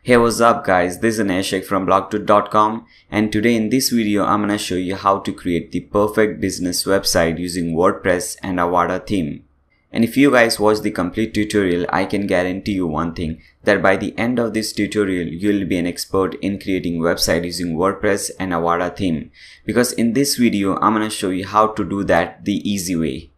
Hey, what's up guys, this is Nashek from blogtoot.com, and today in this video I'm gonna show you how to create the perfect business website using WordPress and Avada theme. And if you guys watch the complete tutorial, I can guarantee you one thing, that by the end of this tutorial you'll be an expert in creating website using WordPress and Avada theme. Because in this video I'm gonna show you how to do that the easy way.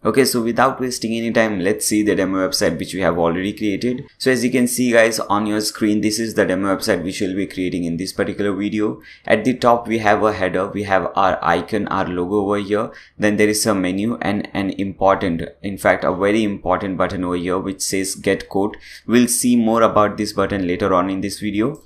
Okay, so without wasting any time, let's see the demo website which we have already created. So as you can see guys on your screen, this is the demo website which we'll be creating in this particular video. At the top we have a header, we have our icon, our logo over here. Then there is a menu and an important, in fact a very important button over here which says get quote. We'll see more about this button later on in this video.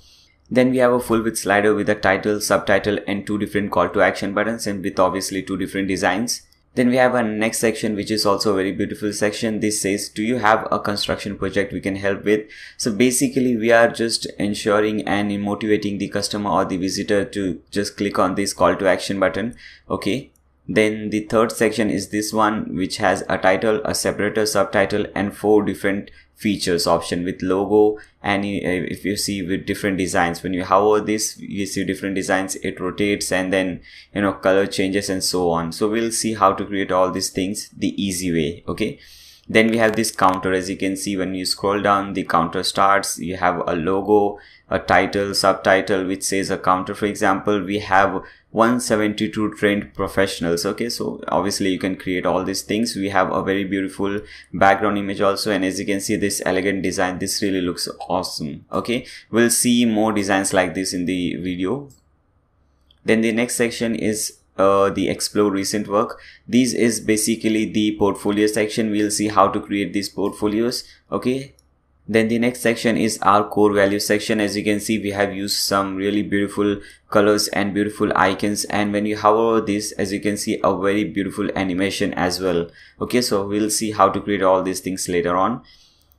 Then we have a full width slider with a title, subtitle and two different call to action buttons, and with obviously two different designs. Then we have a next section which is also a very beautiful section. This says, do you have a construction project we can help with? So basically we are just ensuring and motivating the customer or the visitor to just click on this call to action button. Okay. Then the third section is this one which has a title, a separator, subtitle and four different features option with logo, and if you see with different designs, when you hover this you see different designs, it rotates and then color changes and so on. So we'll see how to create all these things the easy way. Okay. Then we have this counter. As you can see, when you scroll down, the counter starts. You have a logo, a title, subtitle which says a counter. For example, we have 172 trained professionals. Okay, so obviously you can create all these things. We have a very beautiful background image also, and as you can see this elegant design, this really looks awesome. Okay, we'll see more designs like this in the video. Then the next section is the explore recent work. This is basically the portfolio section. We'll see how to create these portfolios. Okay. Then the next section is our core value section. As you can see, we have used some really beautiful colors and beautiful icons, and when you hover this, as you can see, a very beautiful animation as well. Okay, so we'll see how to create all these things later on.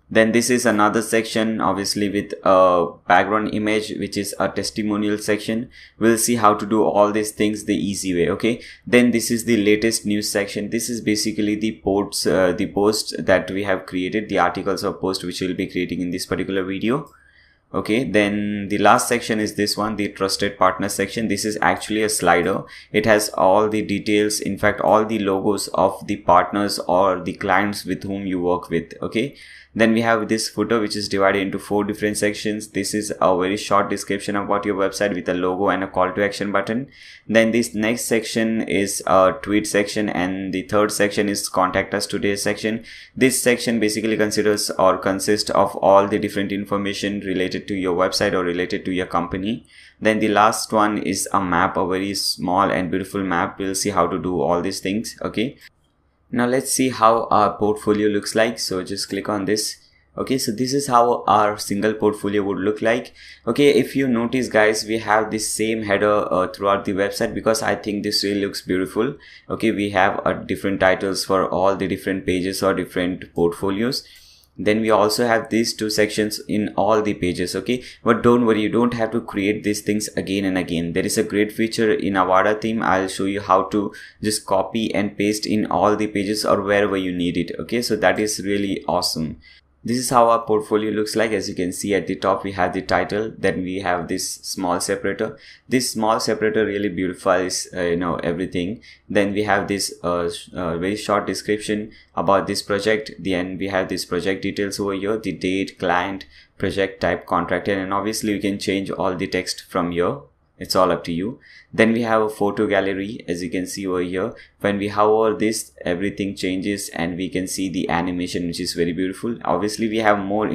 Then this is another section obviously with a background image which is a testimonial section. We'll see how to do all these things the easy way. Okay. Then this is the latest news section. This is basically the posts that we have created, the articles or post which we'll be creating in this particular video. Okay, then the last section is this one, the trusted partner section. This is actually a slider. It has all the details, in fact all the logos of the partners or the clients with whom you work with. Okay. Then we have this footer which is divided into four different sections. This is a very short description about your website with a logo and a call to action button. Then this next section is a tweet section, and the third section is contact us today section. This section basically considers or consists of all the different information related to your website or related to your company. Then the last one is a map, a very small and beautiful map. We'll see how to do all these things. Okay. Now let's see how our portfolio looks like. So just click on this. Okay, so this is how our single portfolio would look like. Okay, if you notice guys, we have this same header throughout the website because I think this really looks beautiful. Okay, we have different titles for all the different pages or different portfolios. Then we also have these two sections in all the pages. Okay, but don't worry, you don't have to create these things again and again. There is a great feature in Avada theme. I'll show you how to just copy and paste in all the pages or wherever you need it. Okay, so that is really awesome. This is how our portfolio looks like. As you can see at the top we have the title, then we have this small separator. This small separator really beautifies everything. Then we have this very short description about this project. Then we have this project details over here, the date, client, project type, contractor, and obviously you can change all the text from here. It's all up to you. Then we have a photo gallery. As you can see over here, when we hover this, everything changes and we can see the animation which is very beautiful. Obviously we have more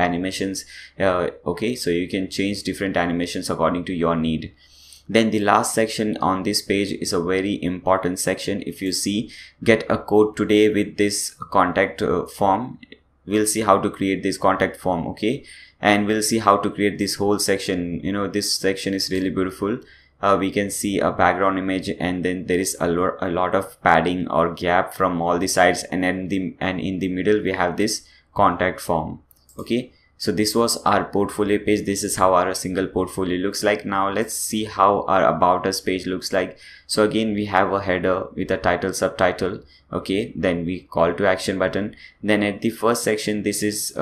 animations. Okay, so you can change different animations according to your need. Then the last section on this page is a very important section. If you see, get a quote today with this contact form. We'll see how to create this contact form. Okay, and we'll see how to create this whole section. This section is really beautiful. We can see a background image, and then there is a lot of padding or gap from all the sides, and in the middle we have this contact form. Okay, So this was our portfolio page. This is how our single portfolio looks like. Now let's see how our about us page looks like. So again, we have a header with a title, subtitle. Okay, then we call to action button. Then at the first section, this is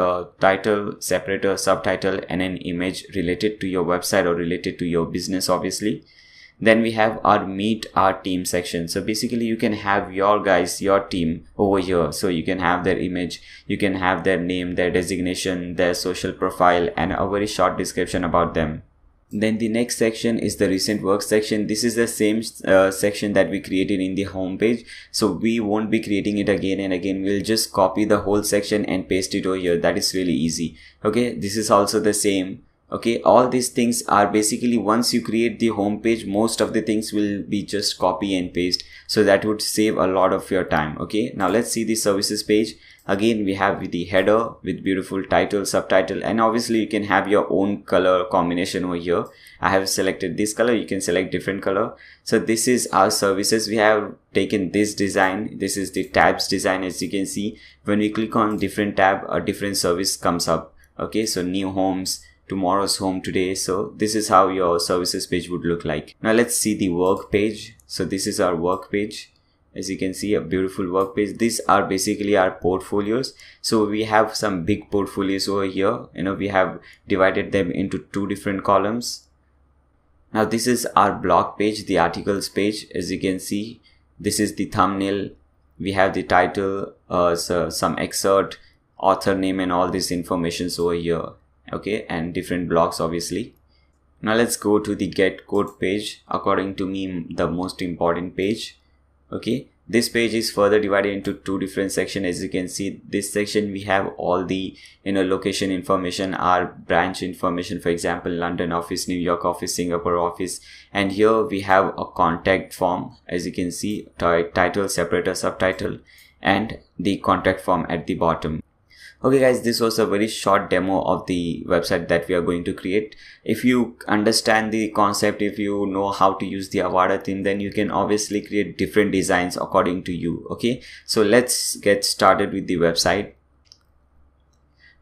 title, separator, subtitle, and an image related to your website or related to your business, obviously. Then we have our meet our team section. So basically you can have your guys, your team over here. So you can have their image, you can have their name, their designation, their social profile, and a very short description about them. Then the next section is the recent work section. This is the same section that we created in the home page. So we won't be creating it again and again. We'll just copy the whole section and paste it over here. That is really easy. Okay, this is also the same. Okay, all these things are basically, once you create the home page, most of the things will be just copy and paste. So that would save a lot of your time. Okay, now let's see the services page. Again, we have the header with beautiful title, subtitle, and obviously you can have your own color combination over here. I have selected this color. You can select different color. So this is our services. We have taken this design. This is the tabs design. As you can see, when we click on different tab, a different service comes up. Okay, so new homes, tomorrow's home today. So this is how your services page would look like. Now let's see the work page. So this is our work page. As you can see, a beautiful work page. These are basically our portfolios. So we have some big portfolios over here. We have divided them into two different columns. Now this is our blog page, the articles page. As you can see, this is the thumbnail. We have the title, so some excerpt, author name, and all this information over here. Okay, and different blogs, obviously. Now let's go to the get code page. According to me, the most important page. Okay, this page is further divided into two different sections. As you can see, this section we have all the location information, our branch information, for example, London office, New York office, Singapore office. And here we have a contact form. As you can see, title, separator, subtitle, and the contact form at the bottom. Okay guys, this was a very short demo of the website that we are going to create. If you understand the concept, if you know how to use the Avada theme, then you can obviously create different designs according to you. Okay, so let's get started with the website.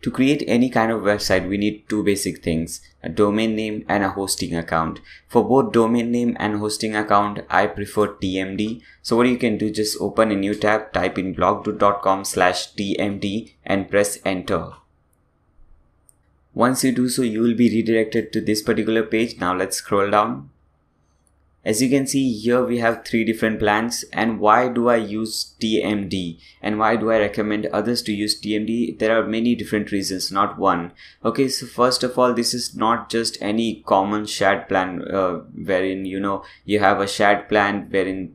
To create any kind of website, we need two basic things, a domain name and a hosting account. For both domain name and hosting account, I prefer TMD. So what you can do, just open a new tab, type in blog.com/TMD and press enter. Once you do so, you will be redirected to this particular page. Now let's scroll down. As you can see here, we have three different plans. And why do I use TMD and why do I recommend others to use TMD? There are many different reasons, not one. Okay, so first of all, this is not just any common shared plan wherein you have a shared plan wherein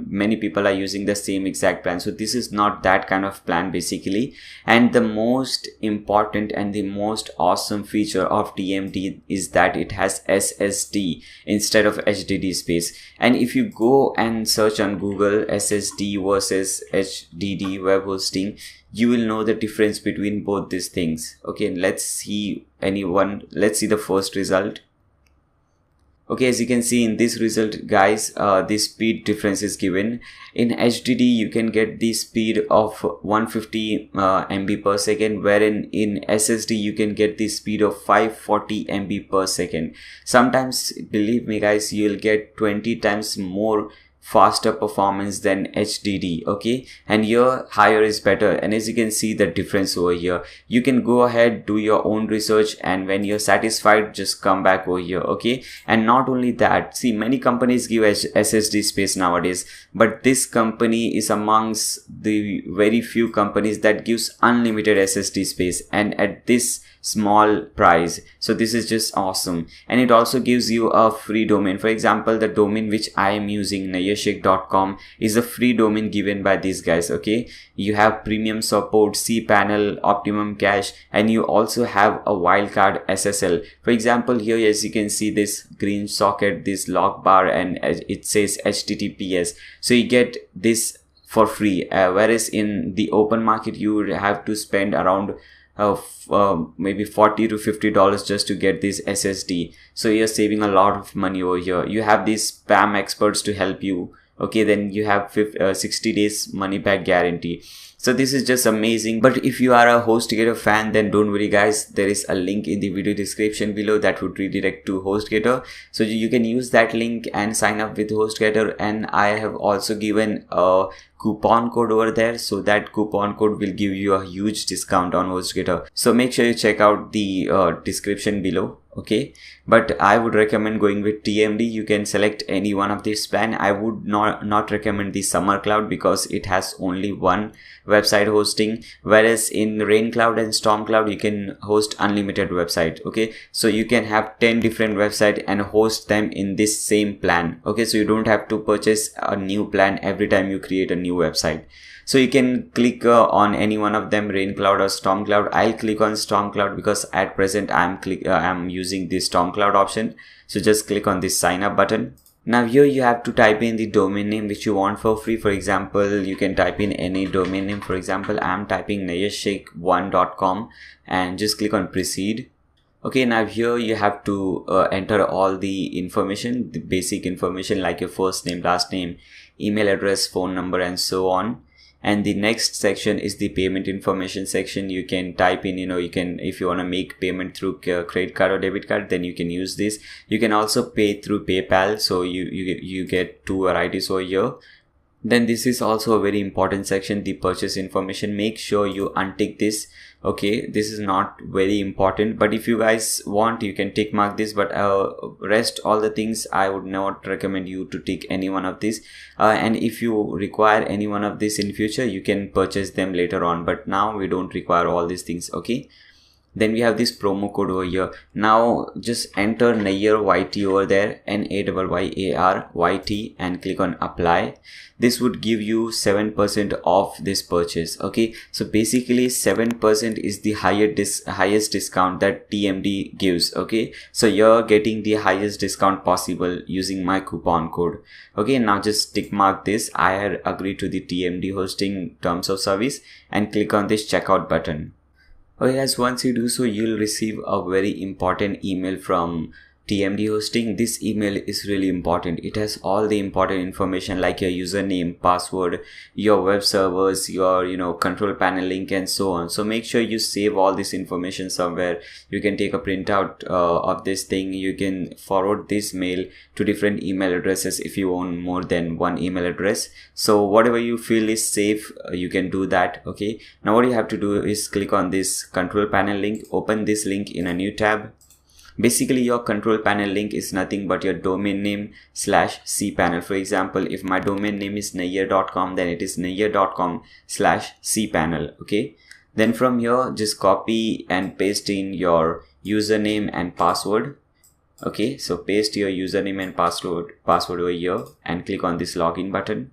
many people are using the same exact plan. So this is not that kind of plan basically. And the most important and the most awesome feature of TMD is that it has SSD instead of HDD space. And if you go and search on Google SSD versus HDD web hosting, you will know the difference between both these things. Okay, let's see the first result. Okay, as you can see in this result, guys, the speed difference is given. In HDD, you can get the speed of 150 MB per second, wherein in SSD, you can get the speed of 540 MB per second. Sometimes, believe me guys, you'll get 20 times more faster performance than HDD. Okay, and here higher is better. And as you can see the difference over here, you can go ahead, do your own research, and when you're satisfied, just come back over here. Okay, and not only that, see, many companies give SSD space nowadays, but this company is amongst the very few companies that gives unlimited SSD space, and at this small price. So this is just awesome. And it also gives you a free domain. For example, the domain which I am using, nayashik.com, is a free domain given by these guys. Okay, you have premium support, cPanel, optimum cache, and you also have a wildcard SSL. For example, here as you can see this green socket, this log bar, and it says HTTPS. So you get this for free, whereas in the open market you would have to spend around maybe $40 to $50 just to get this SSD. So you're saving a lot of money over here. You have these spam experts to help you. Okay, then you have 60 days money back guarantee. So this is just amazing. But if you are a HostGator fan, then don't worry guys, there is a link in the video description below that would redirect to HostGator. So you can use that link and sign up with HostGator, and I have also given a coupon code over there, so that coupon code will give you a huge discount on HostGator. So make sure you check out the description below. Okay, but I would recommend going with TMD. You can select any one of this plan. I would not recommend the Summer Cloud because it has only one website hosting, whereas in Rain Cloud and Storm Cloud you can host unlimited website. Okay, so you can have 10 different websites and host them in this same plan. Okay, so you don't have to purchase a new plan every time you create a new website. So you can click on any one of them, Rain Cloud or Storm Cloud. I'll click on Storm Cloud because at present I'm using the Storm Cloud option. So just click on this sign up button. Now here you have to type in the domain name which you want for free. For example, you can type in any domain name. For example, I'm typing nayashshake1.com and just click on proceed. Okay, now here you have to enter all the information, the basic information like your first name, last name, email address, phone number, and so on. And the next section is the payment information section. You can type in, you can, if you want to make payment through credit card or debit card, then you can use this. You can also pay through PayPal, so you get two varieties over here. Then this is also a very important section, the purchase information. Make sure you untick this. Okay, this is not very important, but if you guys want, you can tick mark this, but rest all the things I would not recommend you to tick any one of these. And if you require any one of this in future, you can purchase them later on, but now we don't require all these things. Okay, then we have this promo code over here. Now just enter Nayyar YT over there, Nayyar YT, and click on apply. This would give you 7% off this purchase. Okay, so basically 7% is the highest discount that TMD gives. Okay, so you're getting the highest discount possible using my coupon code. Okay, now just tick mark this. I agree to the TMD hosting terms of service and click on this checkout button. Okay guys, once you do so, you'll receive a very important email from TMD hosting. This email is really important. It has all the important information like your username, password, your web servers, your control panel link, and so on. So make sure you save all this information somewhere. You can take a printout of this thing. You can forward this mail to different email addresses if you own more than one email address. So whatever you feel is safe, you can do that. Okay, now what you have to do is click on this control panel link, open this link in a new tab. Basically your control panel link is nothing but your domain name / cpanel. For example, if my domain name is nayyar.com, then it is nayyar.com / cpanel. Okay, then from here just copy and paste in your username and password. Okay, so paste your username and password over here and click on this login button.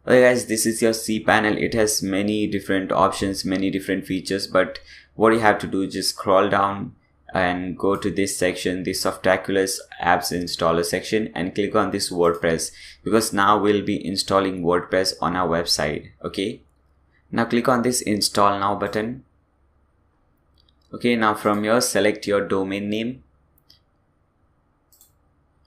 Okay guys, this is your cpanel. It has many different options, many different features, but what you have to do is just scroll down and go to this section, the Softaculous apps installer section, and click on this WordPress, because now we'll be installing WordPress on our website. Okay, now click on this install now button. Okay, now from here select your domain name.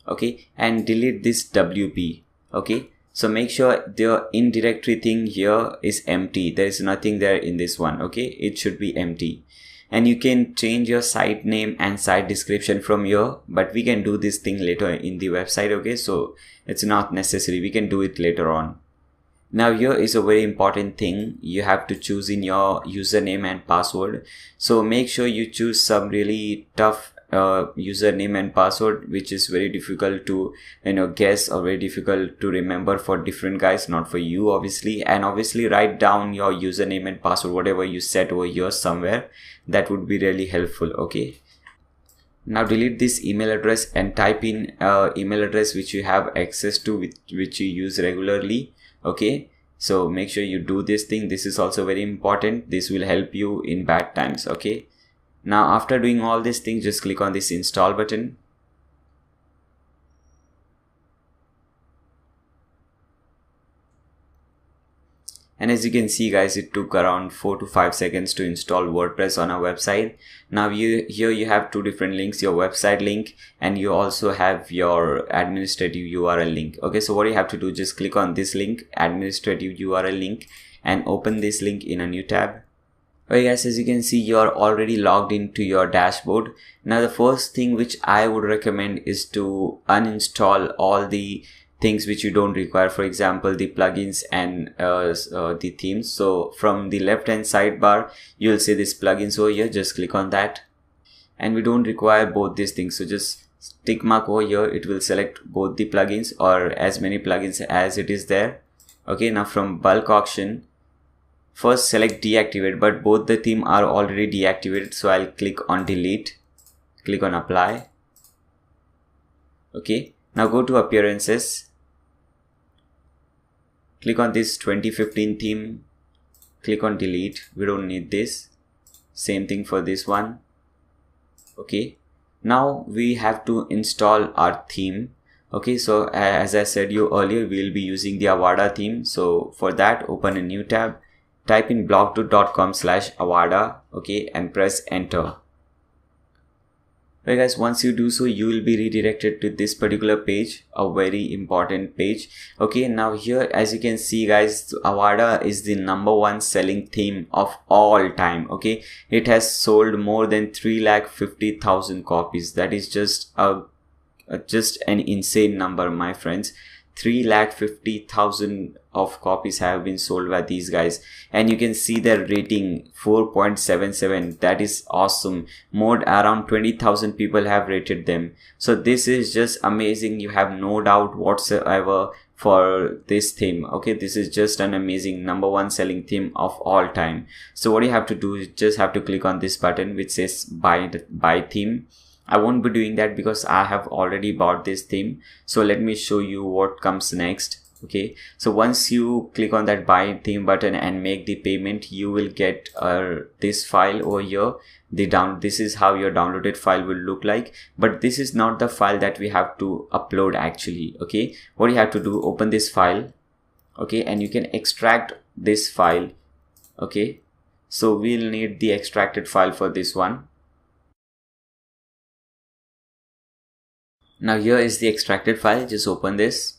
Okay, and delete this WP. Okay, so make sure the in directory thing here is empty. There is nothing there in this one. Okay, it should be empty. And you can change your site name and site description from here, but we can do this thing later in the website. Okay, so it's not necessary, we can do it later on. Now here is a very important thing. You have to choose in your username and password. So make sure you choose some really tough username and password, which is very difficult to guess or very difficult to remember for different guys, not for you obviously. And obviously write down your username and password, whatever you set over here somewhere. That would be really helpful. Okay, now delete this email address and type in email address which you have access to, which you use regularly. Okay, so make sure you do this thing. This is also very important. This will help you in bad times. Okay, now after doing all these things, just click on this install button. And as you can see guys, it took around 4 to 5 seconds to install WordPress on our website. Now here you have two different links, your website link and you also have your administrative URL link. Okay, so what you have to do, just click on this link, administrative URL link, and open this link in a new tab. Okay guys, as you can see, you're already logged into your dashboard. Now the first thing which I would recommend is to uninstall all the things which you don't require, for example the plugins and the themes. So from the left hand sidebar you'll see this plugins over here, just click on that, and we don't require both these things, so just tick mark over here. It will select both the plugins or as many plugins as it is there. Okay, now from bulk auction, first select deactivate, but both the theme are already deactivated, so I'll click on delete, click on apply. Okay, now go to appearances, click on this 2015 theme, click on delete, we don't need this. Same thing for this one. Okay, now we have to install our theme. Okay, so as I said you earlier, we'll be using the Avada theme. So for that, open a new tab, type in blog2.com/Avada, okay, and press enter. Okay guys, once you do so, you will be redirected to this particular page, a very important page. Okay, now here as you can see guys, Avada is the #1 selling theme of all time. Okay, it has sold more than 350,000 copies. That is just an insane number, my friends. 350,000 of copies have been sold by these guys, and you can see their rating 4.77. that is awesome. More around 20,000 people have rated them, so this is just amazing. You have no doubt whatsoever for this theme. Okay, this is just an amazing #1 selling theme of all time. So what you have to do is just have to click on this button which says buy theme. I won't be doing that because I have already bought this theme. So let me show you what comes next. Okay, so once you click on that buy theme button and make the payment, you will get this file over here. This is how your downloaded file will look like, but this is not the file that we have to upload actually. Okay, what you have to do, open this file. Okay, and you can extract this file. Okay, so we'll need the extracted file for this one. Now here is the extracted file, just open this.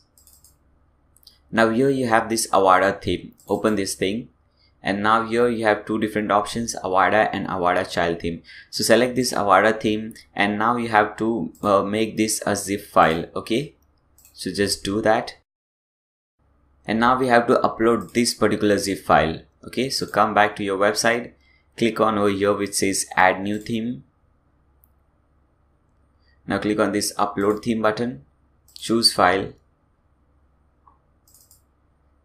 Now here you have this Avada theme, open this thing, and now here you have two different options, Avada and Avada child theme. So select this Avada theme, and now you have to make this a zip file. Okay, so just do that, and now we have to upload this particular zip file. Okay, so come back to your website, click on over here which says add new theme. Now click on this upload theme button, choose file,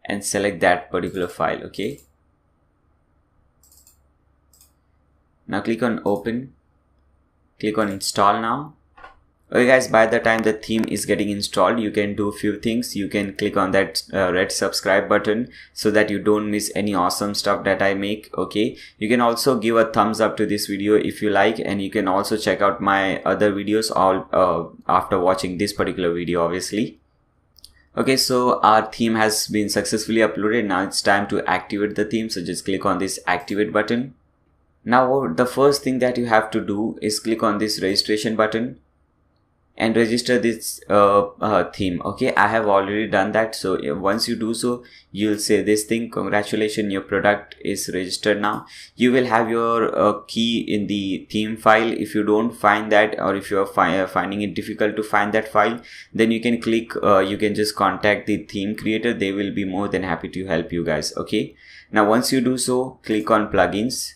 and select that particular file. Okay, now click on open, click on install now. Okay guys, by the time the theme is getting installed, you can do a few things. You can click on that red subscribe button so that you don't miss any awesome stuff that I make. Okay, you can also give a thumbs up to this video if you like, and you can also check out my other videos all after watching this particular video, obviously. Okay, so our theme has been successfully uploaded. Now it's time to activate the theme, so just click on this activate button. Now the first thing that you have to do is click on this registration button and register this theme. Okay, I have already done that. So once you do so, you'll say this thing, congratulations, your product is registered now. You will have your key in the theme file. If you don't find that, or if you're finding it difficult to find that file, then you can click you can just contact the theme creator. They will be more than happy to help you guys. Okay, now once you do so, click on plugins.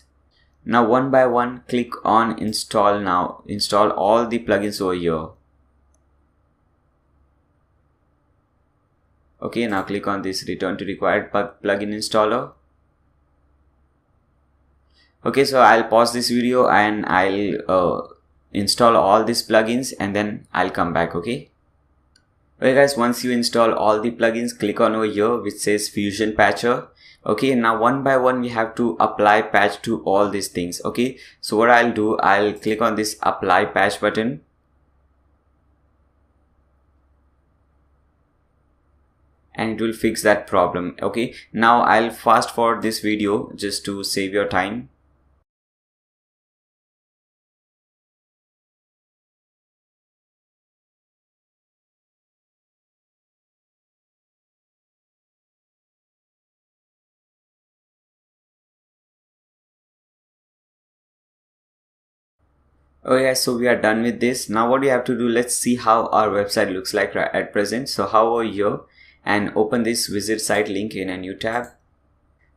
Now one by one, click on install. Now install all the plugins over here. Okay, now click on this return to required plugin installer. Okay, so I'll pause this video and I'll install all these plugins and then I'll come back. Okay guys, once you install all the plugins, click on over here which says Fusion Patcher. Okay, now one by one we have to apply patch to all these things. Okay, so what I'll do, I'll click on this apply patch button, and it will fix that problem. Okay, now I'll fast forward this video just to save your time. Oh yeah, so we are done with this. Now what you have to do, let's see how our website looks like at present. So hover here and open this visit site link in a new tab.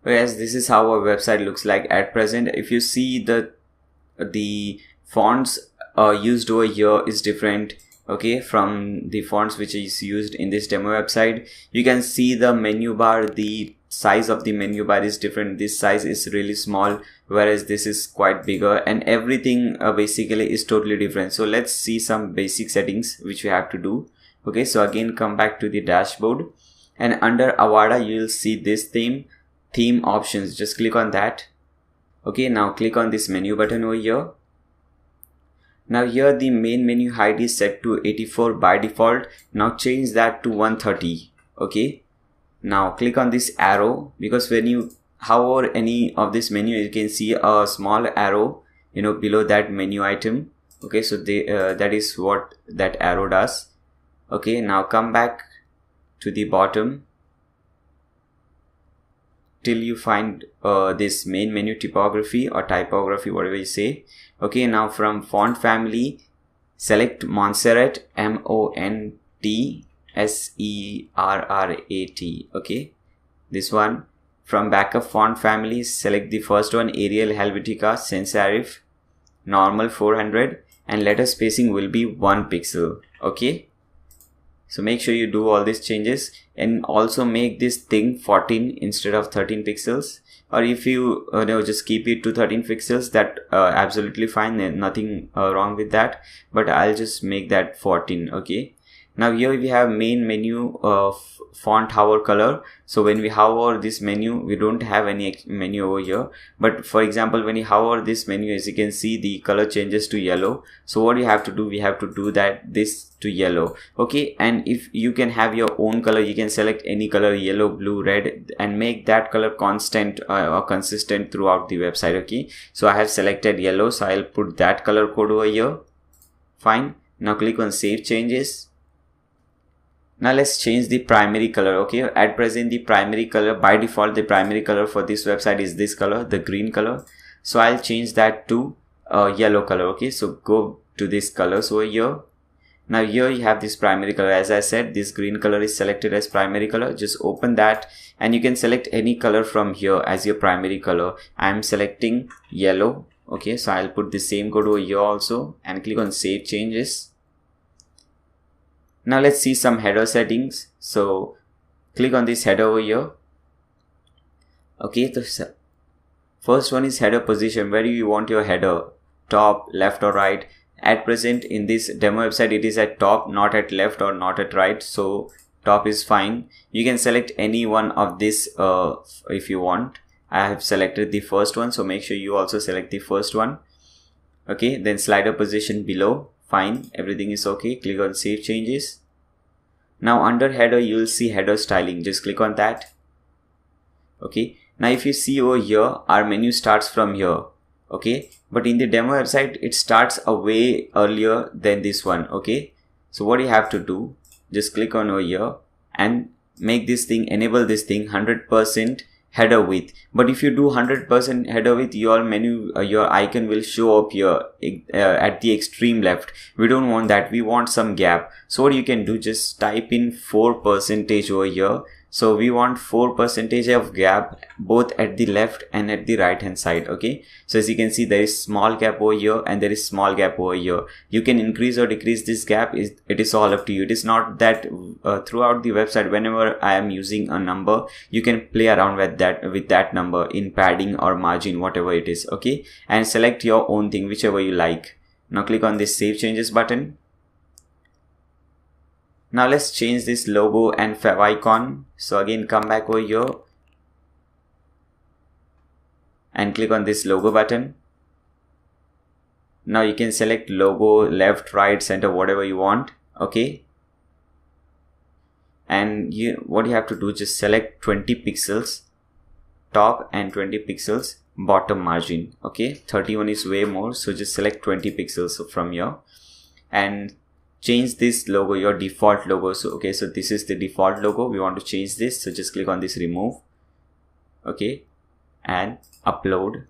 Oh yes, this is how our website looks like at present. If you see the fonts used over here is different, okay, from the fonts which is used in this demo website. You can see the menu bar, the size of the menu bar is different. This size is really small, whereas this is quite bigger, and everything basically is totally different. So let's see some basic settings which we have to do. Okay, so again come back to the dashboard, and under Avada you will see this theme options. Just click on that. Okay, now click on this menu button over here. Now here the main menu height is set to 84 by default. Now change that to 130. Okay, now click on this arrow, because when you hover any of this menu, you can see a small arrow, below that menu item. Okay, so that is what that arrow does. Okay, now come back to the bottom till you find this main menu typography or typography, whatever you say. Okay, now from font family, select Montserrat, Montserrat. Okay, this one. From backup font family, select the first one, Arial, Helvetica, Sans Serif, normal 400, and letter spacing will be 1 pixel. Okay, so make sure you do all these changes, and also make this thing 14 instead of 13 pixels. Or if you just keep it to 13 pixels, that absolutely fine, nothing wrong with that, but I'll just make that 14. Okay, now here we have main menu of font hover color. So when we hover this menu, we don't have any menu over here, but for example when you hover this menu, as you can see, the color changes to yellow. So what you have to do, we have to do this to yellow. Okay, and if you can have your own color, you can select any color, yellow, blue, red, and make that color constant or consistent throughout the website. Okay, so I have selected yellow, so I'll put that color code over here. Fine, now click on save changes. Now let's change the primary color. Okay, at present the primary color, by default the primary color for this website is this color, the green color. So I'll change that to yellow color. Okay, so go to this colors over here. Now here you have this primary color. As I said, this green color is selected as primary color. Just open that, and you can select any color from here as your primary color. I am selecting yellow. Okay, so I'll put the same code over here also, and click on save changes. Now let's see some header settings. So click on this header over here. Okay, the first one is header position. Where do you want your header? Top, left, or right? At present in this demo website, it is at top, not at left or not at right. So top is fine. You can select any one of this if you want. I have selected the first one, so make sure you also select the first one. Okay, then slider position below. Fine, everything is okay. Click on save changes. Now under header you will see header styling. Just click on that. Okay, now if you see over here, our menu starts from here. Okay, but in the demo website it starts a way earlier than this one. Okay, so what you have to do, just click on over here and make this thing, enable this thing 100% header width. But if you do 100% header width, your menu, your icon will show up here at the extreme left. We don't want that. We want some gap. So what you can do, just type in 4% over here. So we want 4% of gap both at the left and at the right hand side. Okay, so as you can see, there is small gap over here and there is small gap over here. You can increase or decrease this gap. It is all up to you. It is not that throughout the website, whenever I am using a number, you can play around with that number in padding or margin, whatever it is. Okay, and select your own thing, whichever you like. Now click on this save changes button. Now let's change this logo and favicon. So again, come back over here and click on this logo button. Now you can select logo, left, right, center, whatever you want. Okay, and what you have to do, just select 20 pixels top and 20 pixels bottom margin. Okay, 31 is way more, so just select 20 pixels from here and change this logo, your default logo. So okay, so this is the default logo. We want to change this, so just click on this remove. Okay, and upload.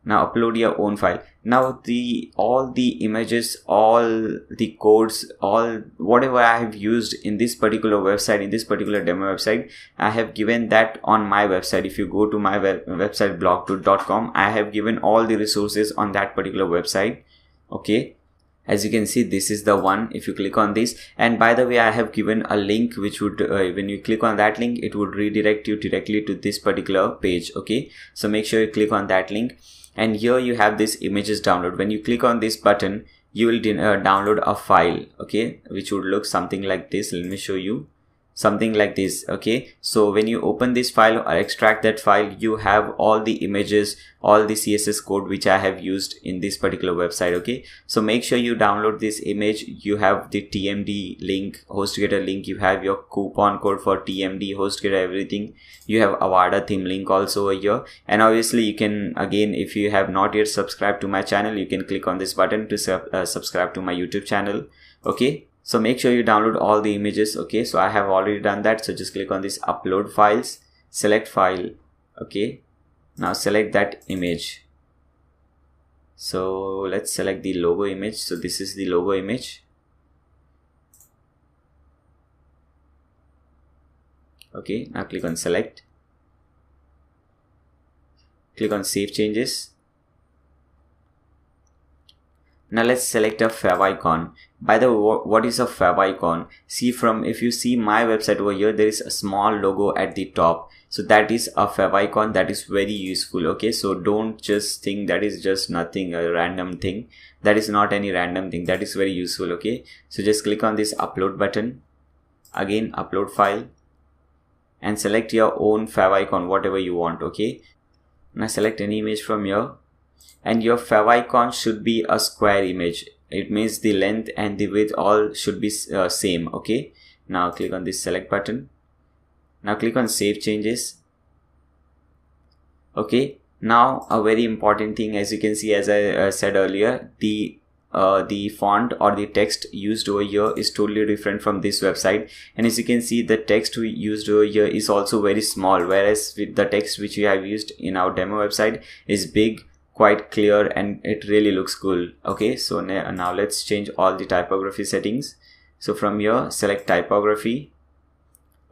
Now upload your own file. Now all the images, all the codes, all whatever I have used in this particular website, in this particular demo website, I have given that on my website. If you go to my website blog2.com, I have given all the resources on that particular website. Okay, as you can see, this is the one. If you click on this, and by the way, I have given a link which would when you click on that link, it would redirect you directly to this particular page. Okay, so make sure you click on that link, and here you have this images download. When you click on this button, you will download a file, okay, which would look something like this. Let me show you. Something like this. Okay, so when you open this file or extract that file, you have all the images, all the CSS code which I have used in this particular website. Okay, so make sure you download this image. You have the TMD link, HostGator link, you have your coupon code for TMD, HostGator, everything. You have Avada theme link also over here, and obviously you can, again, if you have not yet subscribed to my channel, you can click on this button to subscribe to my YouTube channel. Okay, so make sure you download all the images. Okay, so I have already done that. So just click on this upload files, select file. Okay, now select that image. So let's select the logo image. So this is the logo image. Okay, now click on select. Click on save changes. Now let's select a favicon. By the way, what is a favicon? See, if you see my website over here, there is a small logo at the top. So that is a favicon. That is very useful. Okay, so don't just think that is just nothing, a random thing. That is not any random thing. That is very useful. Okay, so just click on this upload button. Again, upload file, and select your own favicon, whatever you want. Okay, now select any image from here. And your favicon should be a square image. It means the length and the width all should be same. Okay, now click on this select button. Now click on save changes. Okay, now a very important thing, as you can see, as I said earlier, the font or the text used over here is totally different from this website. And as you can see, the text we used over here is also very small, whereas with the text which we have used in our demo website is big, quite clear, and it really looks cool. Okay, so now let's change all the typography settings. So from here, select typography.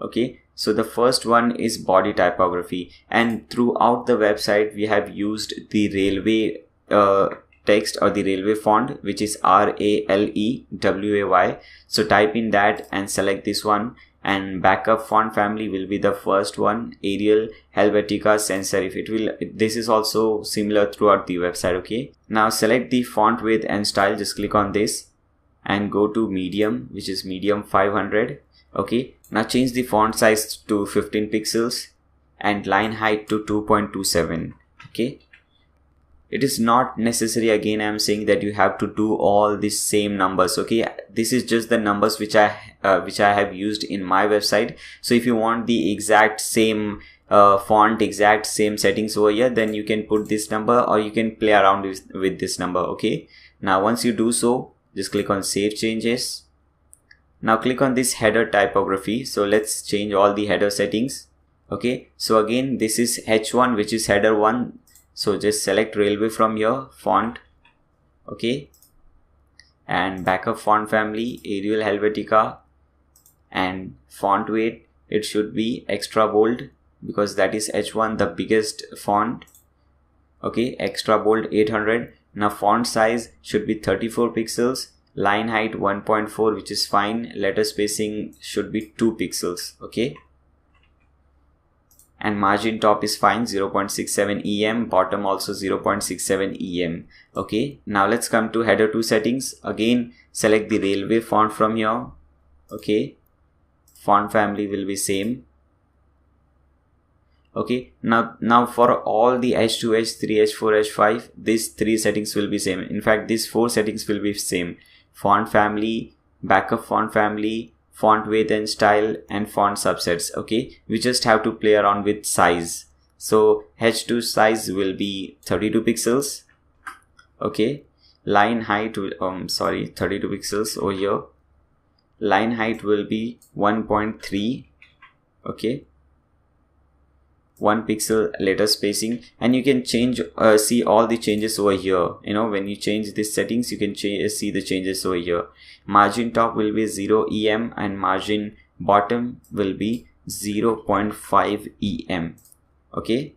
Okay, so the first one is body typography, and throughout the website we have used the railway text or the railway font, which is RALEWAY. So type in that and select this one. And backup font family will be the first one, Arial, Helvetica, Sans serif. This is also similar throughout the website. Okay, now select the font width and style. Just click on this and go to medium, which is medium 500. Okay, now change the font size to 15 pixels and line height to 2.27. Okay, it is not necessary, again I am saying, that you have to do all these same numbers. Okay, this is just the numbers which I have used in my website. So if you want the exact same font, exact same settings over here, then you can put this number, or you can play around with this number. Okay, now once you do so, just click on save changes. Now click on this header typography. So let's change all the header settings. Okay, so again this is H1, which is header 1. So just select railway from here, font. Okay, and backup font family, Arial, Helvetica, and font weight, it should be extra bold because that is H1, the biggest font. Okay, extra bold 800. Now font size should be 34 pixels, line height 1.4, which is fine. Letter spacing should be 2 pixels. Okay, and margin top is fine, 0.67 em, bottom also 0.67 em. Okay, now let's come to header 2 settings. Again, select the railway font from here. Okay, font family will be same. Okay, now for all the H2, H3, H4, H5, these 3 settings will be same. In fact, these 4 settings will be same: font family, backup font family, font weight and style, and font subsets. Okay, we just have to play around with size. So H2 size will be 32 pixels. Okay, line height will 32 pixels over here. Line height will be 1.3. Okay, 1 pixel letter spacing, and you can change see all the changes over here. When you change these settings, you can see the changes over here. Margin top will be 0 em and margin bottom will be 0.5 em. Okay,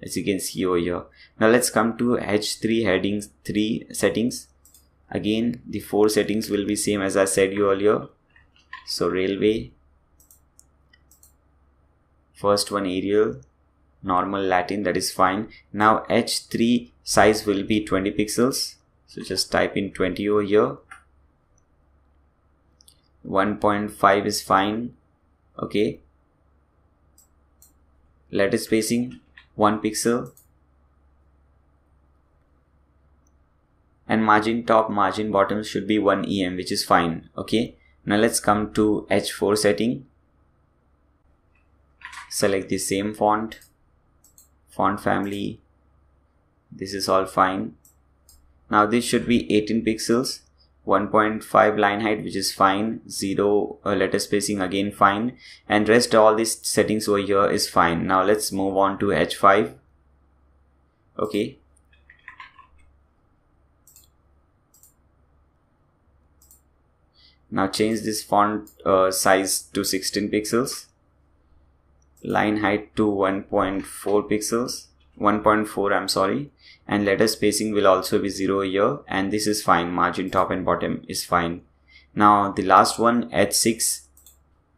as you can see over here. Now let's come to H3 headings 3 settings. Again, the 4 settings will be same as I said you earlier. So railway, first one Arial, normal Latin, that is fine. Now H3 size will be 20 pixels. So just type in 20 over here. 1.5 is fine. Okay. Letter spacing 1 pixel. And margin top, margin bottom should be 1 em, which is fine. Okay. Now let's come to H4 setting. Select the same font family. This is all fine. Now this should be 18 pixels, 1.5 line height, which is fine. 0 letter spacing, again fine. And rest all these settings over here is fine. Now let's move on to H5. Okay. Now change this font size to 16 pixels. Line height to 1.4 pixels, 1.4 I'm sorry, and letter spacing will also be 0 here, and this is fine. Margin top and bottom is fine. Now the last one, H6,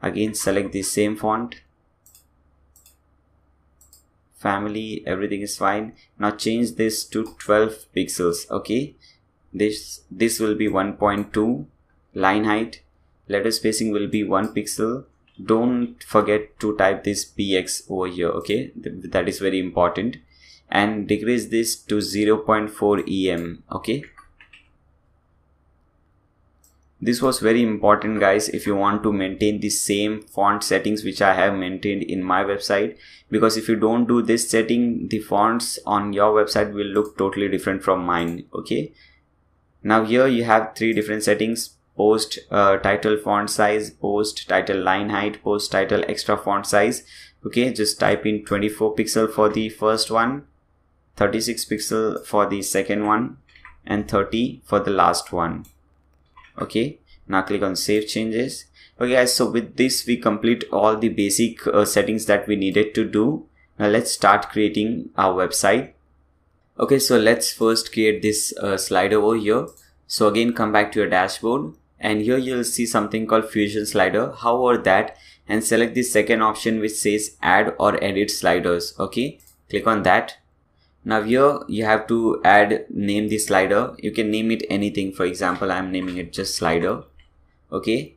again select the same font family, everything is fine. Now change this to 12 pixels. Okay, this will be 1.2 line height, letter spacing will be 1 pixel. Don't forget to type this px over here. Okay, that is very important. And decrease this to 0.4 em. Okay, this was very important, guys, if you want to maintain the same font settings which I have maintained in my website, because if you don't do this setting, the fonts on your website will look totally different from mine. Okay, now here you have 3 different settings: post title font size, post title line height, post title extra font size. Okay, just type in 24 pixel for the first one, 36 pixel for the second one, and 30 for the last one. Okay, now click on save changes. Okay guys, so with this we complete all the basic settings that we needed to do. Now let's start creating our website. Okay, so let's first create this slider over here. So again, come back to your dashboard, and here you'll see something called Fusion slider. Hover that and select the second option which says add or edit sliders. Okay, click on that. Now here you have to name the slider. You can name it anything. For example, I'm naming it just slider. Okay,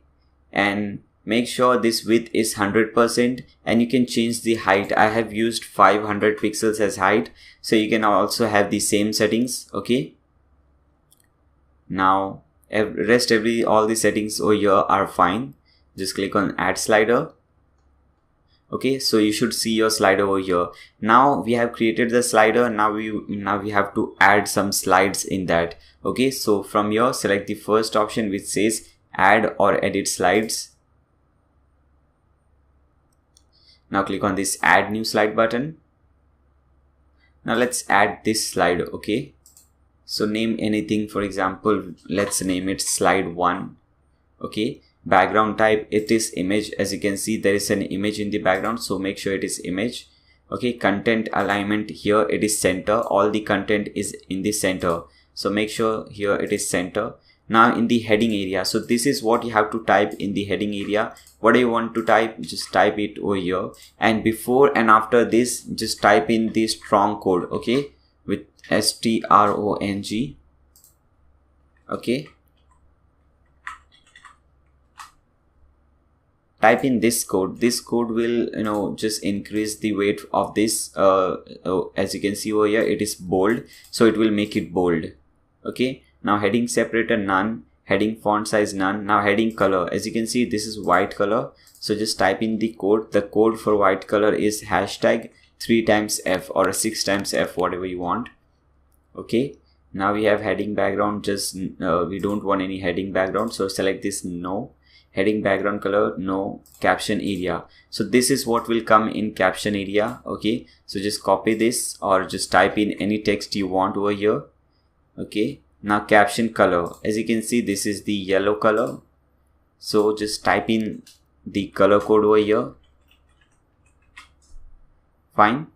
and make sure this width is 100%, and you can change the height. I have used 500 pixels as height, so you can also have the same settings. Okay, now all the settings over here are fine. Just click on add slider. Okay, so you should see your slider over here. Now we have created the slider. Now we have to add some slides in that. Okay, so from here select the first option which says add or edit slides. Now click on this add new slide button. Now let's add this slide. Okay, so name anything. For example, let's name it slide 1. Okay, background type, it is image. As you can see, there is an image in the background, so make sure it is image. Okay, content alignment, here it is center. All the content is in the center, so make sure here it is center. Now in the heading area, so this is what you have to type in the heading area. What do you want to type? Just type it over here, and before and after this just type in the strong code. Okay, with strong. Okay, type in this code. This code will just increase the weight of this. As you can see over here, it is bold, so it will make it bold. Okay, now heading separator none, heading font size none. Now heading color, as you can see, this is white color, so just type in the code. The code for white color is hashtag 3 times F or 6 times F, whatever you want. Okay, now we have heading background. Just we don't want any heading background, so select this no. Heading background color, no. Caption area, so this is what will come in caption area. Okay, so just copy this or just type in any text you want over here. Okay, now caption color, as you can see, this is the yellow color, so just type in the color code over here. Fine.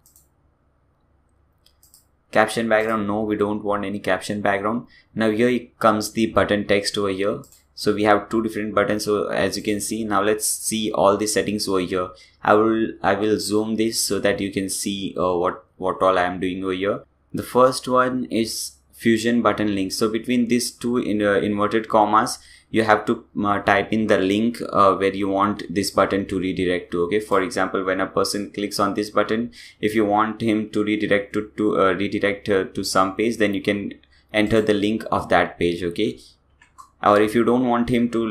Caption background, no, we don't want any caption background. Now here comes the button text over here. So we have two different buttons, so as you can see. Now let's see all the settings over here. I will zoom this so that you can see what all I am doing over here. The first one is fusion button link. So between these two inverted commas, you have to type in the link where you want this button to redirect to. Okay, for example, when a person clicks on this button, if you want him to redirect to some page, then you can enter the link of that page. Okay, or if you don't want him to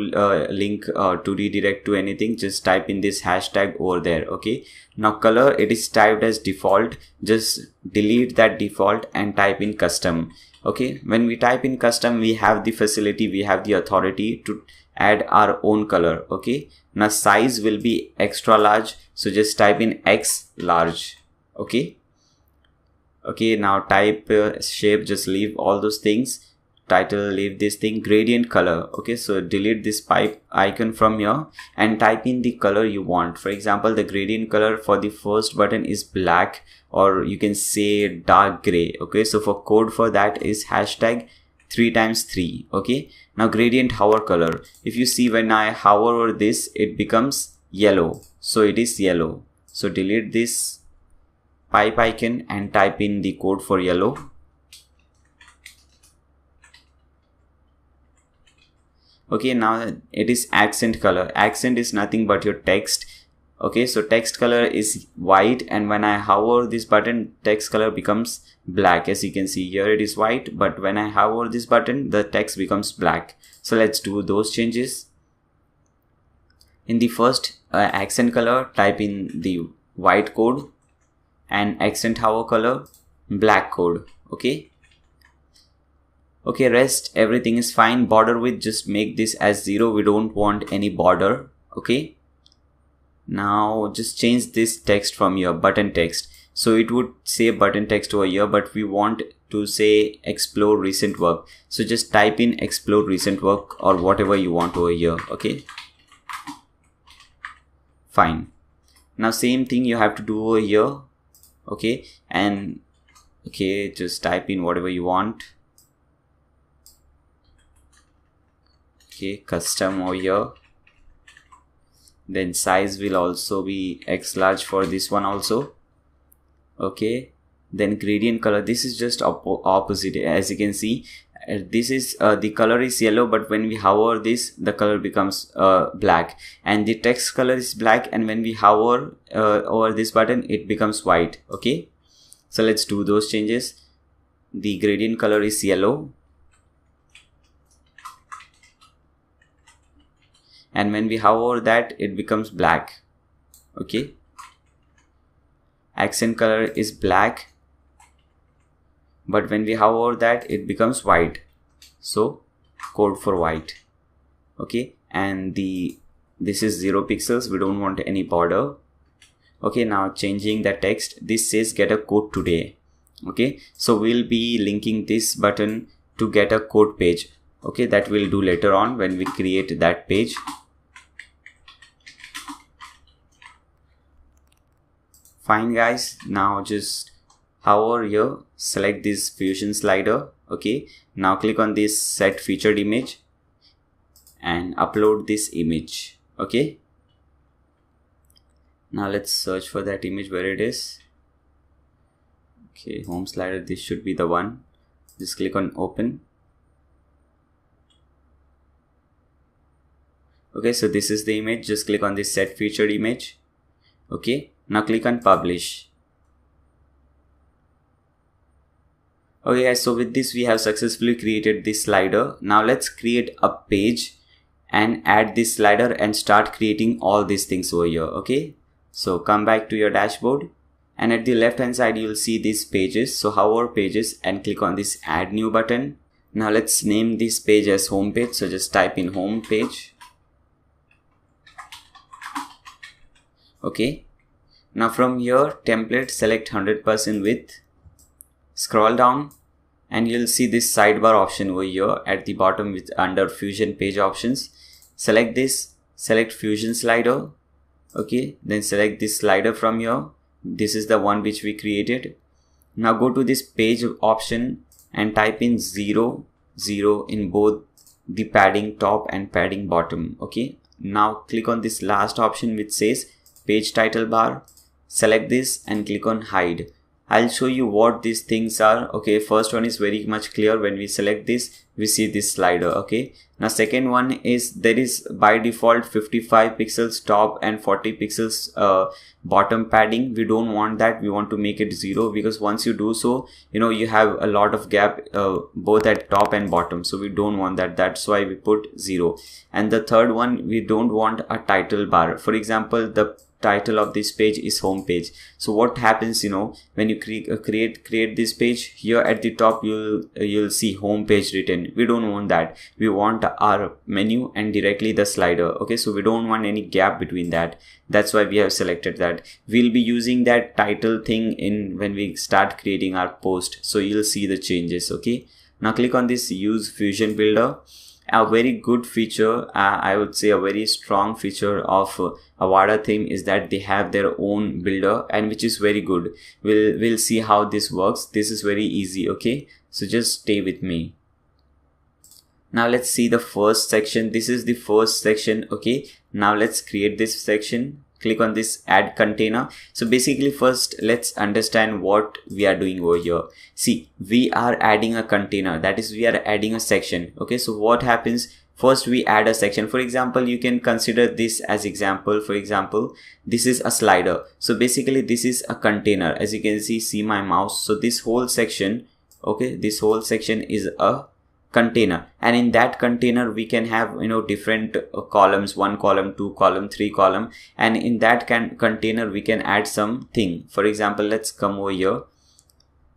link to redirect to anything, just type in this hashtag over there. Okay, now color, it is typed as default. Just delete that default and type in custom. Okay, when we type in custom, we have the facility, we have the authority to add our own color. Okay, now size will be extra large, so just type in X large. Okay, now type shape, just leave all those things. Title, leave this thing. Gradient color, okay, so delete this pipe icon from here and type in the color you want. For example, the gradient color for the first button is black, or you can say dark gray. Okay, so for code for that is hashtag 3x3. Okay, now gradient hover color, if you see, when I hover over this, it becomes yellow, so it is yellow. So delete this pipe icon and type in the code for yellow. Okay, now it is accent color. Accent is nothing but your text. Okay, so text color is white, and when I hover this button, text color becomes black. As you can see here, it is white, but when I hover this button, the text becomes black. So let's do those changes. In the first accent color, type in the white code, and accent hover color, black code. Okay, rest everything is fine. Border width, just make this as 0. We don't want any border. Okay, now just change this text from your button text. So it would say button text over here, but we want to say explore recent work. So just type in explore recent work or whatever you want over here. Okay, fine. Now same thing you have to do over here. Okay, and okay, just type in whatever you want. Okay, custom over here. Then size will also be X large for this one also. Okay, then gradient color, this is just opposite. As you can see, this is the color is yellow, but when we hover this, the color becomes black, and the text color is black, and when we hover over this button, it becomes white. Okay, so let's do those changes. The gradient color is yellow, and when we hover that, it becomes black. Okay, accent color is black, but when we hover that, it becomes white. So code for white. Okay, and this is 0 pixels. We don't want any border. Okay, now changing the text. This says get a code today. Okay, so we'll be linking this button to get a code page. Okay, that we'll do later on when we create that page. Fine guys, now just hover here, select this fusion slider. Okay, now click on this set featured image and upload this image. Okay, now let's search for that image where it is. Okay, home slider, this should be the one. Just click on open. Okay, so this is the image. Just click on this set featured image. Okay, now click on publish. Okay guys, so with this we have successfully created this slider. Now let's create a page and add this slider and start creating all these things over here. Okay, so come back to your dashboard, and at the left hand side you will see these pages. So hover pages and click on this add new button. Now let's name this page as home page. So just type in home page. Okay. Now from here, template, select 100% width, scroll down, and you'll see this sidebar option over here at the bottom with under Fusion page options. Select this, select Fusion slider. Okay, then select this slider from here. This is the one which we created. Now go to this page option and type in 0, 0 in both the padding top and padding bottom. Okay, now click on this last option which says page title bar. Select this and click on hide. I'll show you what these things are. Okay, first one is very much clear. When we select this, we see this slider. Okay, now second one is there is by default 55 pixels top and 40 pixels bottom padding. We don't want that. We want to make it 0, because once you do so, you have a lot of gap both at top and bottom, so we don't want that. That's why we put 0. And the third one, we don't want a title bar. For example, the title of this page is home page. So what happens, when you create this page, here at the top you'll see home page written. We don't want that. We want our menu and directly the slider. Okay, so we don't want any gap between that. That's why we have selected that. We'll be using that title thing in when we start creating our post, so you'll see the changes. Okay, now click on this use Fusion Builder. A very good feature, I would say a very strong feature of Avada theme is that they have their own builder, and which is very good. We'll see how this works. This is very easy. Okay, so just stay with me. Now let's see the first section. This is the first section. Okay, now let's create this section. Click on this add container. So basically first let's understand what we are doing over here. See, we are adding a container, that is we are adding a section. Okay, so what happens, first we add a section. For example, you can consider this as example. For example, this is a slider. So basically this is a container. As you can see my mouse. So this whole section, okay, this whole section is a container, and in that container we can have different columns, 1 column, 2 column, 3 column, and in that container we can add something. For example, let's come over here.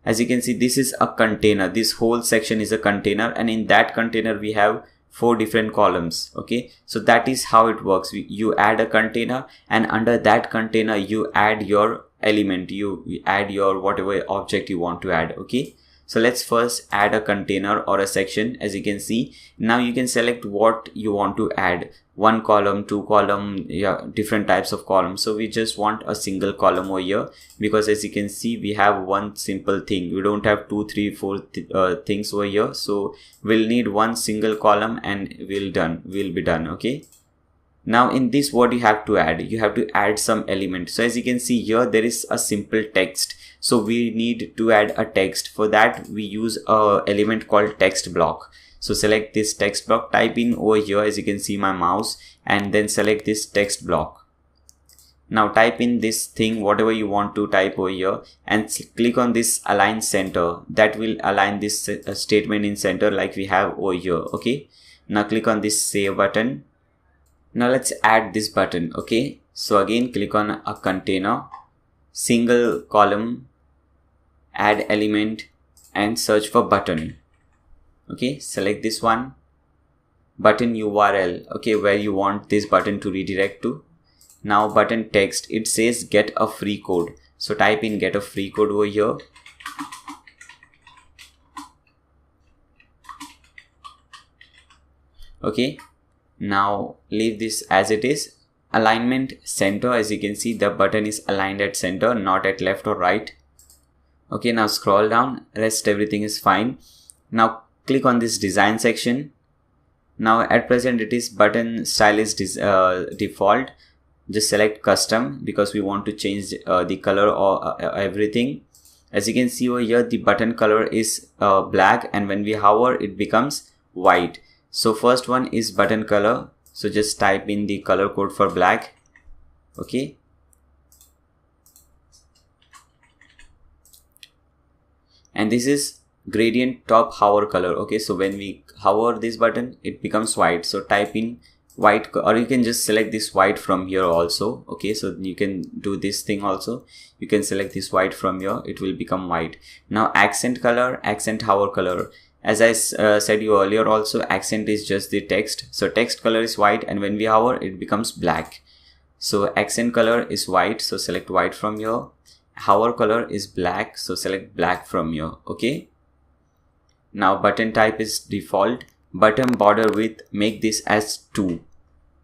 As you can see, this is a container. This whole section is a container, and in that container we have 4 different columns. Okay, so that is how it works. You add a container, and under that container you add your element, you add your whatever object you want to add. Okay, so let's first add a container or a section. As you can see, now you can select what you want to add, 1 column, 2 column, yeah, different types of columns. So we just want a single column over here, because as you can see we have one simple thing. We don't have 2, 3, 4 things over here. So we'll need one single column and we'll be done. Okay, now in this, what you have to add, you have to add some element. So as you can see here, there is a simple text. So we need to add a text. For that we use a element called text block. So select this text block, type in over here, as you can see my mouse, and then select this text block. Now type in this thing, whatever you want to type over here, and click on this align center. That will align this statement in center like we have over here. Okay, now click on this save button. Now let's add this button. Okay, so again click on a container, single column, add element, and search for button. Okay, select this one, button URL, okay, where you want this button to redirect to. Now button text, it says get a free code. So type in get a free code over here. Okay, now leave this as it is. Alignment center, as you can see the button is aligned at center, not at left or right. Okay, now scroll down, rest everything is fine. Now click on this design section. Now at present it is button style is default. Just select custom, because we want to change the color or everything. As you can see over here, the button color is black, and when we hover it becomes white. So first one is button color. So just type in the color code for black. Okay, and this is gradient top hover color. Okay, so when we hover this button it becomes white. So type in white, or you can just select this white from here also. Okay, so you can do this thing also. You can select this white from here, it will become white. Now accent color, accent hover color. As I said you earlier also, accent is just the text. So text color is white, and when we hover it becomes black. So accent color is white, so select white from here. Hover color is black, so select black from here. Okay. Now button type is default. Button border width, make this as 2.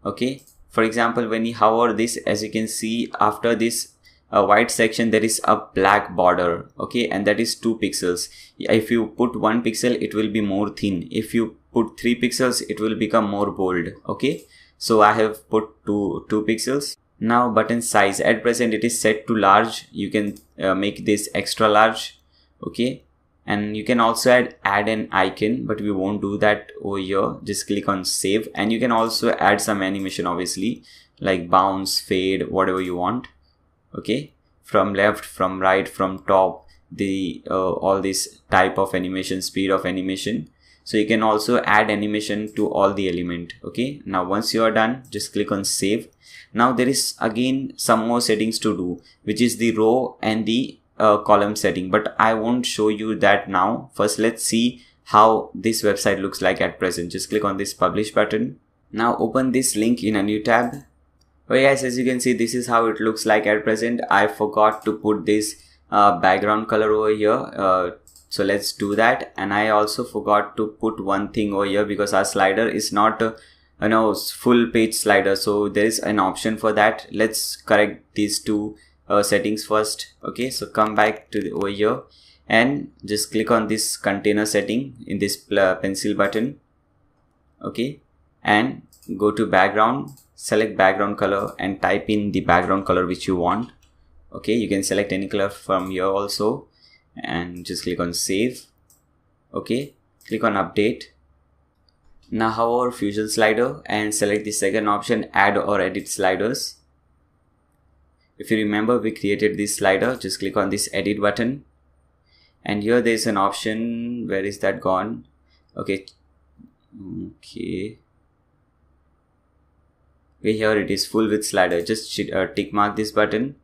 Okay. For example, when you hover this, as you can see, after this white section there is a black border. Okay, and that is 2 pixels. If you put 1 pixel, it will be more thin. If you put 3 pixels, it will become more bold. Okay, so I have put 2 pixels. Now button size, at present it is set to large. You can make this extra large. Okay, and you can also add an icon, but we won't do that over here. Just click on save, and you can also add some animation, obviously, like bounce, fade, whatever you want. Okay, from left, from right, from top, the all this type of animation, speed of animation. So you can also add animation to all the element. Okay, now once you are done, just click on save. Now there is again some more settings to do, which is the row and the column setting, but I won't show you that now. First, let's see how this website looks like at present. Just click on this publish button. Now open this link in a new tab. Okay guys, as you can see, this is how it looks like at present. I forgot to put this background color over here, so let's do that. And I also forgot to put one thing over here, because our slider is not full page slider, so there is an option for that. Let's correct these two settings first. Okay, so come back to over here and just click on this container setting in this pencil button. Okay, and go to background, select background color and type in the background color which you want. Okay, you can select any color from here also, and just click on save. Okay, click on update. Now hover fusion slider and select the second option, add or edit sliders. If you remember, we created this slider. Just click on this edit button, and here there is an option. Where is that gone? Okay, here it is, full width slider. Just tick mark this button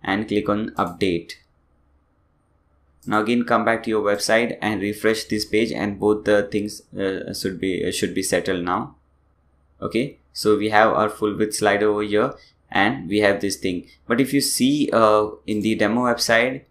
and click on update. Now again come back to your website and refresh this page, and both the things should be settled now. Okay, so we have our full width slider over here, and we have this thing. But if you see in the demo website,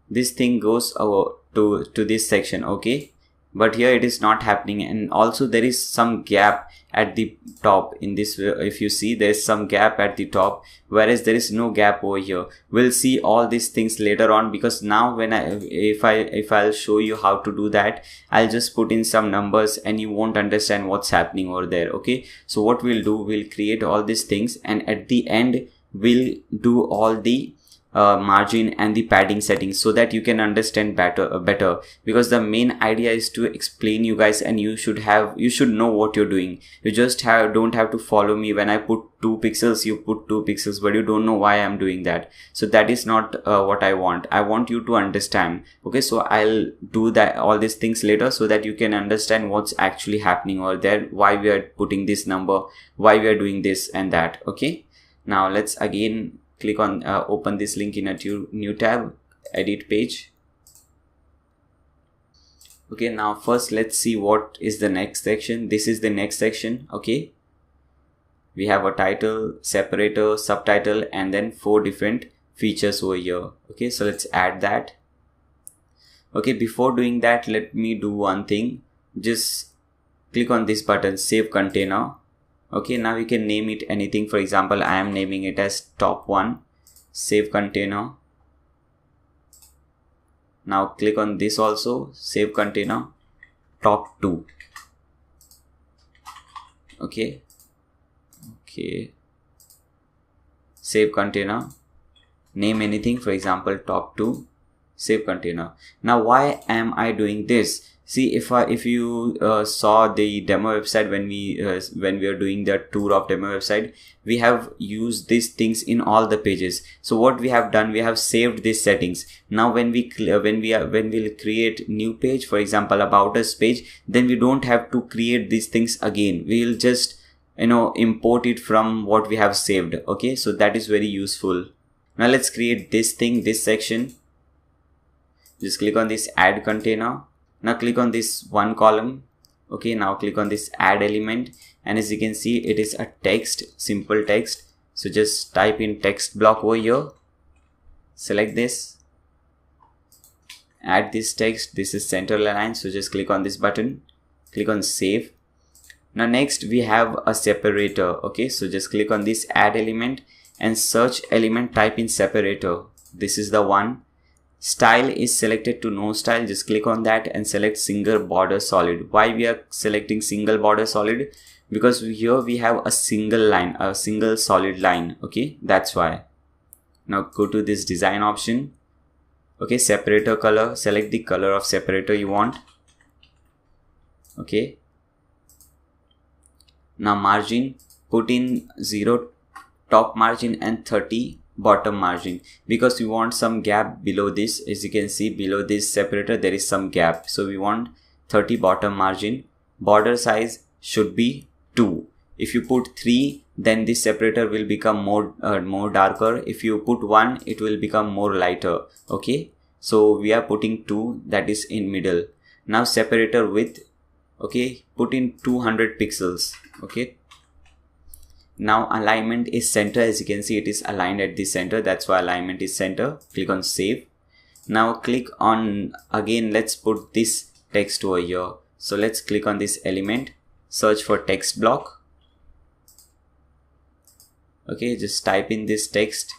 this thing goes to this section. Okay, but here it is not happening, and also there is some gap at the top in this. If you see, there is some gap at the top, whereas there is no gap over here. We'll see all these things later on, because now when if I'll show you how to do that, I'll just put in some numbers and you won't understand what's happening over there. Okay, so what we'll do, we'll create all these things, and at the end we'll do all the margin and the padding settings, so that you can understand better, because the main idea is to explain you guys, and you should know what you're doing. You just don't have to follow me. When I put 2 pixels, you put 2 pixels, but you don't know why I'm doing that. So that is not what I want. I want you to understand. Okay, so I'll do that, all these things later, so that you can understand what's actually happening over there, why we are putting this number, why we are doing this and that. Okay, now let's again click on open this link in a new tab, edit page. Okay, now first let's see what is the next section. This is the next section. Okay, we have a title, separator, subtitle, and then 4 different features over here. Okay, so let's add that. Okay, before doing that, let me do one thing. Just click on this button, save container. Okay, now you can name it anything. For example, I am naming it as top 1, save container. Now click on this also, save container, top 2. Okay, save container, name anything, for example top 2, save container. Now why am I doing this? See, if you saw the demo website, when we are doing the tour of demo website, we have used these things in all the pages. So what we have done, we have saved these settings. Now when we'll create new page, for example about us page, then we don't have to create these things again. We'll just import it from what we have saved. Okay, so that is very useful. Now let's create this thing, this section. Just click on this add container. Now click on this one column. Okay, now click on this add element, and as you can see, it is a text, simple text. So just type in text block over here, select this, add this text. This is center aligned, so just click on this button, click on save. Now next we have a separator. Okay, so just click on this add element and search element, type in separator. This is the one. Style is selected to no style, just click on that and select single border solid. Why we are selecting single border solid? Because here we have a single line, a single solid line. Okay, that's why. Now go to this design option. Okay, separator color, select the color of separator you want. Okay, now margin, put in 0 top margin and 30 bottom margin, because we want some gap below this. As you can see, below this separator there is some gap, so we want 30 bottom margin. Border size should be 2. If you put 3, then this separator will become more darker. If you put 1, it will become more lighter. Okay, so we are putting 2, that is in middle. Now separator width, okay, put in 200 pixels. Okay, now alignment is center. As you can see, it is aligned at the center, that's why alignment is center. Click on save. Now click on, again let's put this text over here. So let's click on this element, search for text block. Okay, just type in this text.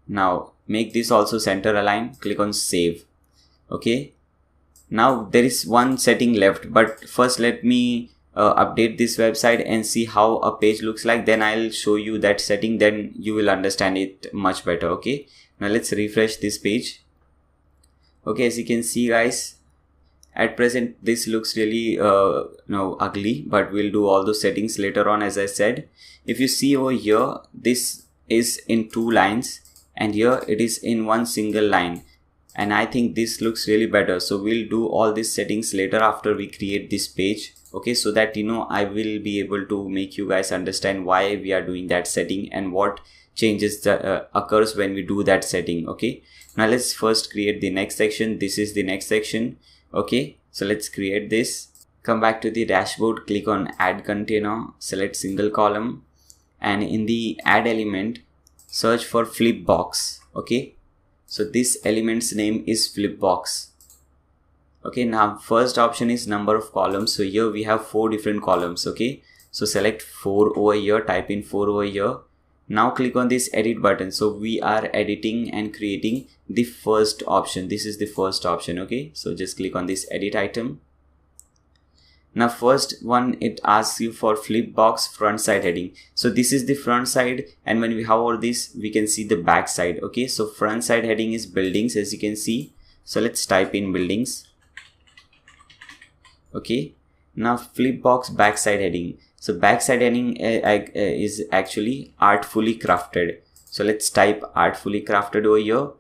Now make this also center aligned, click on save. Okay, now there is one setting left, but first let me update this website and see how a page looks like. Then I'll show you that setting, then you will understand it much better. Okay, now let's refresh this page. Okay, as you can see guys, at present this looks really ugly, but we'll do all those settings later on. As I said, if you see over here, this is in 2 lines and here it is in 1 single line, and I think this looks really better. So we'll do all these settings later after we create this page. Okay, so that I will be able to make you guys understand why we are doing that setting and what changes occurs when we do that setting. Okay, now let's first create the next section. This is the next section. Okay, so let's create this. Come back to the dashboard, click on add container, select single column, and in the add element search for flip box. Okay, so this element's name is flip box. Okay, now first option is number of columns. So here we have 4 different columns. Okay, so select 4 over here, type in 4 over here. Now click on this edit button. So we are editing and creating the first option. This is the first option. Okay, so just click on this edit item. Now first one, it asks you for flip box front side heading. So this is the front side, and when we hover this we can see the back side. Okay, so front side heading is buildings, as you can see. So let's type in buildings. Okay, now flip box backside heading. So backside heading is actually artfully crafted. So let's type artfully crafted over here.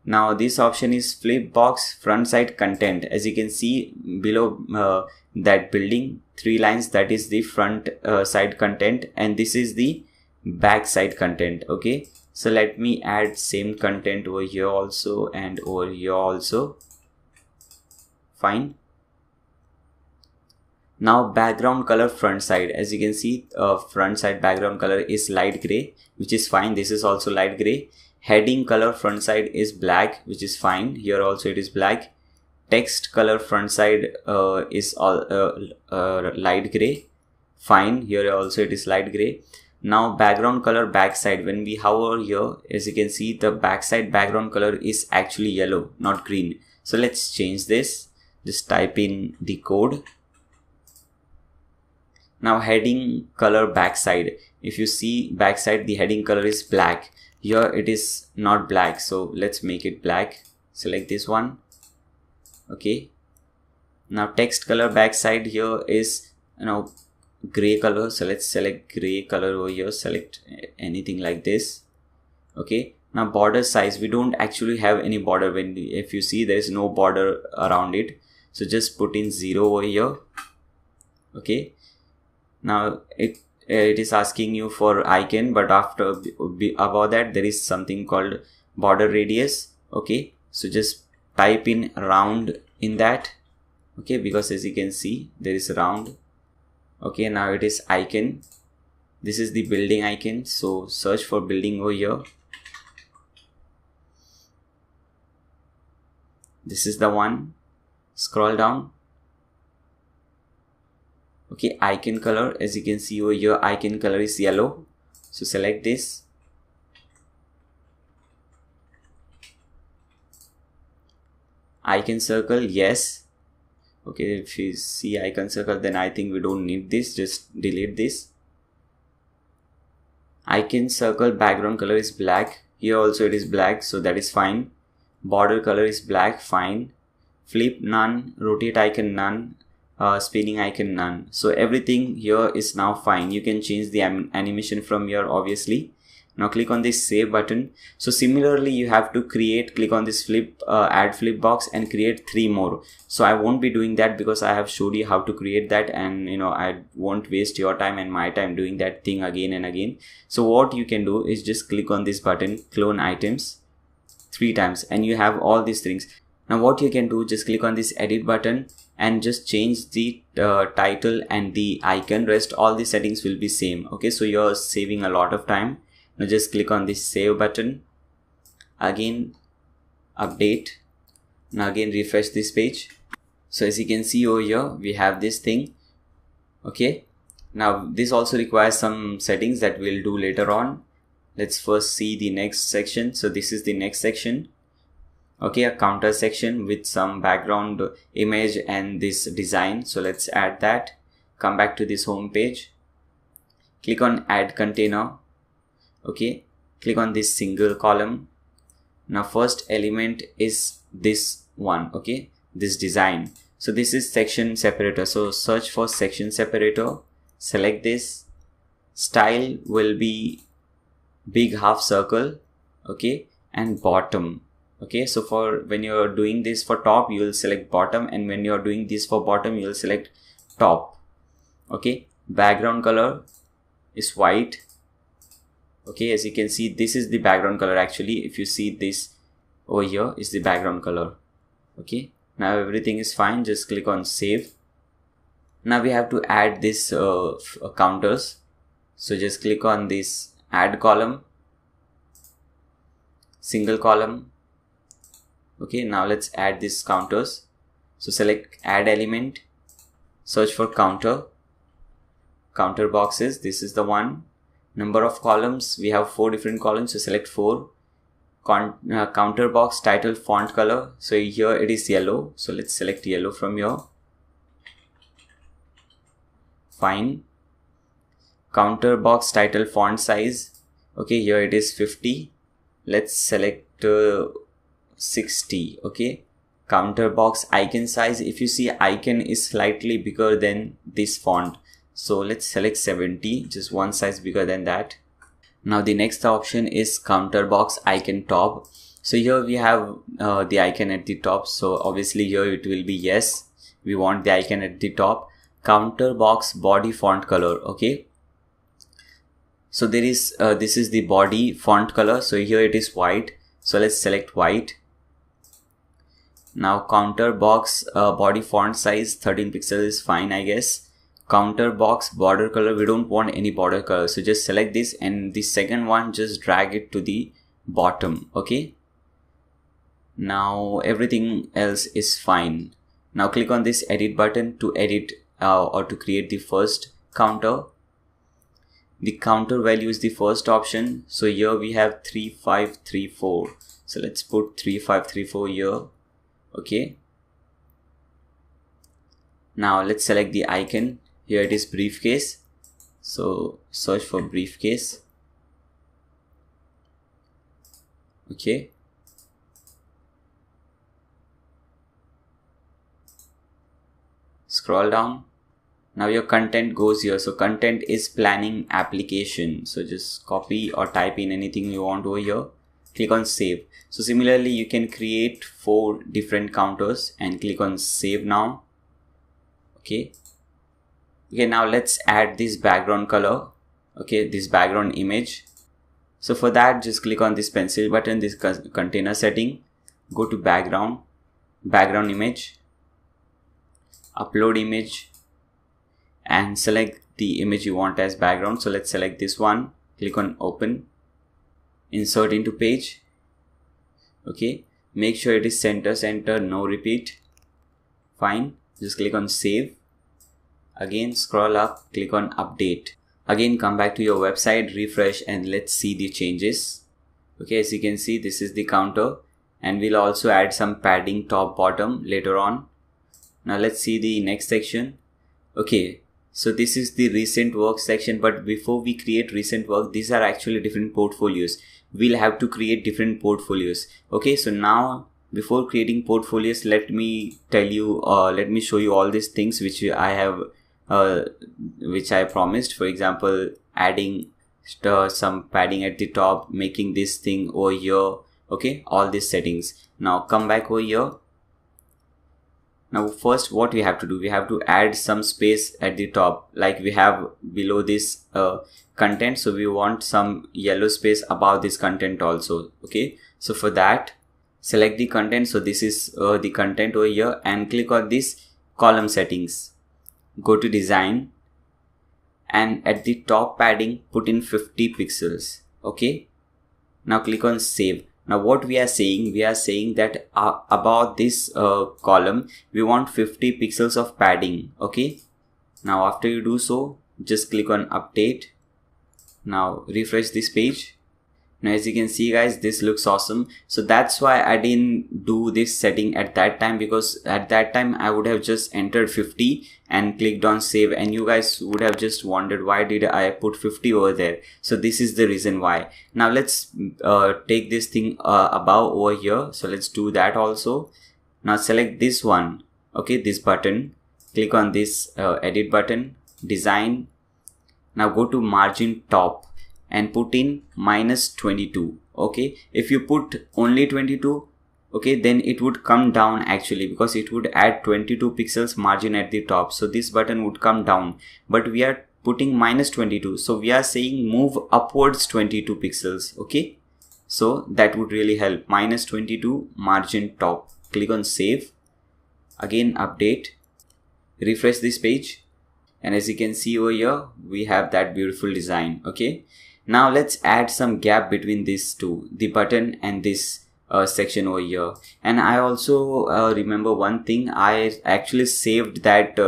Now this option is flip box front side content. As you can see below that building, 3 lines, that is the front side content, and this is the back side content. Okay, so let me add same content over here also and over here also. Fine. Now background color front side, as you can see front side background color is light gray, which is fine. This is also light gray. Heading color front side is black, which is fine. Here also it is black. Text color front side is all light gray, fine. Here also it is light gray. Now background color backside, when we hover here, as you can see the backside background color is actually yellow, not green. So let's change this. Just type in the code. Now heading color backside, if you see backside the heading color is black. Here it is not black, so let's make it black. Select this one. Okay, now text color backside here is gray color, so let's select gray color over here. Select anything like this. Okay, now border size, we don't actually have any border. If you see, there is no border around it, so just put in 0 over here. Okay, now it is asking you for icon, but after above that there is something called border radius. Okay, so just type in round in that. Okay, because as you can see there is round. Okay, now it is icon. This is the building icon, so search for building over here. This is the one. Scroll down. Okay, icon color, as you can see over here, icon color is yellow, so select this. Icon circle, yes. Okay, if you see icon circle, then I think we don't need this, just delete this. Icon circle background color is black. Here also it is black, so that is fine. Border color is black, fine. Flip, none. Rotate icon, none. Spinning icon, none. So everything here is now fine. You can change the animation from here, obviously. Now click on this save button. So similarly, you have to click on this add flip box and create 3 more. So I won't be doing that because I have showed you how to create that, and I won't waste your time and my time doing that thing again and again. So what you can do is just click on this button, clone items 3 times, and you have all these things. Now what you can do, just click on this edit button and just change the title and the icon. Rest all the settings will be same. Okay, so you're saving a lot of time. Now just click on this save button, again update. Now again refresh this page. So as you can see over here, we have this thing. Okay, now this also requires some settings that we'll do later on. Let's first see the next section. So this is the next section. Okay, a counter section with some background image and this design. So let's add that. Come back to this home page, click on add container. Okay, click on this single column. Now first element is this one. Okay, this design. So this is section separator. So search for section separator, select this. Style will be big half circle. Okay, and bottom. Okay, so for when you're doing this for top, you will select bottom, and when you're doing this for bottom, you will select top. Okay, background color is white. Okay, as you can see, this is the background color. Actually, if you see this over here is the background color. Okay, now everything is fine. Just click on save. Now we have to add this counters. So just click on this add column, single column. Okay, now let's add these counters. So select add element, search for counter boxes. This is the one. Number of columns, we have 4 different columns, so select 4. Counter box title font color, so here it is yellow, so let's select yellow from here. Fine. Counter box title font size, okay, here it is 50. Let's select 60. Okay, counter box icon size, if you see icon is slightly bigger than this font, so let's select 70, just one size bigger than that. Now the next option is counter box icon top. So here we have the icon at the top, so obviously here it will be yes, we want the icon at the top. Counter box body font color. Okay, so there is this is the body font color, so here it is white, so let's select white. Now counter box body font size 13 pixels is fine, I guess. Counter box border color, we don't want any border color, so just select this, and the second one just drag it to the bottom. Okay, now everything else is fine. Now click on this edit button to edit or to create the first counter. The counter value is the first option, so here we have 3534, so let's put 3534 here. Okay, now let's select the icon. Here it is briefcase, so search for briefcase. Okay, scroll down. Now your content goes here, so content is planning application, so just copy or type in anything you want over here. Click on save. So similarly you can create 4 different counters and click on save now. Okay, now let's add this background color. Okay, this background image. So for that, just click on this pencil button, this container setting, go to background image, upload image, and select the image you want as background. So let's select this one, click on open, insert into page. Okay, make sure it is center, no repeat. Fine, just click on save. Again scroll up, click on update. Again come back to your website, refresh, and let's see the changes. Okay, as you can see, this is the counter, and we'll also add some padding top bottom later on. Now let's see the next section. Okay, so this is the recent work section, but before we create recent work, these are actually different portfolios. We'll have to create different portfolios. Okay, so now before creating portfolios, let me show you all these things which I have which I promised. For example, adding some padding at the top, making this thing over here. Okay, all these settings. Now come back over here. Now first what we have to do, we have to add some space at the top, like we have below this content. So we want some yellow space above this content also. Okay, so for that, select the content. So this is the content over here, and click on this column settings. Go to design, and at the top padding put in 50 pixels. Okay, now click on save. Now what we are saying that about this column we want 50 pixels of padding. Okay, now after you do so, just click on update. Now refresh this page. Now as you can see guys, this looks awesome. So that's why I didn't do this setting at that time, because at that time I would have just entered 50 and clicked on save, and you guys would have just wondered why did I put 50 over there. So this is the reason why. Now let's take this thing above over here. So let's do that also. Now select this one. Okay, this button, click on this edit button, design. Now go to margin top and put in -22. Okay, if you put only 22, okay, then it would come down actually, because it would add 22 pixels margin at the top. So this button would come down, but we are putting -22. So we are saying move upwards 22 pixels. Okay, so that would really help. -22 margin top. Click on save. Again update. Refresh this page. And as you can see over here, we have that beautiful design. Okay, now let's add some gap between these two, the button and this section over here. And I also remember one thing, I actually saved that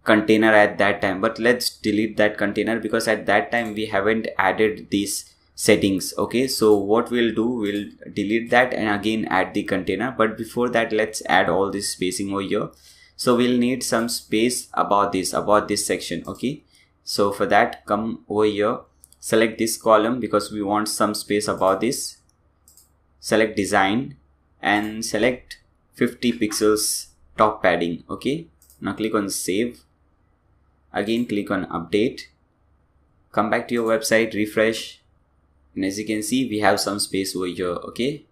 container at that time, but let's delete that container because at that time we haven't added these settings. Okay, so what we'll do, we'll delete that and again add the container. But before that, let's add all this spacing over here. So we'll need some space about this section. Okay, so for that, come over here, select this column because we want some space about this. Select design and select 50 pixels top padding. Okay, now click on save. Again click on update. Come back to your website, refresh, and as you can see, we have some space over here. Okay,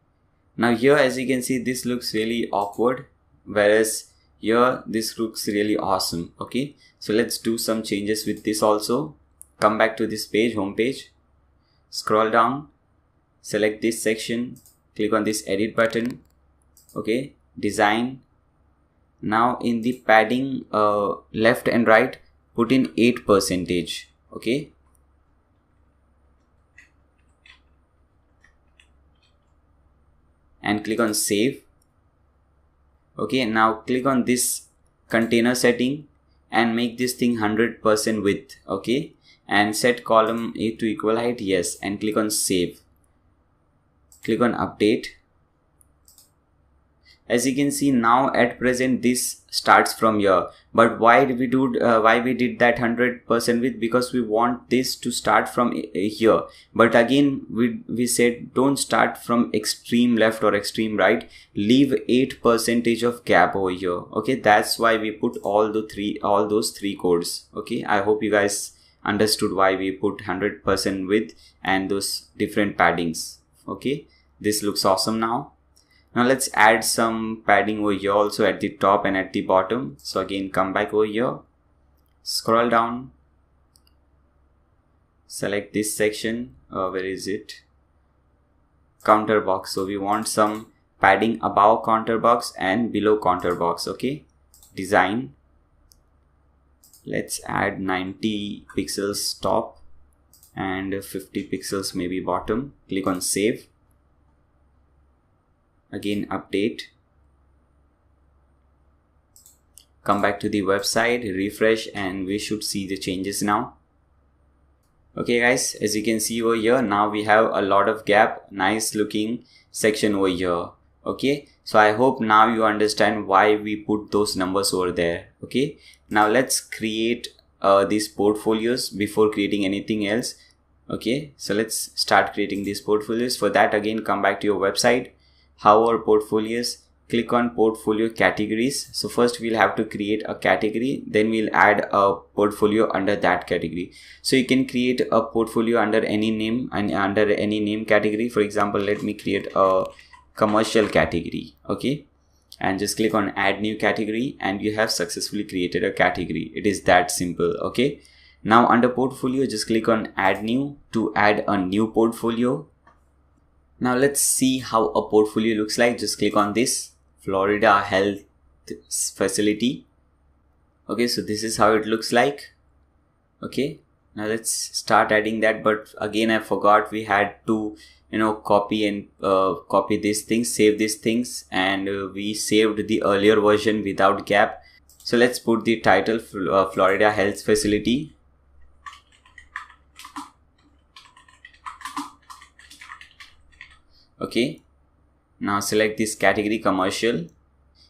now here as you can see, this looks really awkward, whereas here this looks really awesome. Okay, so let's do some changes with this also. Come back to this page, home page, scroll down, select this section, click on this edit button. Okay, design. Now in the padding left and right, put in 8%. Okay, and click on save. Okay, now click on this container setting and make this thing 100% width. Okay, and set column A to equal height, yes, and click on save. Click on update. As you can see, now at present this starts from here, but why we did that 100% width? Because we want this to start from here, but again we said don't start from extreme left or extreme right, leave 8% of gap over here. Okay, that's why we put all those three codes. Okay, I hope you guys understood why we put 100% width and those different paddings. Okay, this looks awesome now. Now let's add some padding over here also at the top and at the bottom. So again come back over here, scroll down, select this section, where is it, counter box. So we want some padding above counter box and below counter box. Okay, design, Let's add 90 pixels top and 50 pixels maybe bottom. Click on save. Again update. Come back to the website, refresh, and we should see the changes now. Okay guys, as you can see over here, now we have a lot of gap, nice looking section over here. Okay, so I hope now you understand why we put those numbers over there. Okay, now let's create these portfolios before creating anything else. Okay, so let's start creating these portfolios. For that, again, come back to your website, how our portfolios, click on portfolio categories. So first we'll have to create a category, then we'll add a portfolio under that category. So you can create a portfolio under any name and under any name category. For example, let me create a commercial category. Okay, and just click on add new category and you have successfully created a category. It is that simple. Okay, now under portfolio, just click on add new to add a new portfolio. Now let's see how a portfolio looks like. Just click on this Florida Health Facility. Okay, so this is how it looks like. Okay, now let's start adding that, but again I forgot we had to copy these things, save these things, and we saved the earlier version without gap. So let's put the title Florida Health Facility. Okay, now select this category commercial.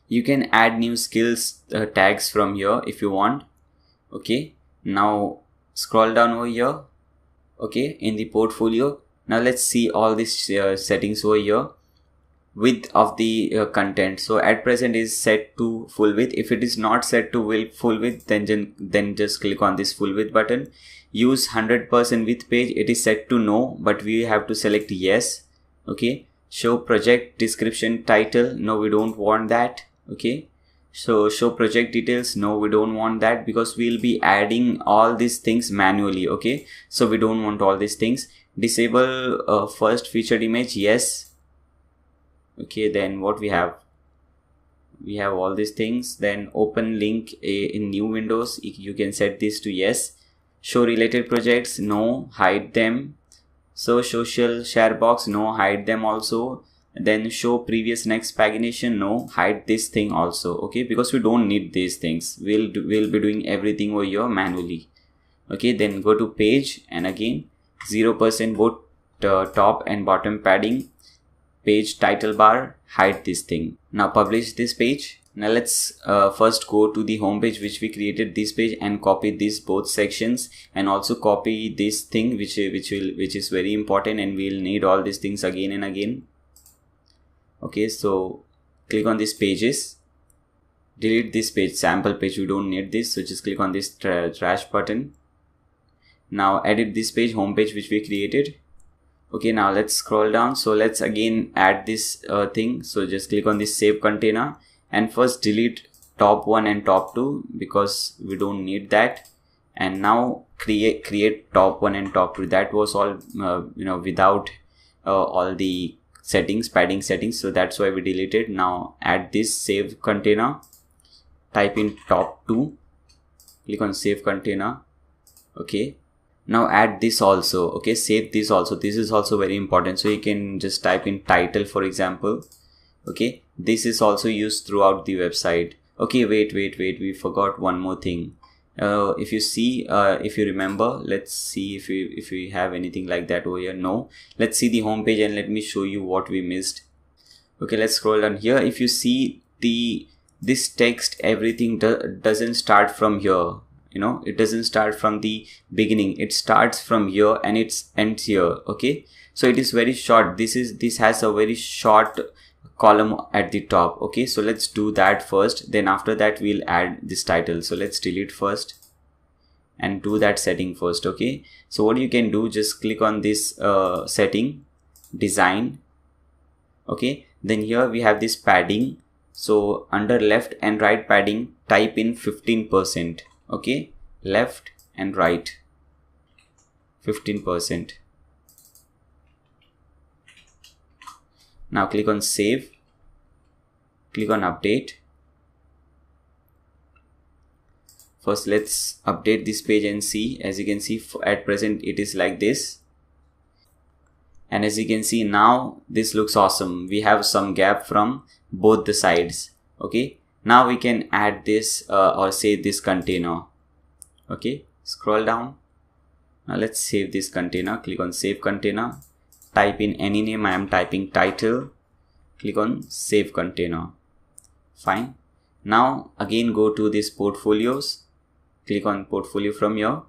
You can add new skills tags from here if you want. Okay, now scroll down over here. Okay, in the portfolio, now let's see all these settings over here. Width of the content, so at present is set to full width. If it is not set to full width, then just click on this full width button. Use 100% width page, it is set to no, but we have to select yes. Okay, show project description title, no, we don't want that. Okay, so show project details, no, we don't want that, because we'll be adding all these things manually. Okay, so we don't want all these things. Disable first featured image, yes. Okay, then what we have all these things. Then open link in new windows, you can set this to yes. Show related projects, no, hide them. So social share box, no, hide them also. Then show previous next pagination, no, hide this thing also. Okay, because we don't need these things. We'll be doing everything over here manually. Okay, then go to page, and again 0% both top and bottom padding. Page title bar, hide this thing. Now publish this page. Now let's first go to the home page which we created, this page, and copy these both sections, and also copy this thing which is very important, and we'll need all these things again and again. Okay, so click on these pages, delete this page, sample page, we don't need this, so just click on this trash button. Now edit this page, home page which we created. Okay, now let's scroll down. So let's again add this thing. So just click on this save container, and first delete top 1 and top 2 because we don't need that. And now create top 1 and top 2. That was all without all the settings, padding settings, so that's why we deleted. Now add this save container, type in top 2, click on save container. Okay, now add this also. Okay, save this also, this is also very important. So you can just type in title, for example. Okay, this is also used throughout the website. Okay, wait, we forgot one more thing. If you see, if you remember, let's see if we have anything like that over here. No, let's see the home page and let me show you what we missed. Okay, let's scroll down here. If you see this text, everything doesn't start from here. It doesn't start from the beginning, it starts from here and it ends here. Okay, so it is very short. This has a very short column at the top. Okay, so let's do that first, then after that we'll add this title. So let's delete first and do that setting first. Okay, so what you can do, just click on this setting, design. Okay, then here we have this padding. So under left and right padding, type in 15%. Okay, left and right 15%. Now click on save, click on update. First let's update this page and see. As you can see, at present it is like this, and as you can see now this looks awesome. We have some gap from both the sides. Okay, now we can add this or save this container. Okay, scroll down. Now let's save this container. Click on save container, type in any name. I am typing title. Click on save container. Fine. Now again go to this portfolios, click on portfolio from here,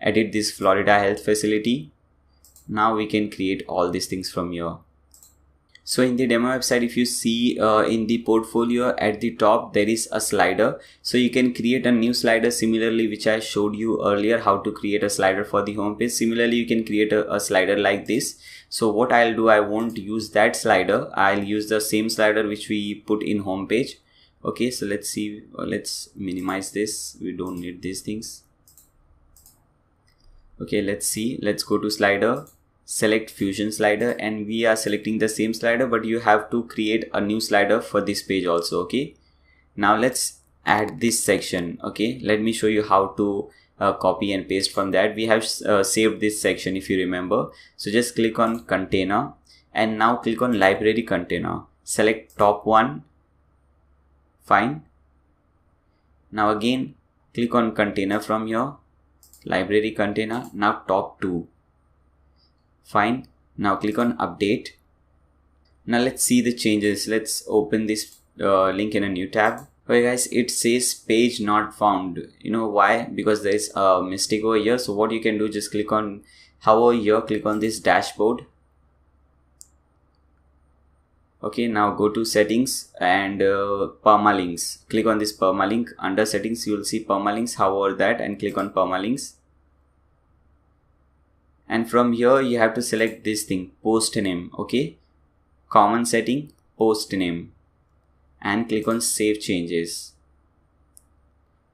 edit this Florida Health Facility. Now we can create all these things from here. So in the demo website, if you see in the portfolio at the top there is a slider, so you can create a new slider similarly, which I showed you earlier how to create a slider for the home page. Similarly you can create a slider like this. So what I'll do, I won't use that slider, I'll use the same slider which we put in home page. Okay, so let's see, let's minimize this, we don't need these things. Okay, let's see, let's go to slider, select fusion slider, and we are selecting the same slider, but you have to create a new slider for this page also. Okay, now let's add this section. Okay, let me show you how to copy and paste from that. We have saved this section if you remember. So just click on container and now click on library container, select top one. Fine. Now again click on container from here, library container, now top two. Fine. Now click on update. Now let's see the changes. Let's open this link in a new tab. Okay guys, it says page not found. You know why? Because there is a mistake over here. So what you can do, just click on hover here, click on this dashboard. Okay, now go to settings and permalinks. Click on this permalink. Under settings you will see permalinks. Hover that and click on permalinks. And from here you have to select this thing, post name. Okay, common setting, post name, and click on save changes.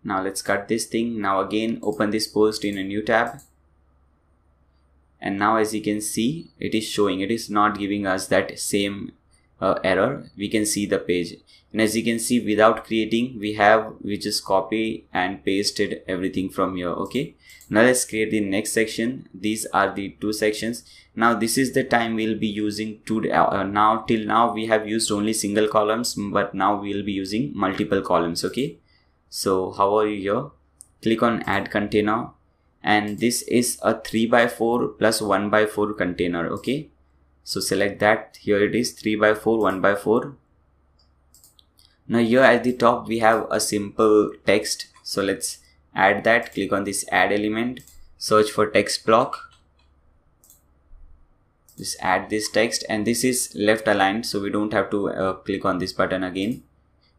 Now let's cut this thing. Now again open this post in a new tab, and now as you can see it is showing, it is not giving us that same error. We can see the page, and as you can see without creating we just copy and pasted everything from here. Okay, now let's create the next section. These are the two sections. Now this is the time we'll be using till now we have used only single columns, but now we'll be using multiple columns. Okay, so how are you here? Click on add container, and this is a 3x4 plus 1x4 container. Okay, so select that. Here it is 3x4 1x4. Now here at the top we have a simple text, so let's add that. Click on this add element, search for text block, just add this text, and this is left aligned, so we don't have to click on this button again.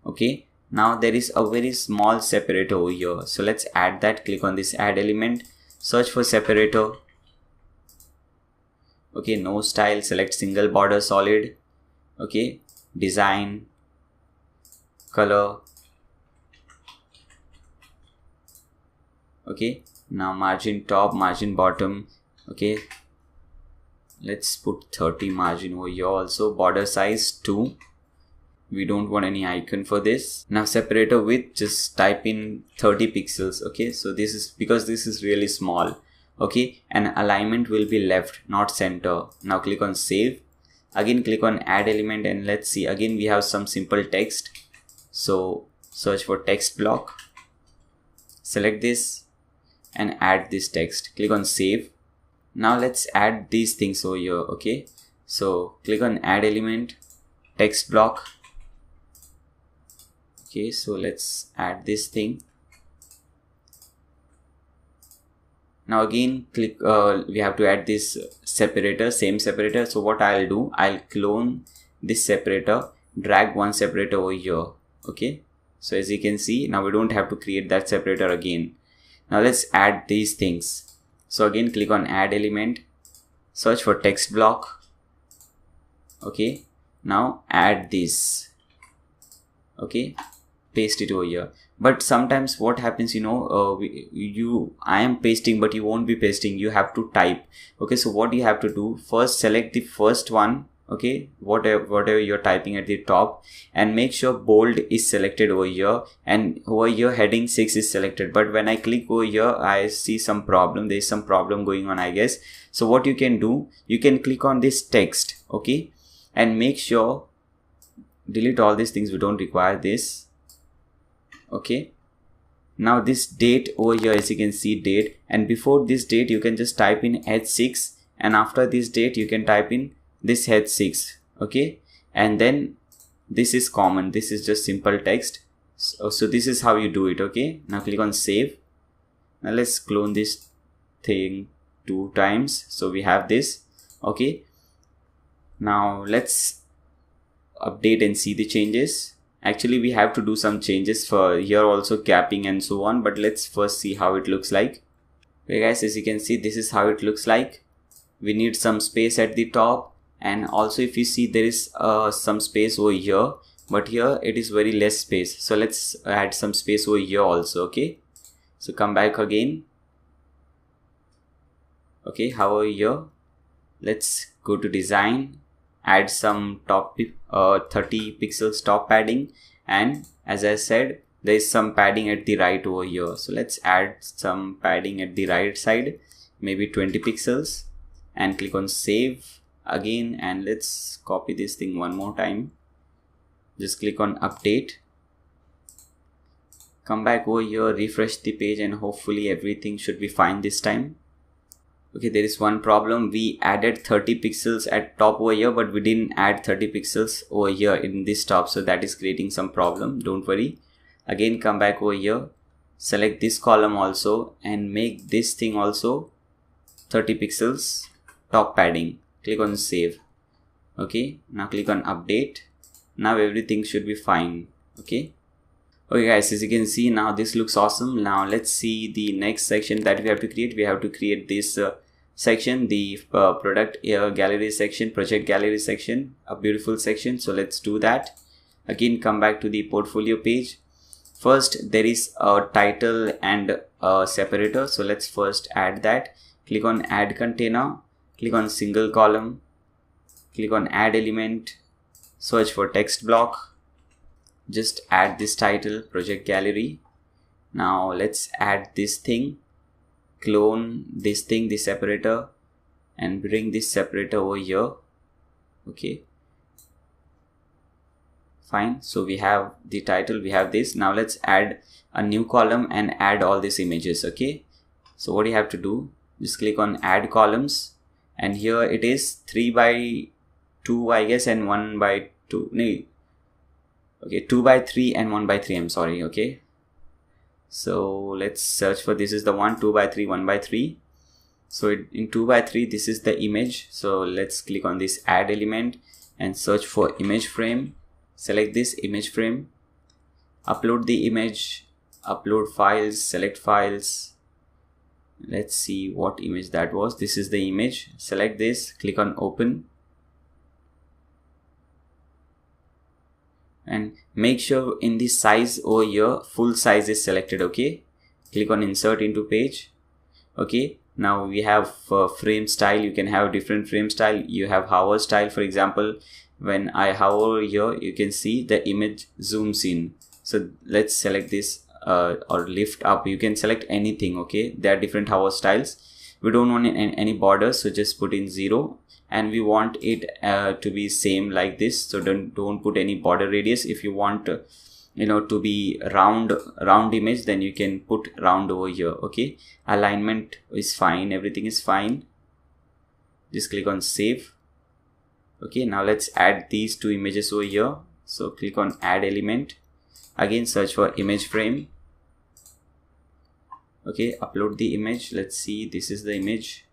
Okay, now there is a very small separator over here, so let's add that. Click on this add element, search for separator. Okay, no style, select single border solid. Okay, design, color. Okay, now margin top, margin bottom. Okay, let's put 30 margin over here also. Border size 2. We don't want any icon for this. Now separator width, just type in 30 pixels. Okay, so this is because this is really small. Okay, and alignment will be left, not center. Now click on save. Again click on add element, and let's see, again we have some simple text. So search for text block, select this and add this text. Click on save. Now let's add these things over here. Okay, so click on add element, text block. Okay, so let's add this thing. Now again click, we have to add this separator, same separator. So what I'll do, I'll clone this separator, drag one separator over here. Okay, so as you can see, now we don't have to create that separator again. Now let's add these things. So again click on add element, search for text block. Okay, now add this. Okay, paste it over here. But sometimes what happens, you know, I am pasting but you won't be pasting, you have to type. Okay, so what you have to do, first select the first one. okay, whatever you're typing at the top, and make sure bold is selected over here, and over here heading 6 is selected. But when I click over here, I see some problem. There is some problem going on, I guess. So what you can do, you can click on this text, okay, and make sure delete all these things, we don't require this. Okay, now this date over here, as you can see, date, and before this date you can just type in H6, and after this date you can type in this H6, okay, and then this is common, this is just simple text. So this is how you do it. Okay, now click on save. Now let's clone this thing 2 times, so we have this. Okay, now let's update and see the changes. Actually we have to do some changes for here also, capping and so on, but let's first see how it looks like. Okay guys, as you can see, this is how it looks like. We need some space at the top, and also if you see, there is some space over here, but here it is very less space, so let's add some space over here also. Okay, so come back again. Okay, however here, let's go to design, add some top 30 pixels top padding, and as I said, there is some padding at the right over here, so let's add some padding at the right side, maybe 20 pixels, and click on save again, and let's copy this thing one more time. Just click on update, come back over here, refresh the page, and hopefully everything should be fine this time. Okay, there is one problem. We added 30 pixels at top over here, but we didn't add 30 pixels over here in this top, so that is creating some problem. Don't worry. Again, come back over here, select this column also, and make this thing also 30 pixels top padding. Click on save. Okay, now click on update. Now everything should be fine. Okay, guys, as you can see, now this looks awesome. Now let's see the next section that we have to create. We have to create this section, the product gallery section, project gallery section, a beautiful section. So let's do that. Again, come back to the portfolio page. First, there is a title and a separator, so let's first add that. Click on add container, click on single column, click on add element, search for text block, just add this title, project gallery. Now let's add this thing, clone this thing, the separator, and bring this separator over here. Okay, fine. So we have the title, we have this. Now let's add a new column and add all these images. Okay, so what you have to do, just click on add columns, and here it is 3 by 2, I guess, and 1 by 2. No, okay, 2 by 3 and 1 by 3, I'm sorry. Okay, so let's search for, this is the one, 2 by 3, 1 by 3. So in 2 by 3, this is the image. So let's click on this add element and search for image frame. Select this image frame, upload the image, upload files, select files. Let's see what image that was. This is the image. Select this, click on open, and make sure in the size over here, full size is selected. Okay, click on insert into page. Okay, now we have frame style. You can have different frame style. You have hover style, for example. When I hover here, you can see the image zooms in. So let's select this or lift up. You can select anything. Okay, there are different hover styles. We don't want any borders, so just put in 0. And we want it to be same like this, so don't put any border radius. If you want to be round image, then you can put round over here. Okay, alignment is fine, everything is fine. Just click on save. Okay, now let's add these 2 images over here. So click on add element, again search for image frame. Okay, upload the image. Let's see, this is the image.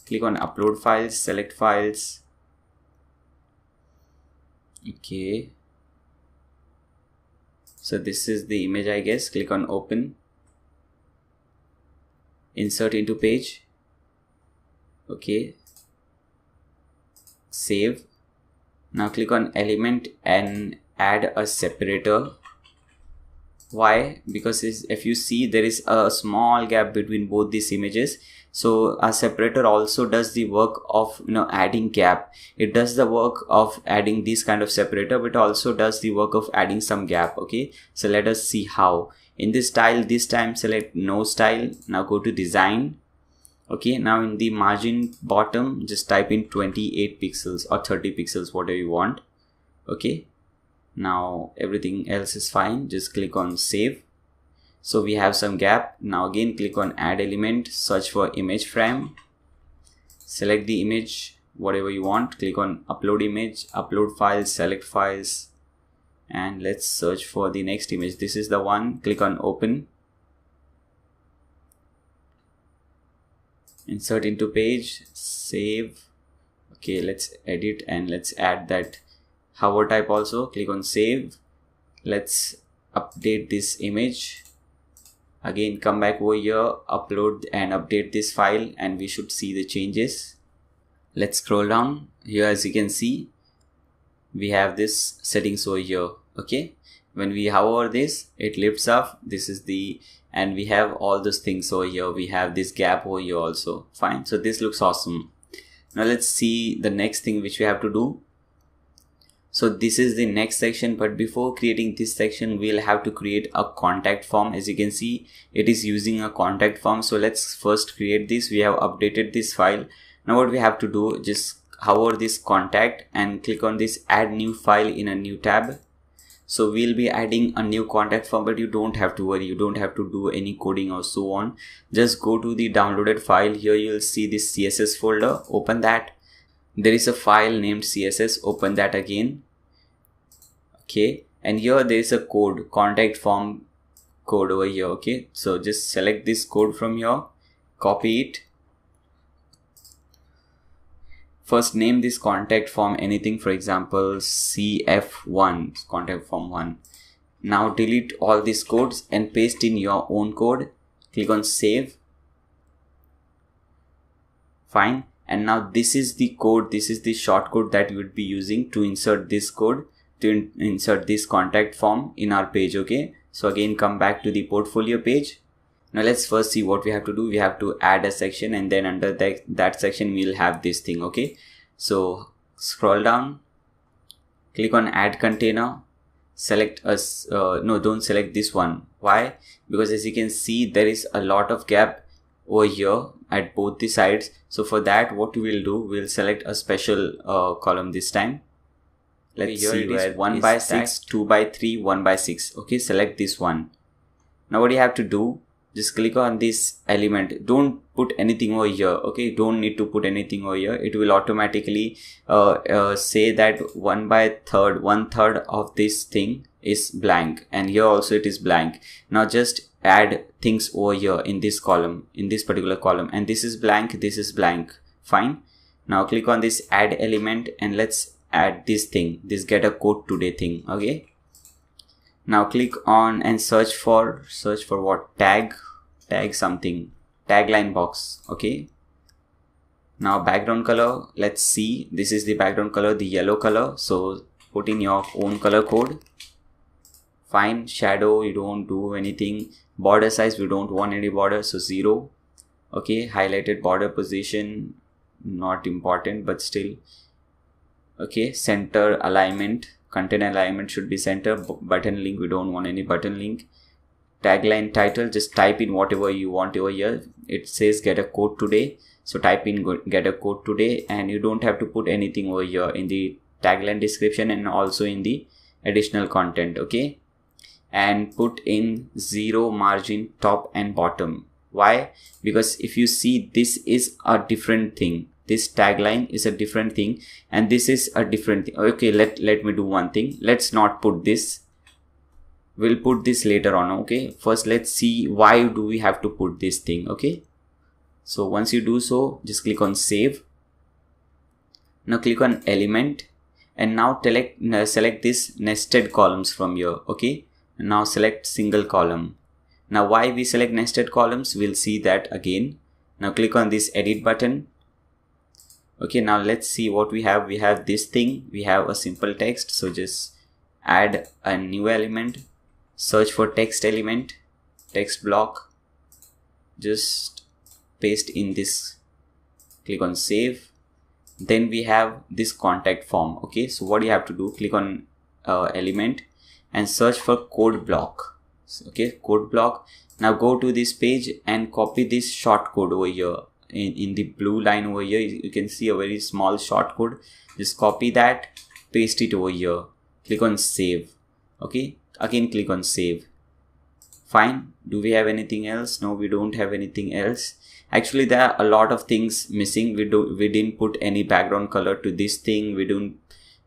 Click on upload files, select files. Okay, so this is the image, I guess. Click on open, insert into page. Okay, save. Now click on element and add a separator. Why? Because if you see, there is a small gap between both these images. So a separator also does the work of adding gap. It does the work of adding this kind of separator, but also does the work of adding some gap. Okay, so let us see how. In this style, this time select no style. Now go to design. Okay, now in the margin bottom, just type in 28 pixels or 30 pixels, whatever you want. Okay, now everything else is fine. Just click on save. So we have some gap. Now again click on add element, search for image frame, select the image whatever you want, click on upload image, upload files, select files, and let's search for the next image. This is the one. Click on open, insert into page, save. Okay, let's edit and let's add that hover type also. Click on save. Let's update this image. Again come back over here, upload and update this file, and we should see the changes. Let's scroll down here. As you can see, we have this settings over here. Okay, when we hover this, it lifts up. This is the, and we have all those things over here. We have this gap over here also. Fine, so this looks awesome. Now let's see the next thing which we have to do. So this is the next section, but before creating this section, we'll have to create a contact form. As you can see, it is using a contact form. So let's first create this. We have updated this file. Now what we have to do, just hover this contact and click on this add new file in a new tab. So we'll be adding a new contact form, but you don't have to worry. You don't have to do any coding or so on. Just go to the downloaded file. Here you'll see this CSS folder. Open that. There is a file named CSS. Open that again. Okay, and here there is a code, contact form code over here. Okay, so just select this code from here, copy it. First name this contact form anything, for example CF1, contact form 1. Now delete all these codes and paste in your own code. Click on save. Fine, and now this is the code, this is the shortcode that you would be using to insert this code, to insert this contact form in our page. Okay, so again come back to the portfolio page. Now let's first see what we have to do. We have to add a section, and then under that section we'll have this thing. Okay, so scroll down, click on add container, select us no, don't select this one. Why? Because as you can see, there is a lot of gap over here at both the sides. So for that, what we'll do, we'll select a special column this time. Let's see, where 1 by 6, 2 by 3, 1 by 6. Okay, select this one. Now what you have to do, just click on this element. Don't put anything over here. Okay, don't need to put anything over here. It will automatically say that 1/3 of this thing is blank, and here also it is blank. Now just add things over here in this column, in this particular column, and this is blank, this is blank. Fine. Now click on this add element and let's add this thing, this get a code today thing. Okay, now click on and search for what? Tag something, tagline box. Okay, now background color, let's see, this is the background color, the yellow color. So put in your own color code. Fine. Shadow, you don't do anything. Border size, we don't want any border, so 0. Okay, highlighted border position, not important, but still. Okay, center alignment, content alignment should be center. Button link, we don't want any button link. Tagline title, just type in whatever you want over here. It says get a code today, so type in get a code today, and you don't have to put anything over here in the tagline description and also in the additional content. Okay, and put in 0 margin top and bottom. Why? Because if you see, this is a different thing. This tagline is a different thing, and this is a different thing. Okay, let me do one thing. Let's not put this. We'll put this later on. Okay, first let's see why do we have to put this thing. Okay, so once you do so, just click on save. Now click on element, and now select this nested columns from here. Okay, and now select single column. Now why we select nested columns, we'll see that again. Now click on this edit button. Okay, now let's see what we have. We have this thing, we have a simple text, so just add a new element. search for text element, text block, just paste in this, click on save. Then we have this contact form. Okay, so what you have to do, click on element and search for code block. Okay, code block. Now go to this page and copy this short code over here. In the blue line over here, you can see a very small short code. Just copy that, paste it over here, click on save. Okay, again click on save. Fine. Do we have anything else? No, we don't have anything else. Actually, there are a lot of things missing. We didn't put any background color to this thing. We don't.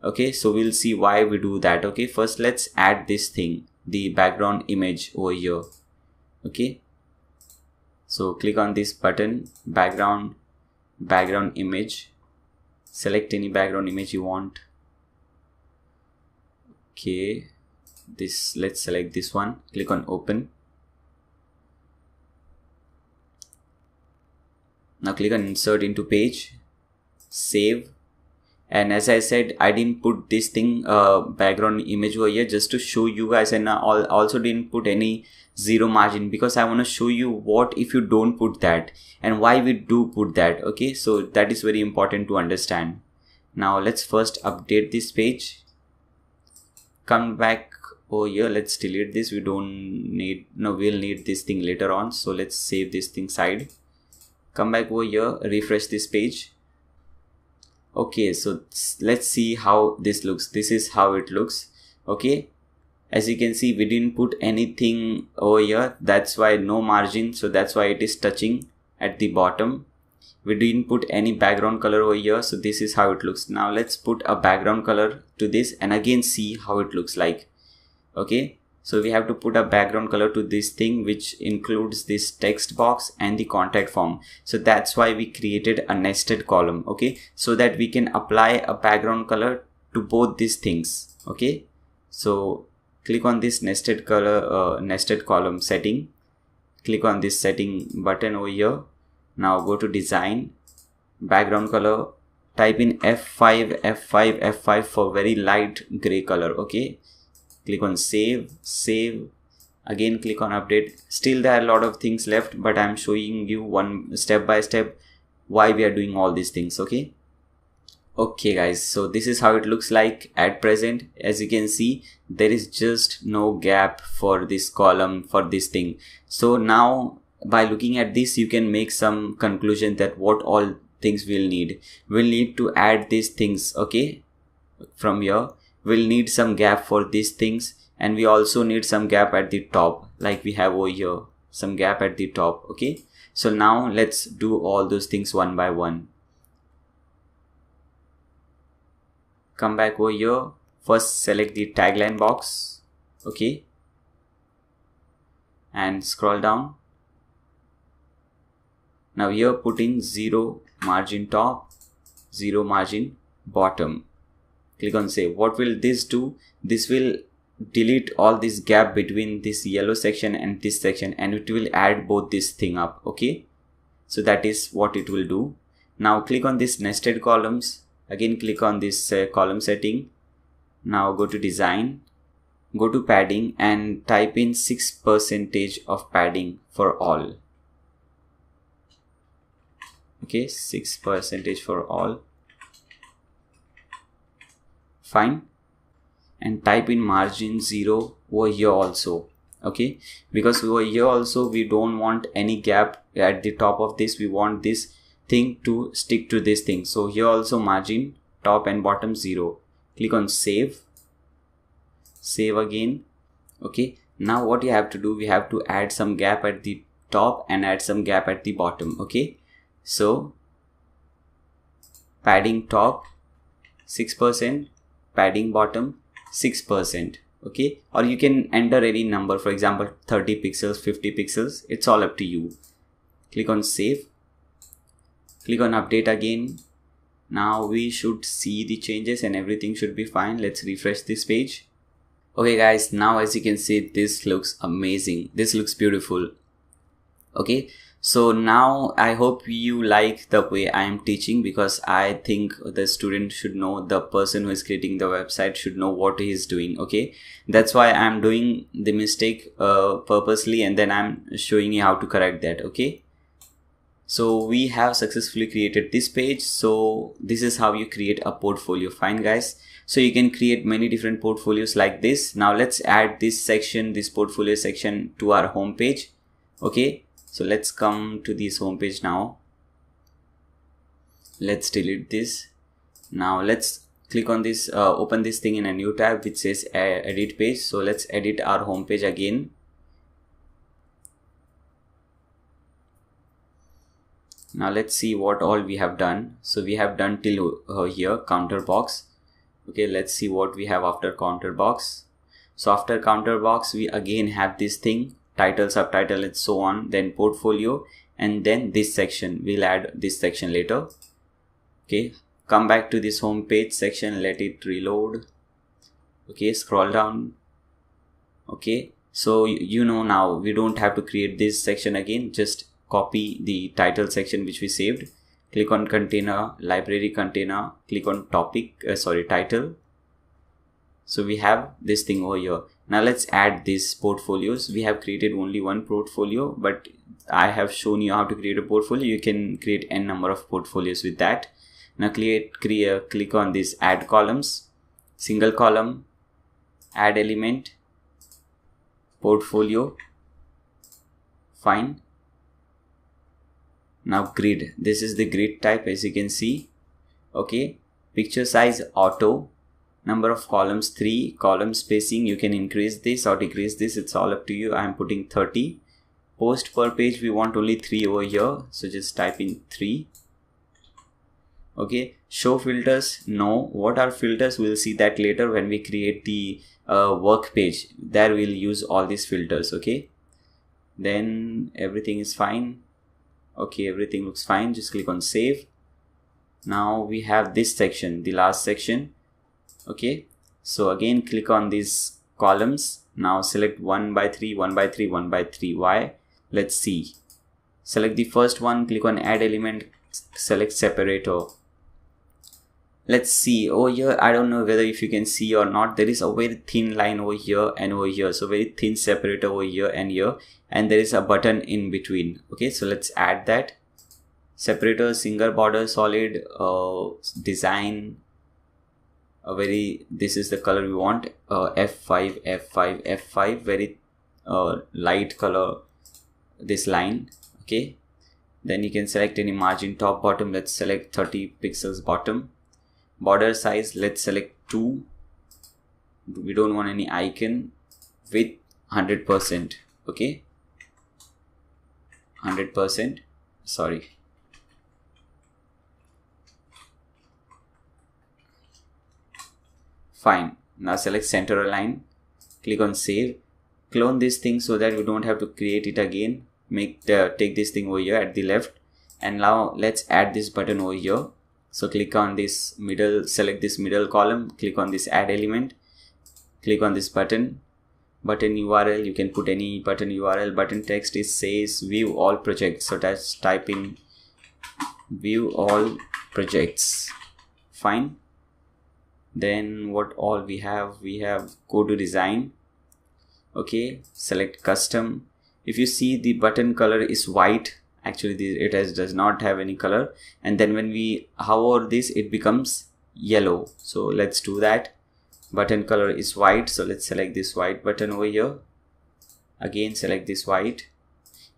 Okay, so we'll see why we do that. Okay, first let's add this thing, the background image over here. Okay, so click on this button, background image. Select any background image you want. Okay, let's select this one. Click on open. Now click on insert into page, save. And as I said, I didn't put this thing background image over here just to show you guys, and I also didn't put any zero margin because I want to show you what if you don't put that and why we do put that. Okay, so that is very important to understand. Now let's first update this page. Come back over here, let's delete this. We don't need, no, we'll need this thing later on, so let's save this thing side. Come back over here, refresh this page. Okay, so let's see how this looks. This is how it looks. Okay, as you can see, we didn't put anything over here, that's why no margin, so that's why it is touching at the bottom. We didn't put any background color over here, so this is how it looks. Now let's put a background color to this and again see how it looks like. Okay, so we have to put a background color to this thing, which includes this text box and the contact form. So that's why we created a nested column. Okay, so that we can apply a background color to both these things. Okay, so click on this nested column setting. Click on this setting button over here. Now go to design, background color, type in F5 for very light gray color. Okay, click on save, again click on update. Still there are a lot of things left, but I'm showing you one step by step why we are doing all these things. Okay guys, so this is how it looks like at present. As you can see, there is just no gap for this column, for this thing. So now by looking at this, you can make some conclusion that what all things we'll need. We'll need to add these things. Okay, from here we'll need some gap for these things, and we also need some gap at the top, like we have over here, some gap at the top. Okay, so now let's do all those things one by one. Come back over here, first select the tagline box. Okay, and scroll down. Now here put in 0 margin top, 0 margin bottom. Click on save. What will this do? This will delete all this gap between this yellow section and this section, and it will add both this thing up. Okay, so that is what it will do. Now click on this nested columns. Again click on this column setting. Now go to design, go to padding and type in 6% of padding for all. Okay, 6% for all. Fine. And type in margin 0 over here also. Okay, because over here also we don't want any gap at the top of this. We want this thing to stick to this thing. So here also margin top and bottom 0. Click on save. Save again. Okay, now what you have to do, we have to add some gap at the top and add some gap at the bottom. Okay, so padding top 6%, padding bottom 6%. Okay, or you can enter any number, for example 30 pixels, 50 pixels, it's all up to you. Click on save. Click on update again. Now we should see the changes and everything should be fine. Let's refresh this page. Okay guys, now as you can see, this looks amazing. This looks beautiful. Okay, So now I hope you like the way I am teaching, because I think the student should know, the person who is creating the website should know what he is doing. Okay, that's why I'm doing the mistake purposely, and then I'm showing you how to correct that. Okay, so we have successfully created this page. So this is how you create a portfolio. Fine guys, so you can create many different portfolios like this. Now let's add this section, this portfolio section, to our home page. Okay, so let's come to this home page now. Let's delete this. Now let's click on this, open this thing in a new tab which says edit page. So let's edit our home page again. Now let's see what all we have done. So we have done till here, counter box. Okay, let's see what we have after counter box. So after counter box, we again have this thing, title, subtitle, and so on, then portfolio, and then this section. We'll add this section later. Okay, come back to this home page section, let it reload. Okay, scroll down. Okay, so you know now we don't have to create this section again. Just copy the title section which we saved, click on container, library container, click on topic, title. So we have this thing over here. Now let's add these portfolios. We have created only one portfolio, but I have shown you how to create a portfolio. You can create n number of portfolios with that. Now click on this add columns, single column, add element, portfolio. Fine. Now grid, this is the grid type, as you can see. Okay, picture size auto, number of columns 3, column spacing, you can increase this or decrease this, it's all up to you. I am putting 30. Post per page, we want only 3 over here, so just type in 3. Okay, show filters, no. What are filters? We'll see that later when we create the work page. There we'll use all these filters. Okay, then everything is fine. Okay, everything looks fine. Just click on save. Now we have this section, the last section. Okay, so again click on these columns. Now select 1 by 3, 1 by 3, 1 by 3. Why? Let's see. Select the first one, click on add element, select separator. Let's see over here. I don't know whether if you can see or not, there is a very thin line over here and over here. So very thin separator over here, and there is a button in between. Okay, so let's add that. Separator, single border, solid, design, this is the color we want, F5, F5, F5, very light color, this line. Okay, then you can select any margin, top, bottom. Let's select 30 pixels bottom. Border size, let's select 2. We don't want any icon, with 100%. Okay, 100%, sorry. Fine. Now select center align, click on save, clone this thing so that we don't have to create it again. Take this thing over here at the left, and now let's add this button over here. So click on this middle, select this middle column, click on this add element, click on this button URL. You can put any button URL. Button text is says view all projects, so that's type in view all projects. Fine. Then what all we have go to design. Okay, select custom. If you see, the button color is white. Actually it does not have any color, and then when we hover this, it becomes yellow. So let's do that. Button color is white, so let's select this white button over here. Again select this white,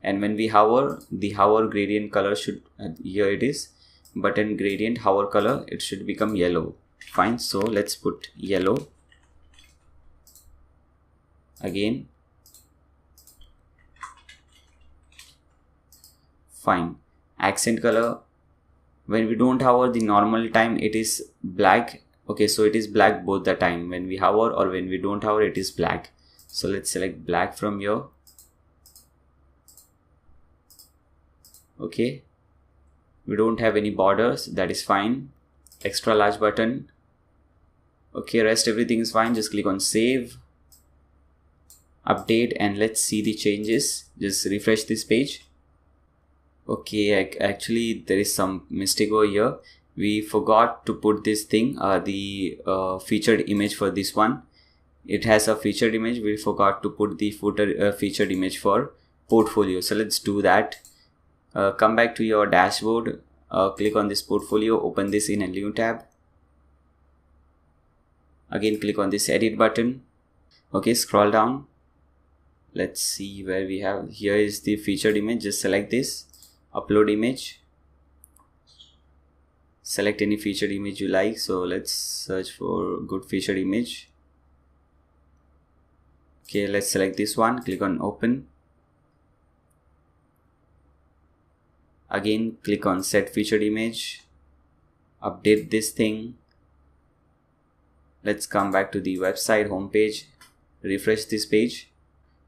and when we hover, the hover gradient color should, here it is, button gradient hover color, it should become yellow. Fine, so let's put yellow. Again, fine. Accent color, when we don't hover, the normal time it is black. Okay, so it is black both the time, when we hover or when we don't hover, it is black. So let's select black from here. Okay, we don't have any borders, that is fine. Extra large button. Okay, rest everything is fine. Just click on save, update, and let's see the changes. Just refresh this page. Okay, actually there is some mistake over here. We forgot to put this thing, the featured image for this one. It has a featured image. We forgot to put the footer featured image for portfolio. So let's do that. Come back to your dashboard, click on this portfolio, open this in a new tab. Again, click on this edit button. Okay, scroll down. Let's see where we have. Here is the featured image. Just select this, upload image. Select any featured image you like. So let's search for good featured image. Okay, let's select this one. Click on open. Again, click on set featured image. Update this thing. Let's come back to the website homepage. Refresh this page.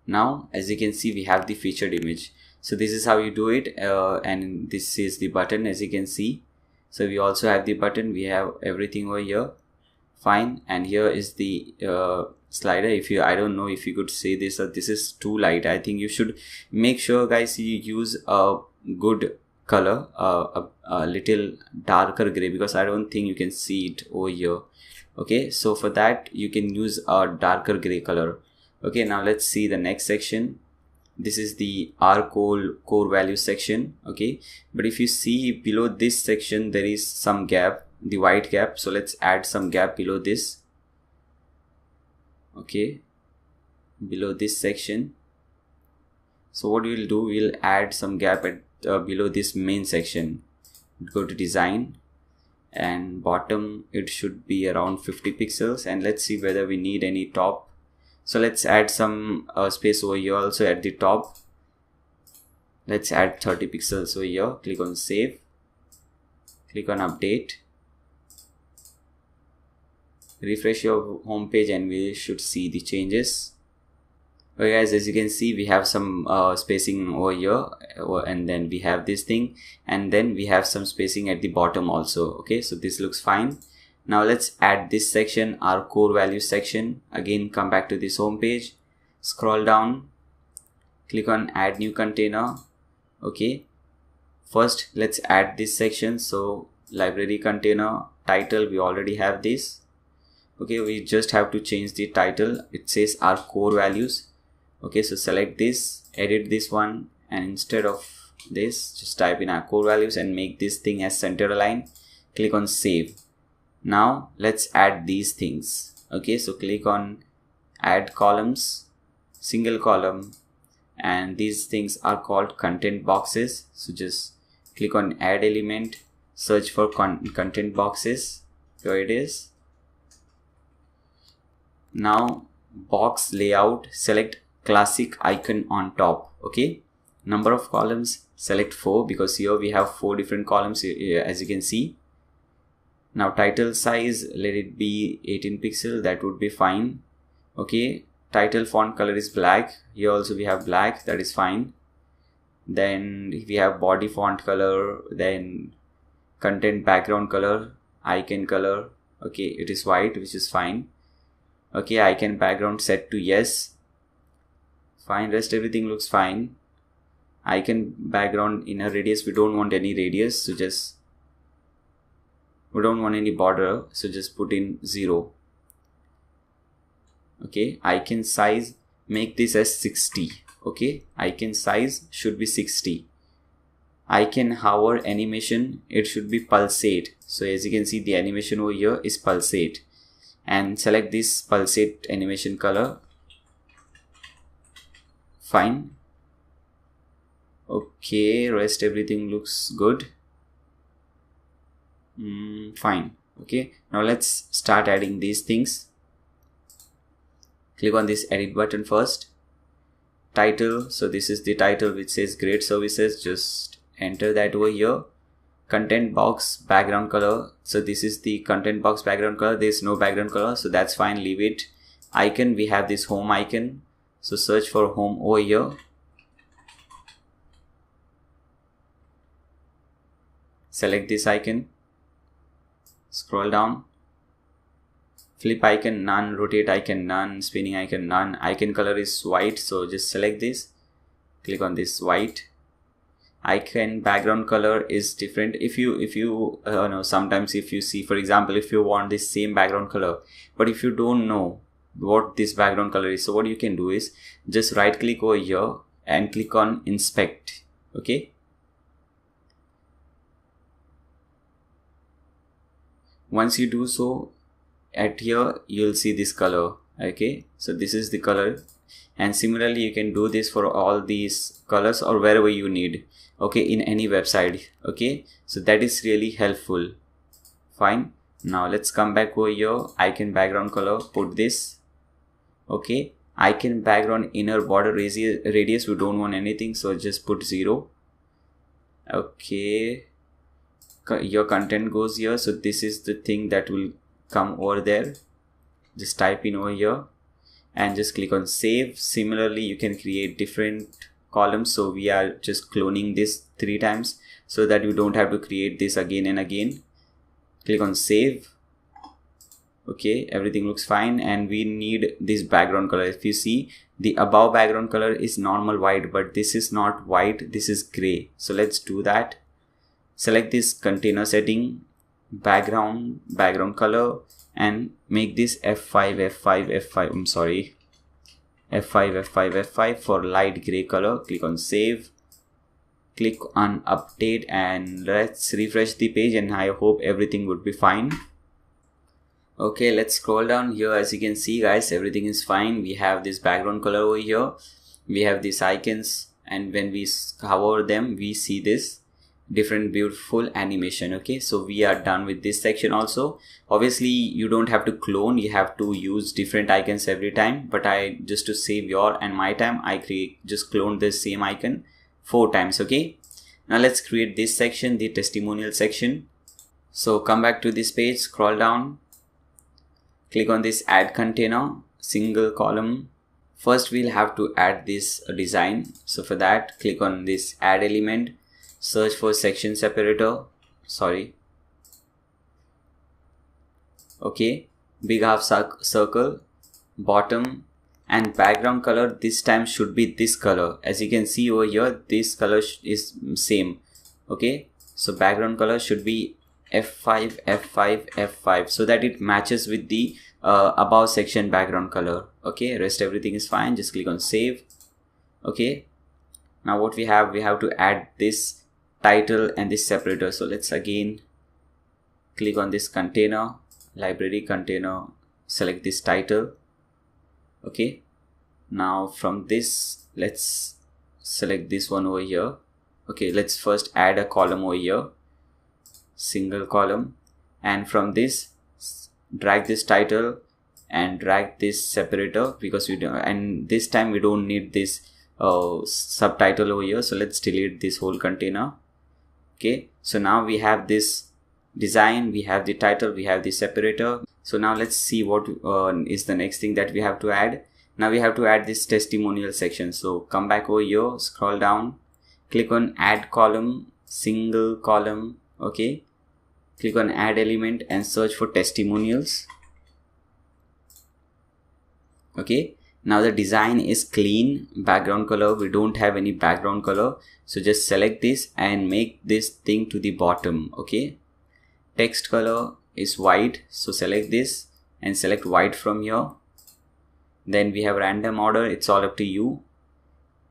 Now, as you can see, we have the featured image. So this is how you do it, and this is the button, as you can see. So we also have the button. We have everything over here. Fine. And here is the slider. I don't know if you could say this, or this is too light. I think you should make sure, guys, you use a good color, a little darker gray, because I don't think you can see it over here. Okay, so for that you can use a darker gray color. Okay, now let's see the next section. This is the R core value section. Okay, but if you see below this section, there is some gap, the white gap. So let's add some gap below this. Okay, below this section. So what we'll do, we'll add some gap at below this main section. Go to design, and bottom it should be around 50 pixels, and let's see whether we need any top. So let's add some space over here also at the top. Let's add 30 pixels over here. Click on save, click on update, refresh your home page, and we should see the changes. Okay guys, as you can see, we have some spacing over here, and then we have this thing, and then we have some spacing at the bottom also. Okay, so this looks fine. Now let's add this section, our core value section. Again, come back to this home page, scroll down, click on add new container. Okay, first let's add this section. So library container title, we already have this. Okay, we just have to change the title. It says our core values. Okay, so select this, edit this one, and instead of this, just type in our core values and make this thing as center align. Click on save. Now let's add these things. Okay, so click on add columns, single column, and these things are called content boxes. So just click on add element, search for content boxes. Here it is. Now box layout, select classic icon on top. Okay, number of columns, select 4, because here we have 4 different columns, as you can see. Now title size, let it be 18 pixel, that would be fine. Okay, title font color is black. Here also we have black, that is fine. Then we have body font color, then content background color, icon color. Okay, it is white, which is fine. Okay, icon background set to yes. Fine, rest everything looks fine. Icon background inner radius, we don't want any radius, so just, we don't want any border, so just put in 0. Okay, icon size, make this as 60. Okay, icon size should be 60. Icon hover animation, it should be pulsate. So as you can see, the animation over here is pulsate, and select this pulsate animation color. Fine. Okay, rest everything looks good. Fine. Okay, now let's start adding these things. Click on this edit button first. Title, so this is the title which says great services, just enter that over here. Content box background color, so this is the content box background color. There is no background color, so that's fine, leave it. Icon, we have this home icon, so search for home over here. Select this icon, scroll down, flip icon none, rotate icon none, spinning icon none. Icon color is white, so just select this, click on this white. icon background color is different. If you know, sometimes if you see, for example, if you want this same background color, but if you don't know what this background color is, so what you can do is just right click over here and click on inspect. Okay, once you do so, at here you'll see this color. Okay, so this is the color, and similarly you can do this for all these colors or wherever you need. Okay, in any website. Okay, so that is really helpful. Fine. Now let's come back over here. Icon background color, put this. Okay, icon background inner border radius, we don't want anything, so just put 0. Okay, your content goes here, so this is the thing that will come over there. Just type in over here and just click on save. Similarly, you can create different columns, so we are just cloning this 3 times so that you don't have to create this again and again. Click on save. Okay, everything looks fine, and we need this background color. If you see, the above background color is normal white, but this is not white, this is gray. So let's do that. Select this container setting, background color, and make this F5 I'm sorry, F5 for light gray color. Click on save, click on update, and let's refresh the page, and I hope everything would be fine. Okay, let's scroll down here. As you can see guys, everything is fine. We have this background color over here, we have these icons, and when we hover them we see this different beautiful animation. Okay, so we are done with this section also. Obviously you don't have to clone, you have to use different icons every time, but I just to save your and my time, I just cloned this same icon 4 times. Okay, now let's create this section, the testimonial section. So come back to this page, scroll down, click on this add container, single column. First we'll have to add this design, so for that click on this add element, search for section separator, okay, big half circle, bottom, and background color this time should be this color. As you can see over here, this color is same. Okay, so background color should be F5 so that it matches with the above section background color. Okay, rest everything is fine. Just click on save. Okay, now what we have to add this title and this separator. So let's again click on this container, library container, select this title. Okay, now from this let's select this one over here. Okay, let's first add a column over here, single column, and from this drag this title and drag this separator, because we don't, and this time we don't need this subtitle over here, so let's delete this whole container. Okay, so now we have this design, we have the title, we have the separator. So now let's see what is the next thing that we have to add. Now we have to add this testimonial section. So come back over here, scroll down, click on add column, single column. Okay, click on add element and search for testimonials. Okay, now the design is clean, background color, we don't have any background color, so just select this and make this thing to the bottom. Okay, text color is white, so select this and select white from here. Then we have random order, it's all up to you.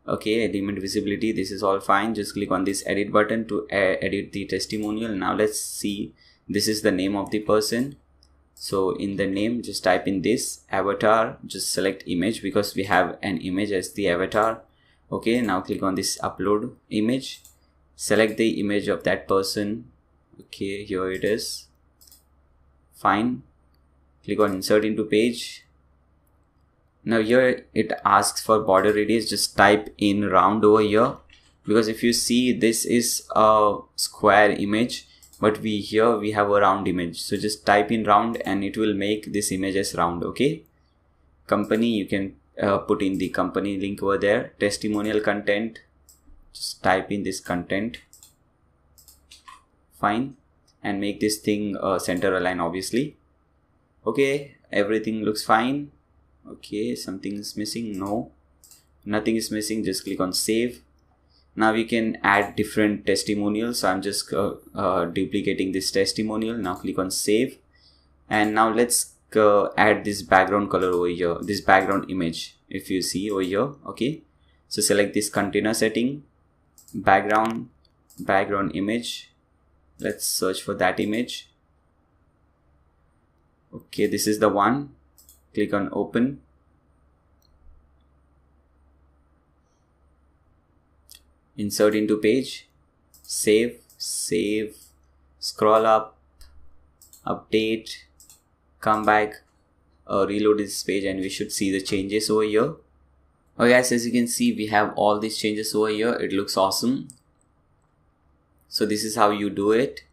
Okay, element visibility, this is all fine. Just click on this edit button to edit the testimonial. Now let's see, this is the name of the person. So in the name, just type in this avatar, just select image because we have an image as the avatar. Okay, now click on this upload image, select the image of that person. Okay, here it is. Fine, click on insert into page. Now here it asks for border radius, just type in round over here, because if you see, this is a square image, but here we have a round image, so just type in round and it will make this image as round. Okay, company, you can put in the company link over there. Testimonial content, just type in this content. Fine, and make this thing center align, obviously. Okay, everything looks fine. Okay, something is missing. No, nothing is missing. Just click on save. Now we can add different testimonials. So I'm just duplicating this testimonial. Now click on save, and now let's add this background color over here, this background image, if you see over here. Okay, so select this container setting, background image. Let's search for that image. Okay, this is the one. Click on open. Insert into page, save, scroll up, update, come back, reload this page, and we should see the changes over here. Okay guys, as you can see, we have all these changes over here. It looks awesome. So this is how you do it.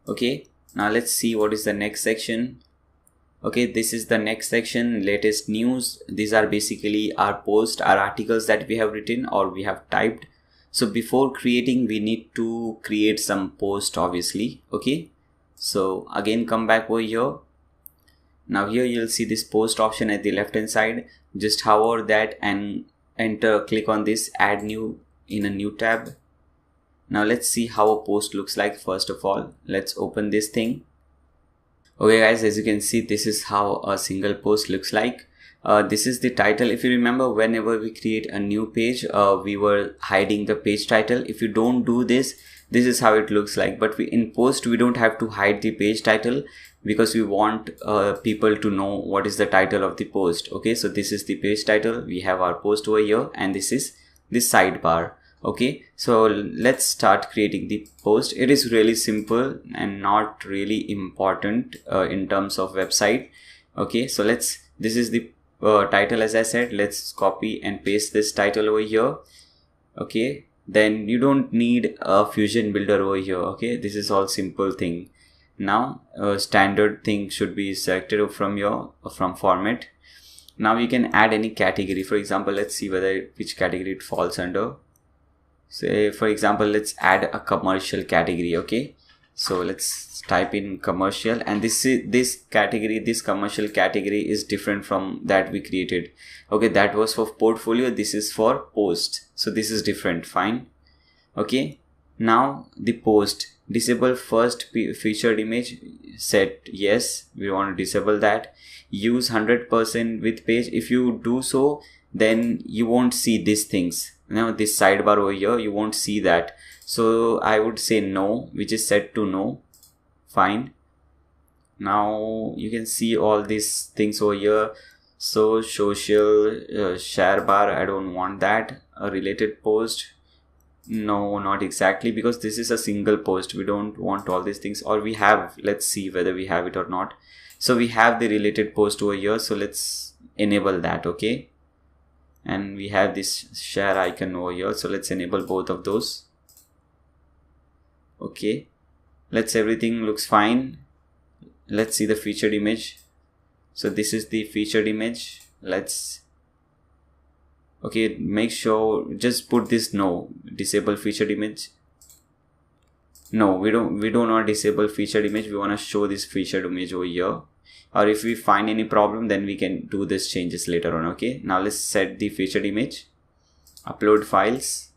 Okay, now let's see what is the next section. Okay, this is the next section, latest news. These are basically our posts, our articles that we have written or we have typed. So before creating, we need to create some post, obviously. Okay, so again come back over here. Now here you'll see this post option at the left hand side. Just hover that and enter, click on this add new in a new tab. Now let's see how a post looks like. First of all, let's open this thing. Okay guys, as you can see, this is how a single post looks like. This is the title. If you remember, whenever we create a new page, we were hiding the page title. If you don't do this, this is how it looks like. But in post, we don't have to hide the page title because we want people to know what is the title of the post. Okay, so this is the page title. We have our post over here, and this is the sidebar. Okay, so let's start creating the post. It is really simple and not really important in terms of website. Okay, so this is the title, as I said. Let's copy and paste this title over here. Okay, then you don't need a Fusion builder over here. Okay, this is all simple thing. Now standard thing should be selected from format. Now you can add any category. For example, let's see which category it falls under. Say for example, let's add a commercial category. Okay, so let's type in commercial, and this commercial category is different from that we created. Okay, that was for portfolio, this is for post, so this is different. Fine. Okay, now the post, disable first featured image, set yes, we want to disable that. Use 100% with page. If you do so, then you won't see these things. Now this sidebar over here, you won't see that. So I would say no, which is set to no. Fine. Now you can see all these things over here. So social share bar, I don't want that. A related post, no, not exactly, because this is a single post. We don't want all these things. Or we have, let's see whether we have it or not. So we have the related post over here, so let's enable that. Okay, and we have this share icon over here, so let's enable both of those. Okay, everything looks fine. Let's see the featured image. So this is the featured image. Okay, make sure, just put this no, disable featured image. No, we do not disable featured image. We want to show this featured image over here. Or if we find any problem, then we can do this changes later on. Okay, now let's set the featured image, upload files.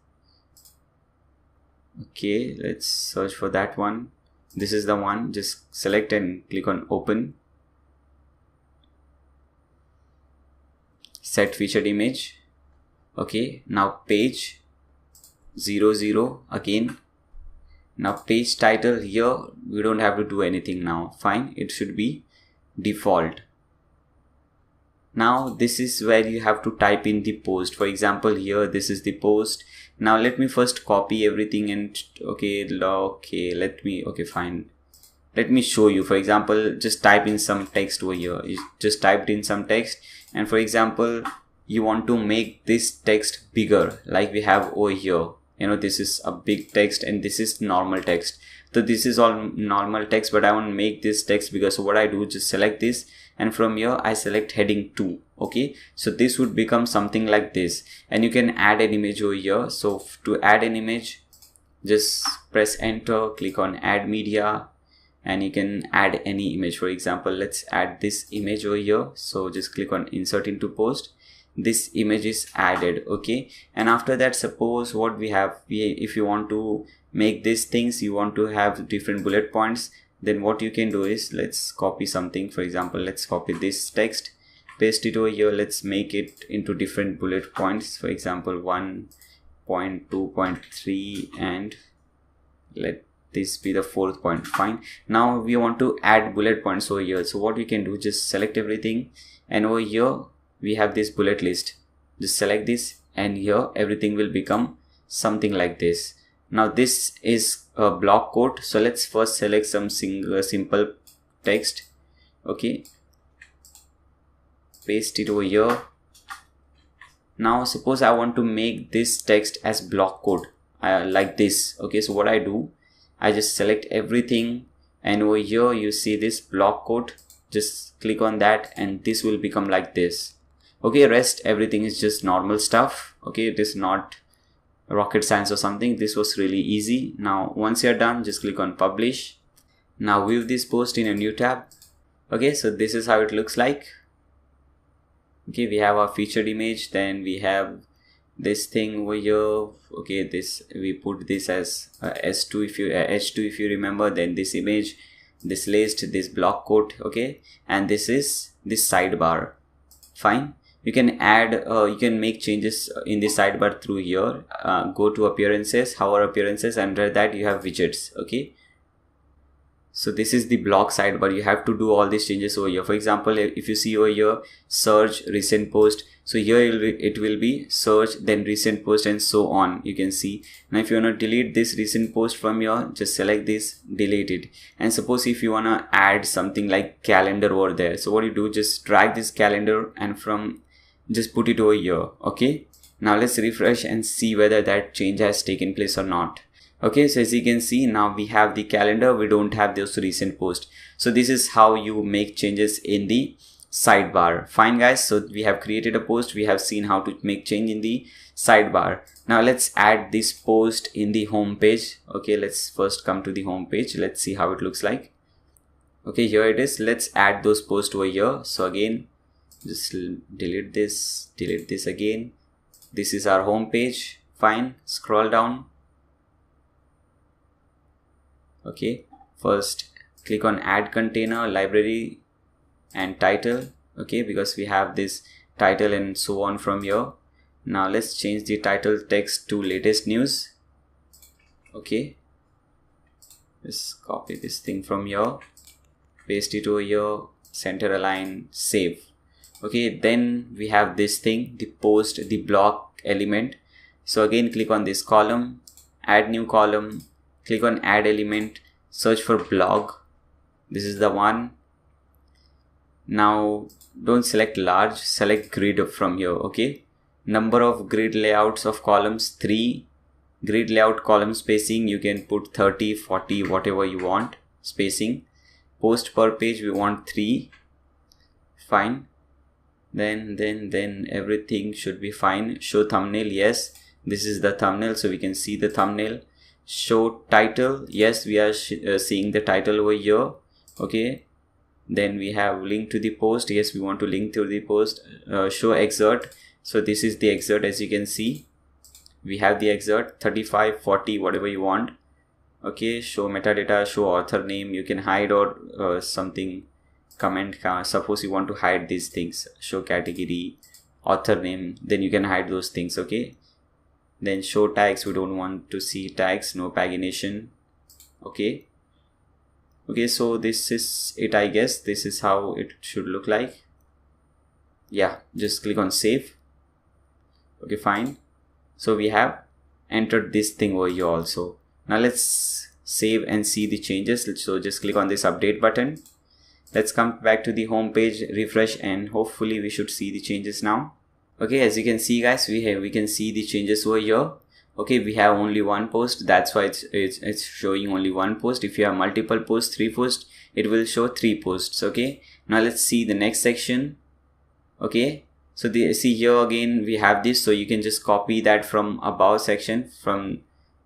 Okay, let's search for that one. This is the one. Just select and click on open. Set featured image. Okay, now page 00 again. Now page title, here we don't have to do anything now. Fine, it should be default. Now this is where you have to type in the post. For example, here this is the post. Now let me first copy everything and fine. Let me show you. For example, just type in some text over here. You just typed in some text, and for example, you want to make this text bigger, like we have over here. You know, this is a big text and this is normal text. So this is all normal text, but I want to make this text bigger. So what I do, just select this, and from here I select heading 2. Okay, so this would become something like this, and you can add an image over here. So to add an image, just press enter, click on add media, and you can add any image. For example, let's add this image over here. So just click on insert into post, this image is added. Okay, and after that, suppose what we have, if you want to make these things, you want to have different bullet points, then what you can do is, let's copy something. For example, let's copy this text, paste it over here. Let's make it into different bullet points. For example, 1.2.3, and let this be the 4th point. Fine. Now we want to add bullet points over here. So what we can do, just select everything, and over here we have this bullet list. Just select this, and here everything will become something like this. Now this is a block code, so let's first select some simple text. Okay, paste it over here. Now suppose I want to make this text as block code like this. Okay, so what I do, I just select everything, and over here you see this block code. Just click on that, and this will become like this. Okay, rest everything is just normal stuff. Okay, it is not rocket science or something. This was really easy. Now once you're done, just click on publish. Now view this post in a new tab. Okay, so this is how it looks like. Okay, we have our featured image, then we have this thing over here. Okay, this, we put this as S2 if you H2 if you remember, then this image, this list, this block code. Okay, and this is this sidebar. Fine. You can add, you can make changes in the sidebar through here. Go to appearances, hover appearances, and under that you have widgets. Okay, so this is the block sidebar. You have to do all these changes over here. For example, if you see over here, search, recent post, so here it will be search, then recent post, and so on. You can see. Now if you want to delete this recent post from here, just select this, delete it. And suppose if you want to add something like calendar over there, so what you do, just drag this calendar and from just put it over here. Okay, now let's refresh and see whether that change has taken place or not. Okay, so as you can see, now we have the calendar, we don't have those recent posts. So this is how you make changes in the sidebar. Fine guys, so we have created a post, we have seen how to make change in the sidebar. Now let's add this post in the home page. Okay, let's first come to the home page. Let's see how it looks like. Okay, here it is. Let's add those posts over here. So again, just delete this again. This is our home page. Fine, scroll down. Okay, first click on add container, library, and title. Okay, because we have this title and so on from here. Now let's change the title text to latest news. Okay, let's copy this thing from here, paste it over here, center align, save. Okay, then we have this thing, the post, the block element. So again, click on this column, add new column, click on add element, search for blog. This is the one. Now don't select large, select grid from here. Okay, number of grid layouts of columns 3. Grid layout column spacing, you can put 30, 40, whatever you want spacing. Post per page, we want 3. Fine. Then everything should be fine. Show thumbnail, yes, this is the thumbnail, so we can see the thumbnail. Show title, yes, we are seeing the title over here. Okay, then we have link to the post, yes, we want to link to the post. Show excerpt, so this is the excerpt. As you can see, we have the excerpt, 35, 40, whatever you want. Okay, show metadata, show author name, you can hide or something, comment. Suppose you want to hide these things, show category, author name, then you can hide those things. Okay, then show tags, we don't want to see tags, no pagination. Okay, so this is it, I guess. This is how it should look like. Yeah, just click on save. Okay, fine, so we have entered this thing over here also. Now let's save and see the changes. So just click on this update button. Let's come back to the home page, refresh, and hopefully we should see the changes now. Okay, as you can see guys, we can see the changes over here. Okay, we have only one post, that's why it's showing only one post. If you have multiple posts, 3 posts, it will show 3 posts. Okay, now let's see the next section. Okay, so see here again we have this, so you can just copy that from above section, from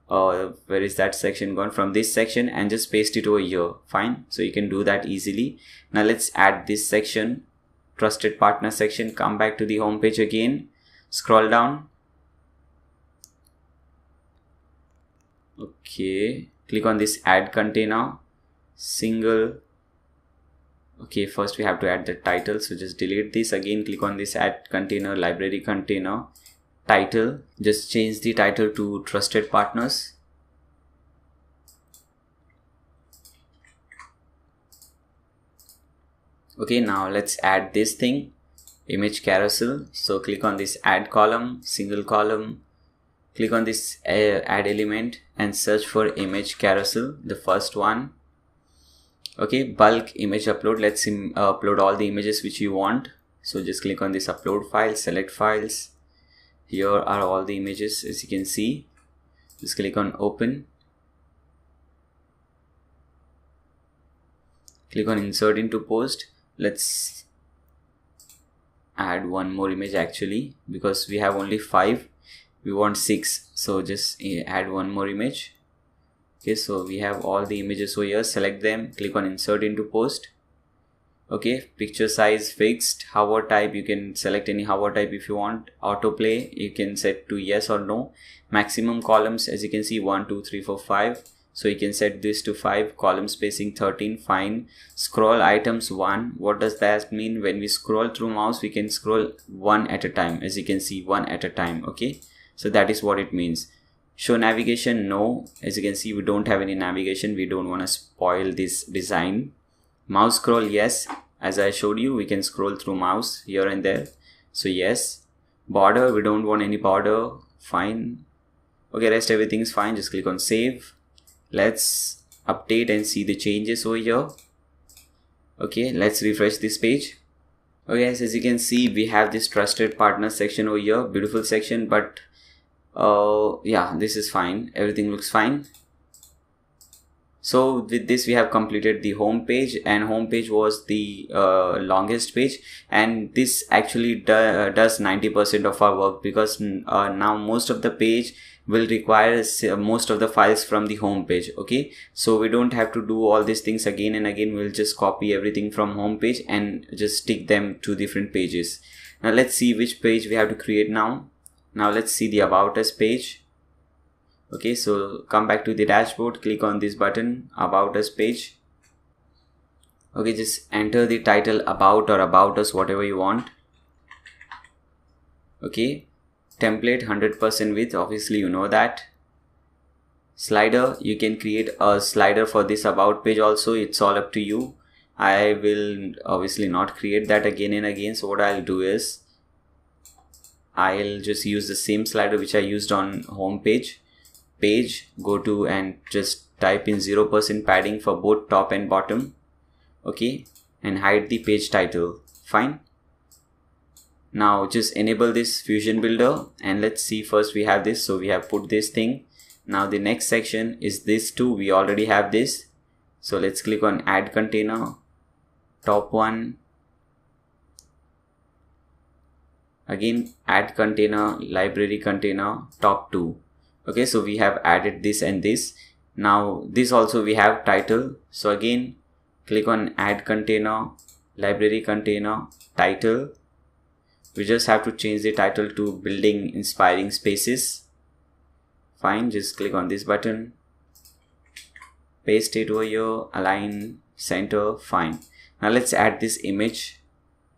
where is that section gone, from this section, and just paste it over here. Fine, so you can do that easily. Now let's add this section trusted partner section, come back to the home page again, scroll down. Okay, click on this add container, single. Okay, first we have to add the title, so just delete this. Again, click on this add container, library container, title. Just change the title to trusted partners. Okay, now let's add this thing, image carousel. So click on this add column, single column, click on this add element and search for image carousel, the first one. Okay, bulk image upload. Let's upload all the images which you want. So just click on this upload file, select files. Here are all the images, as you can see. Just click on open. Click on insert into post. Let's add one more image actually, because we have only 5, we want 6, so just add one more image. Okay, so we have all the images over here, select them, click on insert into post. Okay, picture size fixed, hover type, you can select any hover type if you want. Autoplay, you can set to yes or no. Maximum columns, as you can see, 1 2 3 4 5, so you can set this to 5. Column spacing 13, fine. Scroll items 1. What does that mean? When we scroll through mouse, we can scroll one at a time, as you can see, one at a time. Okay, so that is what it means. Show navigation, no. As you can see, we don't have any navigation, we don't want to spoil this design. Mouse scroll, yes. As I showed you, we can scroll through mouse here and there, so yes. Border, we don't want any border, fine. Okay, rest everything is fine. Just click on save. Let's update and see the changes over here. Okay, let's refresh this page. Okay, as you can see, we have this trusted partner section over here, beautiful section, but yeah, this is fine, everything looks fine. So with this we have completed the home page, and home page was the longest page, and this actually does 90% of our work, because now most of the page will require most of the files from the home page. Okay, so we don't have to do all these things again and again. We'll just copy everything from home page and just stick them to different pages. Now let's see which page we have to create now. Now let's see the about us page. Okay, so come back to the dashboard, click on this button, about us page. Okay, just enter the title about or about us, whatever you want. Okay, template 100% width, obviously you know that. Slider, you can create a slider for this about page also, it's all up to you. I will obviously not create that again and again, so what I'll do is I'll just use the same slider which I used on home page. Go to and just type in 0% padding for both top and bottom. Okay, and hide the page title, fine. Now just enable this Fusion Builder, and let's see, first we have this, so we have put this thing. Now the next section is this too, we already have this, so let's click on add container, top one, again add container, library container, top two. Okay, so we have added this and this. Now this also we have title, so again click on add container, library container, title. We just have to change the title to building inspiring spaces, fine. Just click on this button, paste it over here, align, center, fine. Now let's add this image,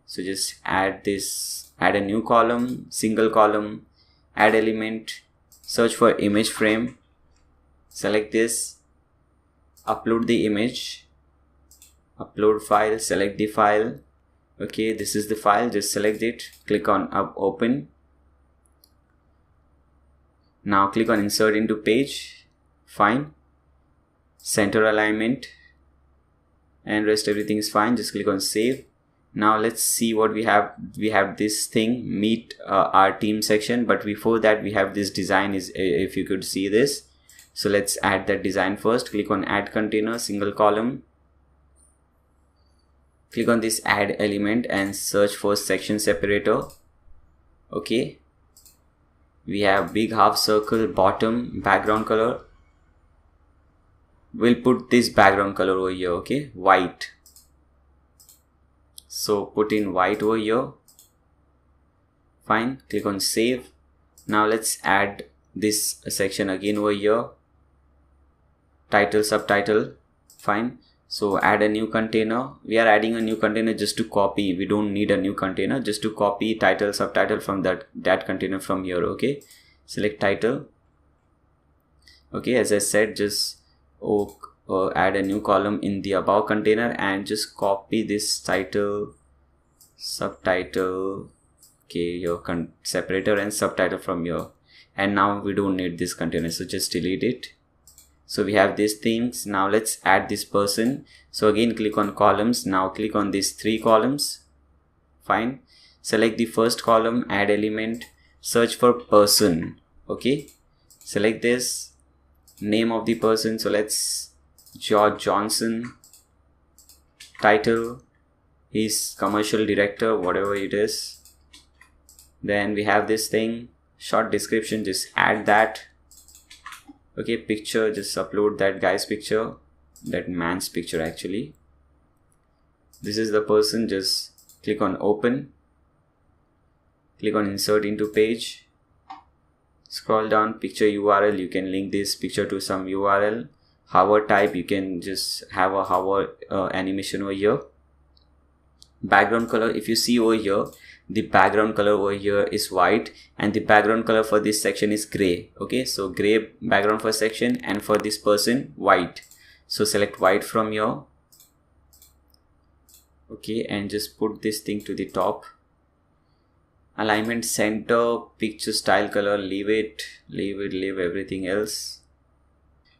so just add this, add a new column, single column, add element, search for image frame, select this, upload the image, upload file, select the file. Okay, this is the file, just select it, click on open. Now click on insert into page, fine. Center alignment, and rest everything is fine. Just click on save. Now let's see what we have. We have this thing, meet our team section, but before that we have this design, is if you could see this. So let's add that design first. Click on add container, single column, click on this add element and search for section separator. Okay, we have big half circle, bottom, background color. We'll put this background color over here, okay, white. So put in white over here. Fine, click on save. Now let's add this section again over here. Title, subtitle. Fine. So add a new container. We are adding a new container just to copy. We don't need a new container, just to copy title, subtitle from that container from here. Okay, select title. Okay, as I said, just add a new column in the above container and just copy this title, subtitle, okay, your separator and subtitle from here. And now we don't need this container, so just delete it. So we have these things. Now let's add this person. So again, click on columns. Now click on these 3 columns. Fine. Select the first column, add element, search for person. Okay, select this, name of the person. So let's George Johnson. Title, he's commercial director, whatever it is. Then we have this thing, short description, just add that. Okay, picture, just upload that guy's picture, that man's picture actually. This is the person. Just click on open, click on insert into page, scroll down, picture URL, you can link this picture to some URL. Hover type, you can just have a hover animation over here. Background color, if you see over here, the background color over here is white and the background color for this section is gray. Okay, so gray background for section, and for this person white. So select white from here. Okay, and just put this thing to the top. Alignment center, picture style color, leave everything else.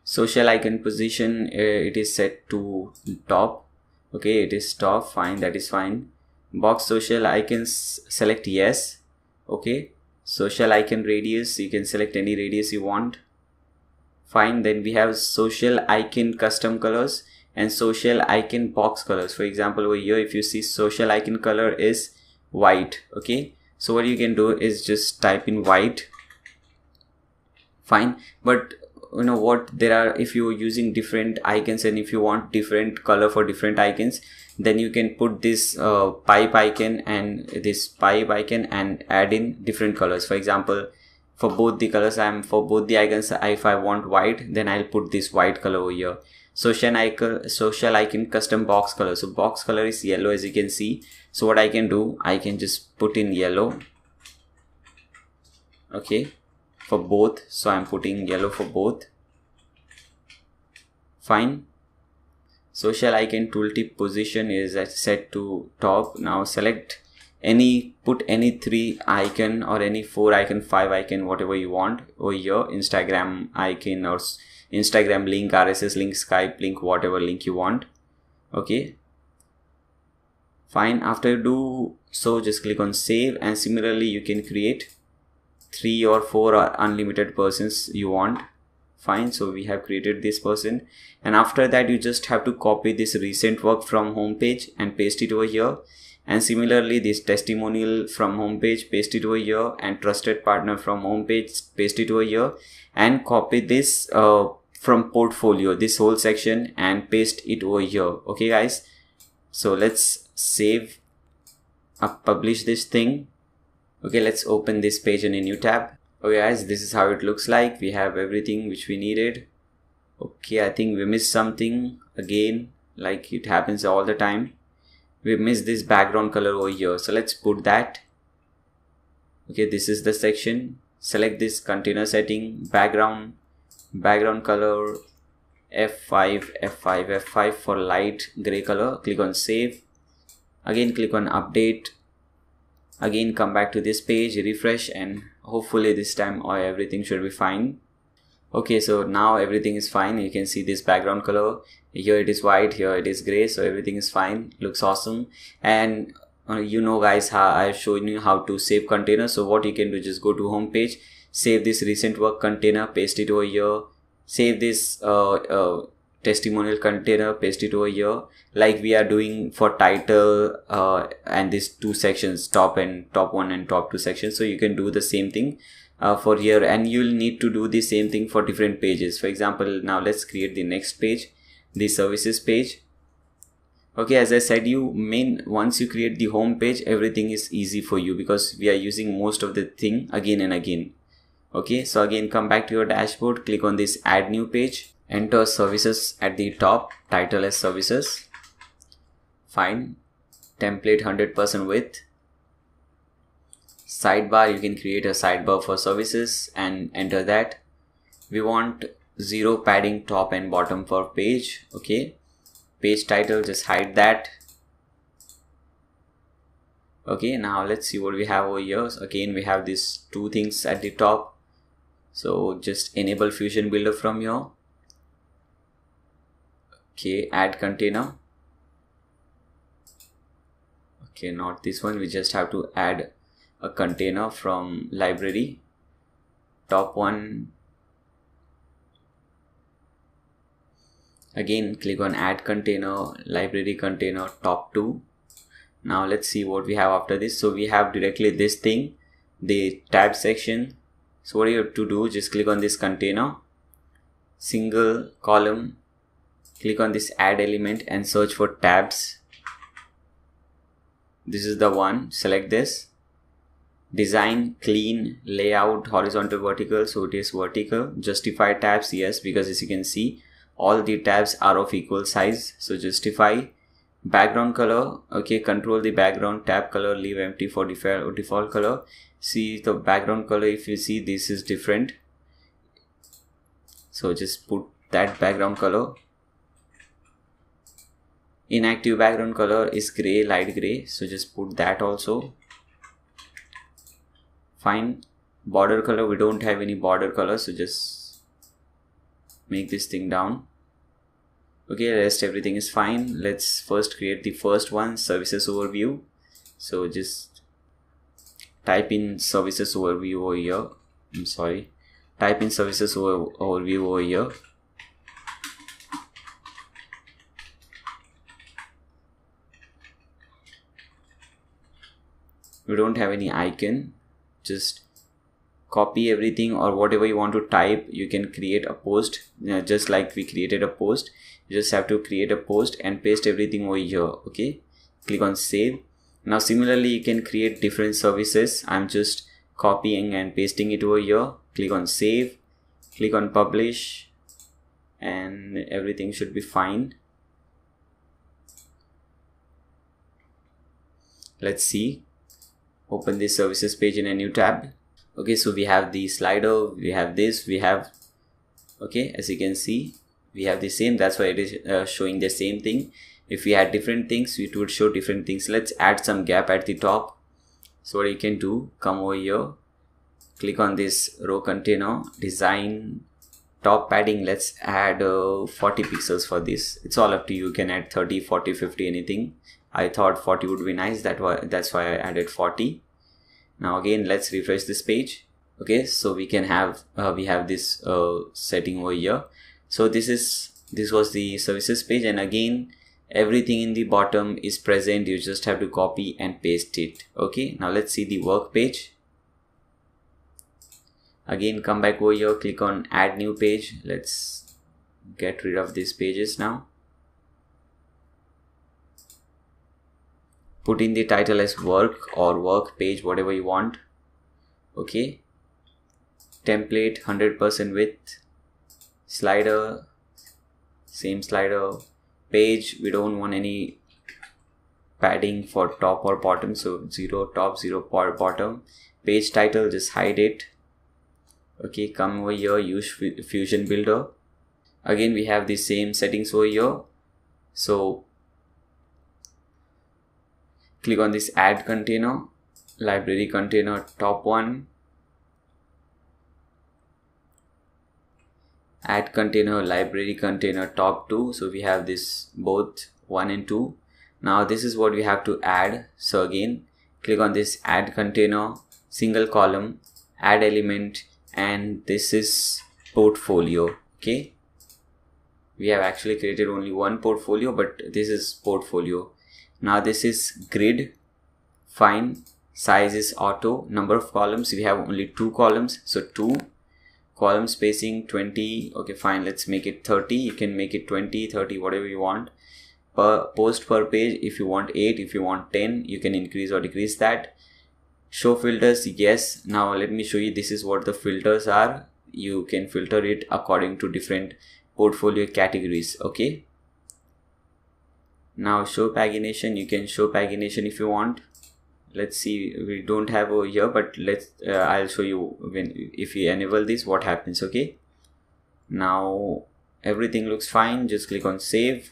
Social icon position, it is set to top. Okay, it is top. Fine, that is fine. Box social icons, select yes. Okay, social icon radius, you can select any radius you want. Fine. Then we have social icon custom colors and social icon box colors. For example, over here, if you see, social icon color is white. Okay, so what you can do is just type in white. Fine, but you know what, there are, if you're using different icons and if you want different color for different icons, then you can put this pipe icon and this pipe icon and add in different colors. For example, for both the colors, for both the icons, if I want white, then I'll put this white color over here. Social icon custom box color, so box color is yellow, as you can see. So what I can do, I can just put in yellow. Okay, for both, so I'm putting yellow for both. Fine. Social icon tooltip position is set to top. Now select put any 3 icon or any 4 icon, 5 icon, whatever you want over here. Instagram icon or Instagram link, RSS link, Skype link, whatever link you want. Okay, fine. After you do so, just click on save, and similarly you can create 3 or 4 or unlimited persons you want. Fine, so we have created this person, and after that you just have to copy this recent work from homepage and paste it over here, and similarly this testimonial from homepage, paste it over here, and trusted partner from homepage, paste it over here, and copy this from portfolio, this whole section, and paste it over here. Okay guys, so let's save up, publish this thing. Okay, let's open this page in a new tab. Okay guys, this is how it looks like. We have everything which we needed. Okay, I think we missed something again, like it happens all the time. We missed this background color over here, so let's put that. Okay, this is the section. Select this container setting, background color F5 for light gray color. Click on save. Again click on update. Again come back to this page, refresh, and hopefully this time everything should be fine. Okay, so now everything is fine. You can see this background color. Here it is white, here it is gray, so everything is fine. Looks awesome. And you know guys, how I've shown you how to save containers. So what you can do, just go to home page, save this recent work container, paste it over here. Save this testimonial container, paste it over here, like we are doing for title and these 2 sections, top 1 and top 2 sections. So you can do the same thing for here, and you'll need to do the same thing for different pages. For example, now let's create the next page, the services page. Okay, as I said, once you create the home page, everything is easy for you because we are using most of the thing again and again. Okay, so again, come back to your dashboard, click on this add new page, enter services at the top, title as services, fine, template 100% width, sidebar, you can create a sidebar for services and enter that. We want 0 padding top and bottom for page. Okay, page title, just hide that. Okay, now let's see what we have over here. So again, we have these two things at the top, so just enable Fusion Builder from here. Okay, add container. Okay, not this one, we just have to add a container from library, top one. Again, click on add container, library container, top 2. Now let's see what we have after this. So we have directly this thing, the tab section. So what you have to do, just click on this container, single column, click on this add element and search for tabs. This is the one, select this, design, clean, layout, horizontal, vertical. So it is vertical. Justify tabs, yes, because as you can see, all the tabs are of equal size. So justify. Background color, okay, control the background, tab color, leave empty for default color. See the background color, if you see, this is different, so just put that background color. Inactive background color is gray, light gray, so just put that also. Fine. Border color, we don't have any border color, so just make this thing down. Okay, rest everything is fine. Let's first create the first one, services overview. So just type in services overview over here. Type in services overview over here. We don't have any icon. Just copy everything, or whatever you want to type, you can create a post, just like we created a post. You just have to create a post and paste everything over here. Okay, click on save. Now similarly, you can create different services. I'm just copying and pasting it over here. Click on save, click on publish, and everything should be fine. Let's see, open this services page in a new tab. Okay, so we have the slider, we have this, we have, okay, as you can see, we have the same. That's why it is showing the same thing. If we had different things, it would show different things. Let's add some gap at the top. So what you can do, come over here, click on this row container, design, top padding, let's add 40 pixels for this. It's all up to you. You can add 30, 40, 50, anything. I thought 40 would be nice, that's why I added 40. Now again, let's refresh this page. Okay, so we can have we have this setting over here. So this was the services page, and again everything in the bottom is present. You just have to copy and paste it. Okay, now let's see the work page. Again, come back over here, click on add new page. Let's get rid of these pages now. Put in the title as work or work page, whatever you want. Okay, template 100% width, slider, same slider, page, we don't want any padding for top or bottom, so 0 top, 0 bottom. Page title, just hide it. Okay, come over here, use Fusion Builder. Again, we have the same settings over here. So click on this add container, library container, top one, add container, library container, top 2. So we have this both 1 and 2. Now this is what we have to add. So again, click on this add container, single column, add element, and this is portfolio. Okay, we have actually created only one portfolio, but this is portfolio. Now this is grid, fine, size is auto, number of columns, we have only 2 columns, so 2, column spacing 20, okay fine, let's make it 30, you can make it 20, 30, whatever you want. per post per page. If you want 8, if you want 10, you can increase or decrease that. Show filters, yes. Now let me show you, this is what the filters are. You can filter it according to different portfolio categories. Okay, now show pagination, you can show pagination if you want. Let's see, we don't have over here, but let's I'll show you when, if you enable this, what happens. Okay, now everything looks fine. Just click on save,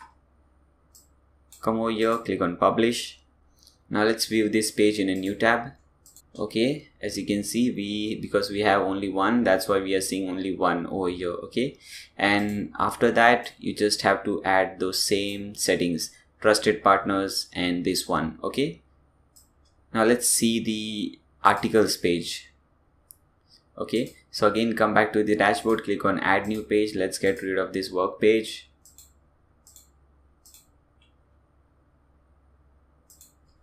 come over here, click on publish. Now let's view this page in a new tab. Okay, as you can see, because we have only one, that's why we are seeing only one over here. Okay, and after that you just have to add those same settings, trusted partners and this one. Okay, now let's see the articles page. Okay, so again come back to the dashboard, click on add new page. Let's get rid of this work page.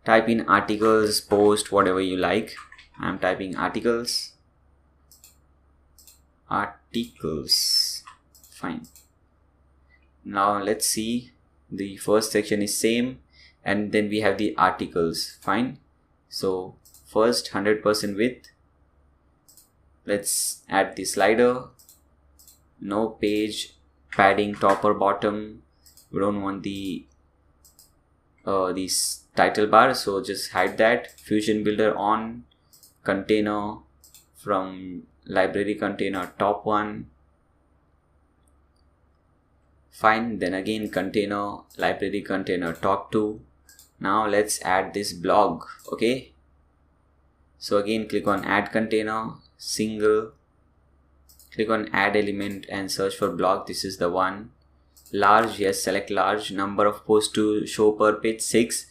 Type in articles, post, whatever you like. I'm typing articles. Fine. Now let's see, the first section is same, and then we have the articles. Fine. So first 100% width. Let's add the slider. No page padding top or bottom. We don't want the this title bar, so just hide that. Fusion builder on. Container from library container top one. Fine. Then again container, library container top two. Now let's add this blog. Okay, so again click on add container, single, click on add element and search for blog. This is the one. Large, yes, select large. Number of posts to show per page, 6.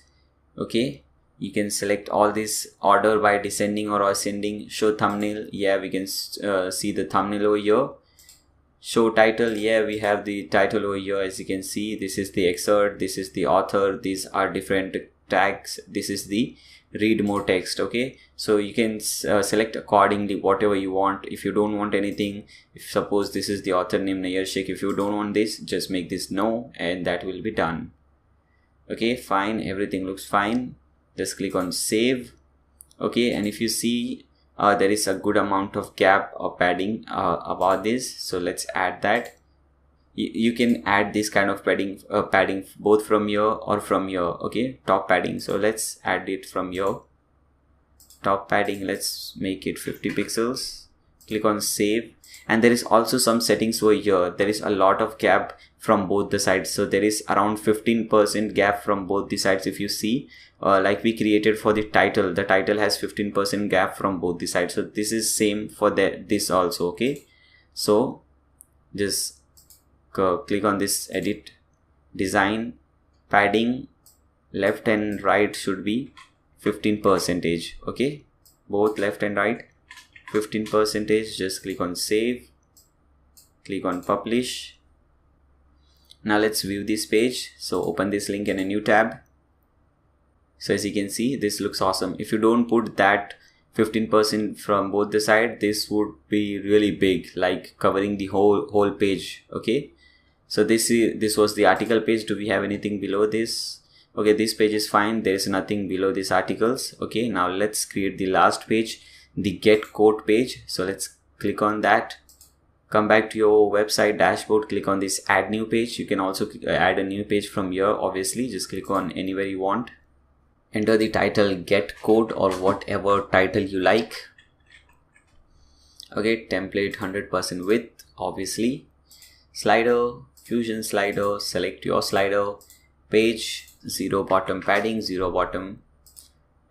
Okay, you can select all this order by descending or ascending. Show thumbnail, yeah, we can see the thumbnail over here. Show title, yeah, we have the title over here. As you can see, this is the excerpt, this is the author, these are different tags, this is the read more text. Okay, so you can select accordingly whatever you want. If you don't want anything, if suppose this is the author name Nair Sheikh, if you don't want this, just make this no, and that will be done. Okay, fine, everything looks fine. Just click on save. Okay, and if you see there is a good amount of gap or padding about this, so let's add that. You can add this kind of padding both from here or from here. Okay, top padding, so let's add it from here. Top padding, let's make it 50 pixels. Click on save, and there is also some settings over here. There is a lot of gap from both the sides, so there is around 15% gap from both the sides. If you see, like we created for the title has 15% gap from both the sides, so this is same for this also. Okay, so just click on this edit design, padding left and right should be 15%. Okay, both left and right 15%. Just click on save, click on publish. Now let's view this page. So open this link in a new tab. So as you can see, this looks awesome. If you don't put that 15% from both the side, this would be really big, like covering the whole page. Okay, so this was the article page. Do we have anything below this? Okay, this page is fine, there is nothing below these articles. Okay, now let's create the last page, the get quote page. So let's click on that. Come back to your website dashboard, click on this add new page. You can also add a new page from here. Obviously, just click on anywhere you want. Enter the title get quote or whatever title you like. Okay, template 100% width, obviously. Slider, fusion slider, select your slider. Page, 0 bottom padding, 0 bottom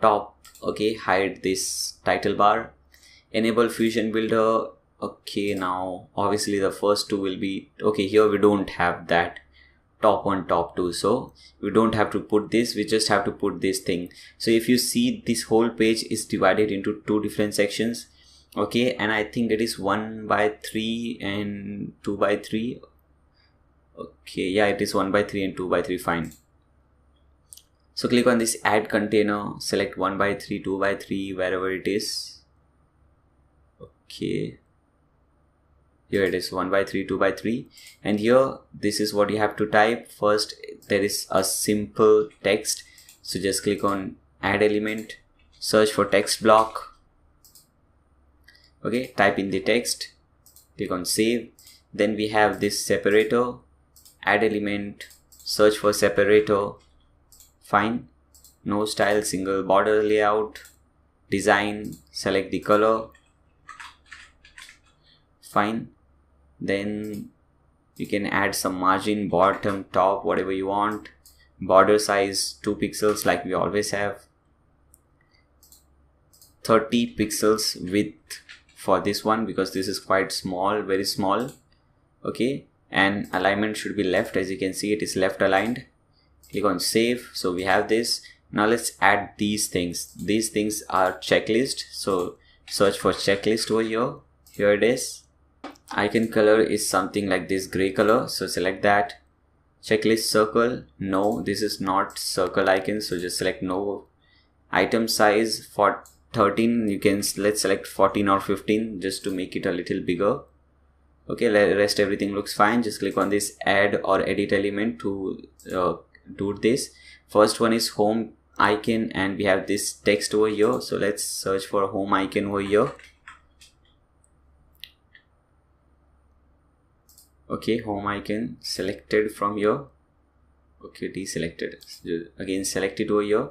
top. Okay, hide this title bar. Enable fusion builder. Okay, now obviously the first two will be okay. Here we don't have that top 1, top 2, so we don't have to put this, we just have to put this thing. So if you see, this whole page is divided into 2 different sections. Okay, and I think it is 1/3 and 2/3. Okay, yeah, it is 1/3 and 2/3. Fine. So click on this add container, select 1/3, 2/3, wherever it is. Okay, Here it is 1 by 3, 2 by 3, and here this is what you have to type. First there is a simple text, so just click on add element, search for text block. Okay, type in the text, click on save. Then we have this separator, add element, search for separator, fine. No style, single border layout, design, select the color, fine. Then you can add some margin, bottom, top, whatever you want. Border size 2 pixels like we always have. 30 pixels width for this one because this is quite small, very small. Okay, and alignment should be left. As you can see, it is left aligned. Click on save. So we have this. Now let's add these things. These things are checklist, so search for checklist over here. Here it is. Icon color is something like this gray color, so select that. Checklist circle, no, this is not circle icon, so just select no. Item size for 13, you can, let's select 14 or 15 just to make it a little bigger. Okay, rest everything looks fine. Just click on this add or edit element to do this. First one is home icon, and we have this text over here, so let's search for home icon over here. Okay, home icon selected from here. Okay, deselected. Again, select it over here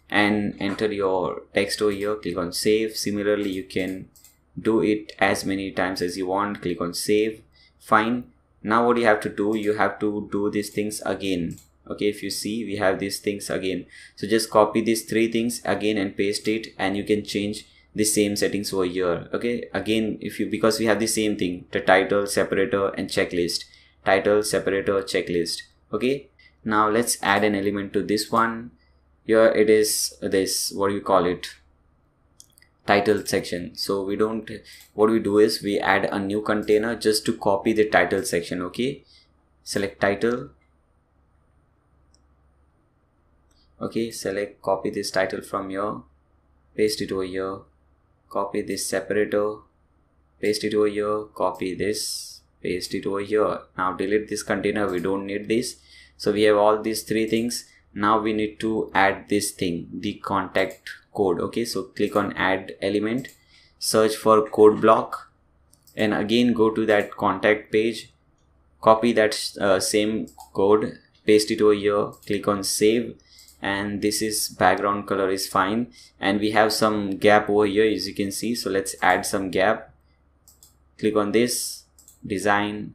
and enter your text over here. Click on save. Similarly, you can do it as many times as you want. Click on save. Fine. Now what you have to do, you have to do these things again. Okay, if you see, we have these things again. So just copy these 3 things again and paste it, and you can change the same settings over here. Okay, again, if you, because we have the same thing, the title, separator and checklist. Title, separator, checklist. Okay, now let's add an element to this one. Here it is this, what do you call it, title section. So we don't, what we do is we add a new container just to copy the title section. Okay, select title. Okay, select, copy this title from here, paste it over here. Copy this separator, paste it over here, copy this, paste it over here. Now delete this container, we don't need this. So we have all these 3 things. Now we need to add this thing, the contact code. Okay, so click on add element, search for code block, and again go to that contact page, copy that same code, paste it over here, click on save. And this is background color is fine, and we have some gap over here, as you can see. So let's add some gap. Click on this, design,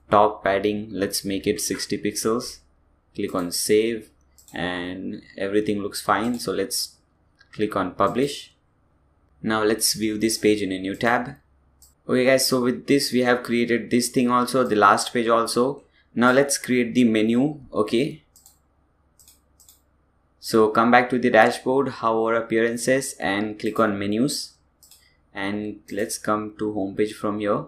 top padding, let's make it 60 pixels. Click on save, and everything looks fine. So let's click on publish. Now let's view this page in a new tab. Okay guys, so with this we have created this thing also, the last page also. Now let's create the menu. Okay, so come back to the dashboard, hover appearances and click on menus, and let's come to home page from here.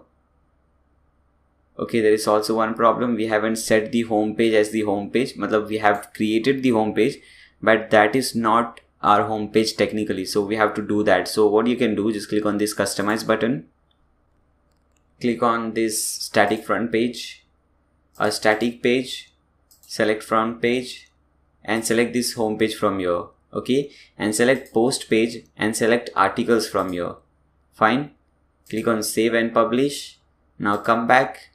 Okay, there is also one problem, we haven't set the home page as the home page. Matlab, we have created the home page, but that is not our home page technically, so we have to do that. So what you can do, just click on this customize button, click on this static front page, a static page, select front page and select this home page from here. Okay, and select post page and select articles from here. Fine, click on save and publish. Now come back,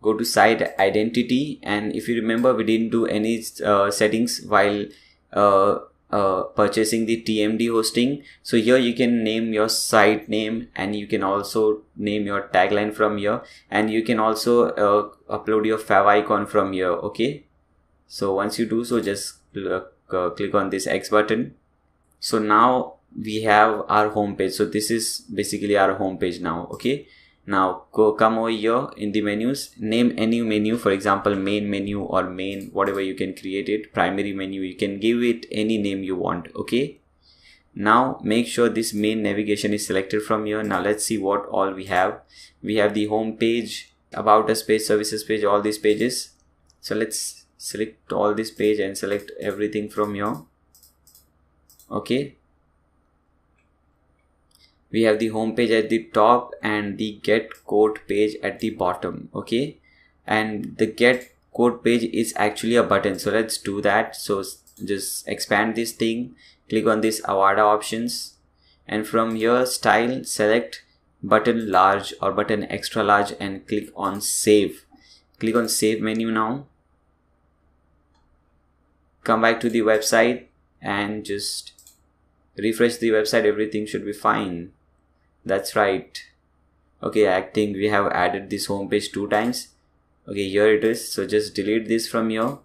go to site identity, and if you remember, we didn't do any settings while purchasing the TMD hosting. So here you can name your site name, and you can also name your tagline from here, and you can also upload your favicon from here. Okay, so once you do so, just click on this X button. So now we have our home page. So this is basically our home page now. Okay, now come over here in the menus, name any menu, for example main menu or main, whatever you can create it, primary menu, you can give it any name you want. Okay, now make sure this main navigation is selected from here. Now let's see what all we have. We have the home page, about us page, services page, all these pages. So let's select all this page and select everything from here. Okay, we have the home page at the top and the get code page at the bottom. Okay, and the get code page is actually a button, so let's do that. So just expand this thing, click on this Avada options, and from here style, select button large or button extra large and click on save. Click on save menu now. Come back to the website and just refresh the website. Everything should be fine. That's right. Okay, I think we have added this home page 2 times. Okay, here it is. So just delete this from here.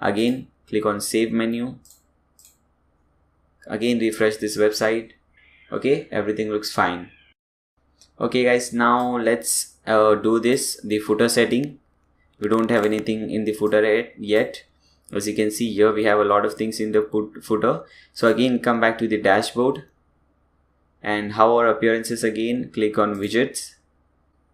Again, click on save menu. Again, refresh this website. Okay, everything looks fine. Okay guys, now let's do this, the footer setting. We don't have anything in the footer yet. As you can see here, we have a lot of things in the footer. So again, come back to the dashboard and hover appearances again, click on widgets.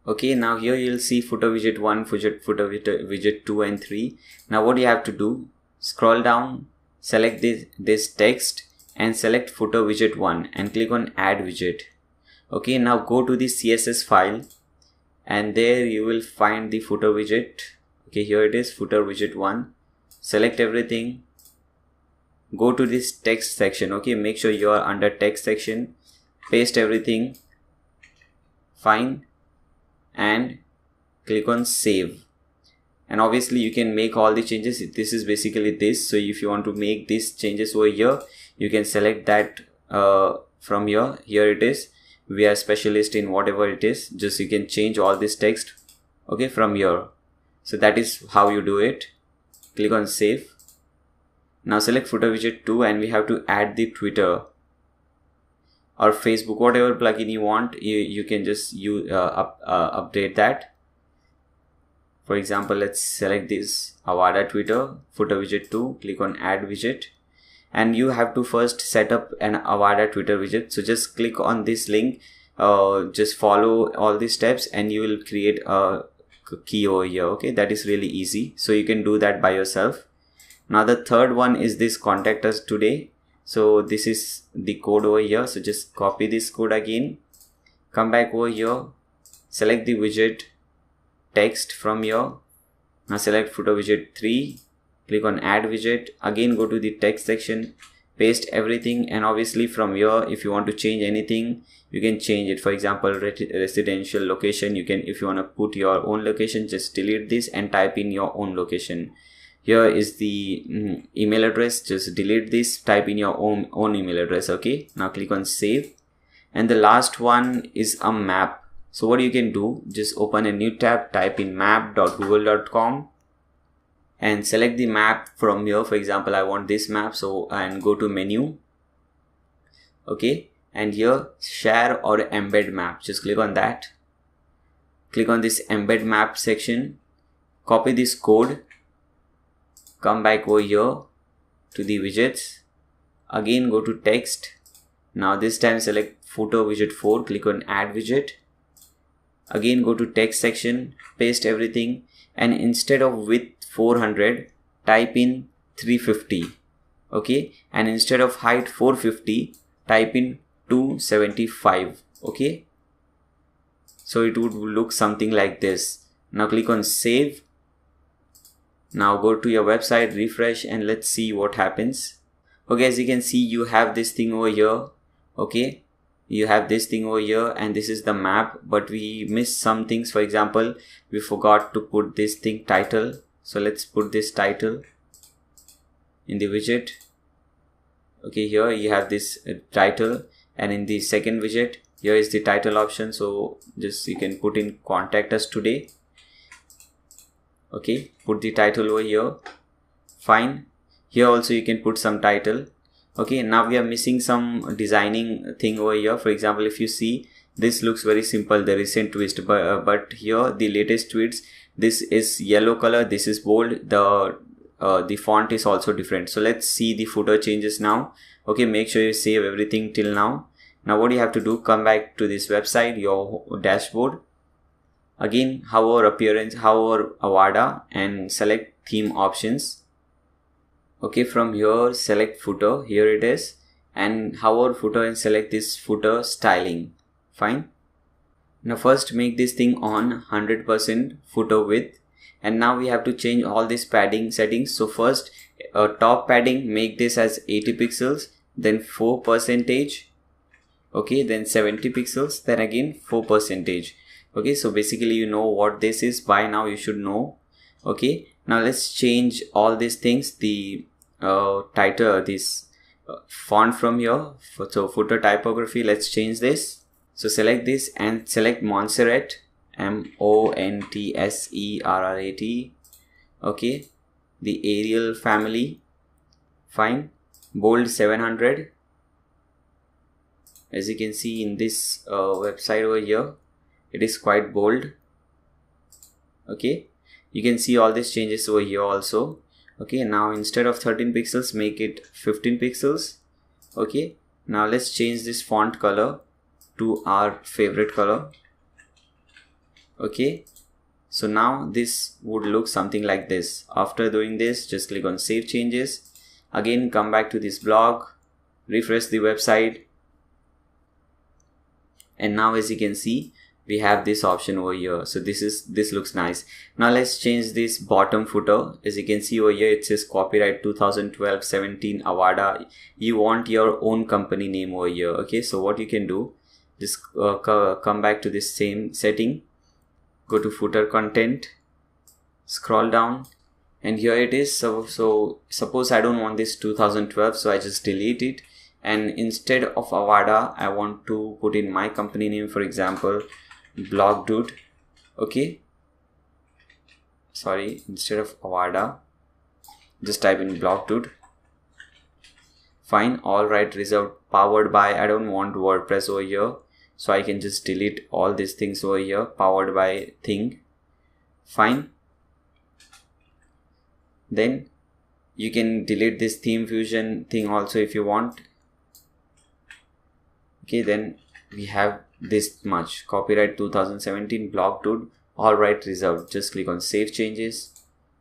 Okay, now here you'll see footer widget 1, footer widget 2 and 3. Now what you have to do, scroll down, select this text and select footer widget 1 and click on add widget. Okay, now go to the CSS file and there you will find the footer widget. Okay, here it is, footer widget 1. Select everything, go to this text section. Okay, make sure you are under text section, paste everything, fine, and click on save. And obviously you can make all the changes. This is basically this. So if you want to make these changes over here, you can select that from here. Here it is. We are specialist in whatever it is. Just you can change all this text. Okay, from here. So that is how you do it. Click on save. Now select footer widget 2 and we have to add the Twitter or Facebook, whatever plugin you want. You can just update that. For example, let's select this Avada Twitter, footer widget 2, click on add widget. And you have to first set up an Avada Twitter widget. So just click on this link, just follow all the steps and you will create a key over here. Okay, that is really easy. So you can do that by yourself. Now the third one is this contact us today. So this is the code over here. So just copy this code again, come back over here, select the widget text from here. Now select footer widget 3, click on add widget. Again go to the text section, paste everything, and obviously from here if you want to change anything you can change it. For example, residential location, you can, if you want to put your own location, just delete this and type in your own location. Here is the email address, just delete this, type in your own email address. Okay, now click on save. And the last one is a map. So what you can do, just open a new tab, type in map.google.com and select the map from here. For example, I want this map, so and go to menu. Okay, and here share or embed map, just click on that. Click on this embed map section, copy this code, come back over here to the widgets, again go to text. Now this time select footer widget 4, click on add widget. Again go to text section, paste everything, and instead of width 400 type in 350. Okay, and instead of height 450 type in 275. Okay, so it would look something like this. Now click on save. Now go to your website, refresh, and let's see what happens. Okay, as you can see, you have this thing over here. Okay, you have this thing over here and this is the map, but we missed some things. For example, we forgot to put this thing title. So let's put this title in the widget. Okay, here you have this title, and in the second widget here is the title option. So just you can put in contact us today. Okay, put the title over here, fine. Here also you can put some title. Okay, now we are missing some designing thing over here. For example, if you see, this looks very simple, the recent twist, but here the latest tweets, this is yellow color, this is bold, the font is also different. So let's see the footer changes now. Okay, make sure you save everything till now. Now what you have to do, come back to this website, your dashboard. Again, hover appearance, hover Avada and select theme options. Okay, from here select footer, here it is, and hover footer and select this footer styling. Fine. Now first make this thing on 100% footer width, and now we have to change all these padding settings. So first top padding, make this as 80 pixels, then 4%, okay, then 70 pixels, then again 4%. Okay, so basically you know what this is by now, you should know. Okay, now let's change all these things, the title, this font from here. So footer typography, let's change this. So select this and select Montserrat, Montserrat. Okay, the Arial family. Fine. Bold 700. As you can see in this website over here, it is quite bold. Okay, you can see all these changes over here also. Okay, now instead of 13 pixels, make it 15 pixels. Okay, now let's change this font color to our favorite color. Okay, so now this would look something like this. After doing this, just click on save changes. Again, come back to this blog, refresh the website, and now as you can see, we have this option over here. So this looks nice. Now let's change this bottom footer. As you can see over here, it says copyright 2012-17 Avada. You want your own company name over here. Okay, so what you can do, just come back to this same setting, go to footer content, scroll down, and here it is. So suppose I don't want this 2012, so I just delete it, and instead of Avada, I want to put in my company name, for example, Blog Dude. Okay, sorry, instead of Avada, just type in Blog Dude. Fine. All right, reserved, powered by, I don't want WordPress over here, so I can just delete all these things over here, powered by thing. Fine. Then you can delete this theme fusion thing also if you want. Okay, then we have this much, copyright 2017 Blog Dude, all right, reserved. Just click on save changes.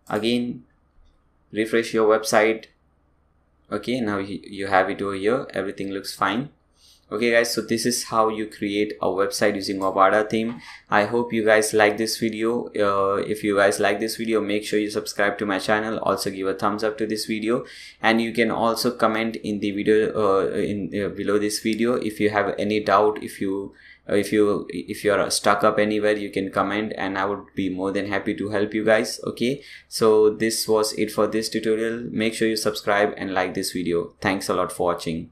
Again, refresh your website. Okay, now you have it over here, everything looks fine. Okay guys, so this is how you create a website using Avada theme. I hope you guys like this video. If you guys like this video, make sure you subscribe to my channel. Also give a thumbs up to this video, and you can also comment in the video below this video if you have any doubt. If you are stuck up anywhere, you can comment, and I would be more than happy to help you guys. Okay, so this was it for this tutorial. Make sure you subscribe and like this video. Thanks a lot for watching.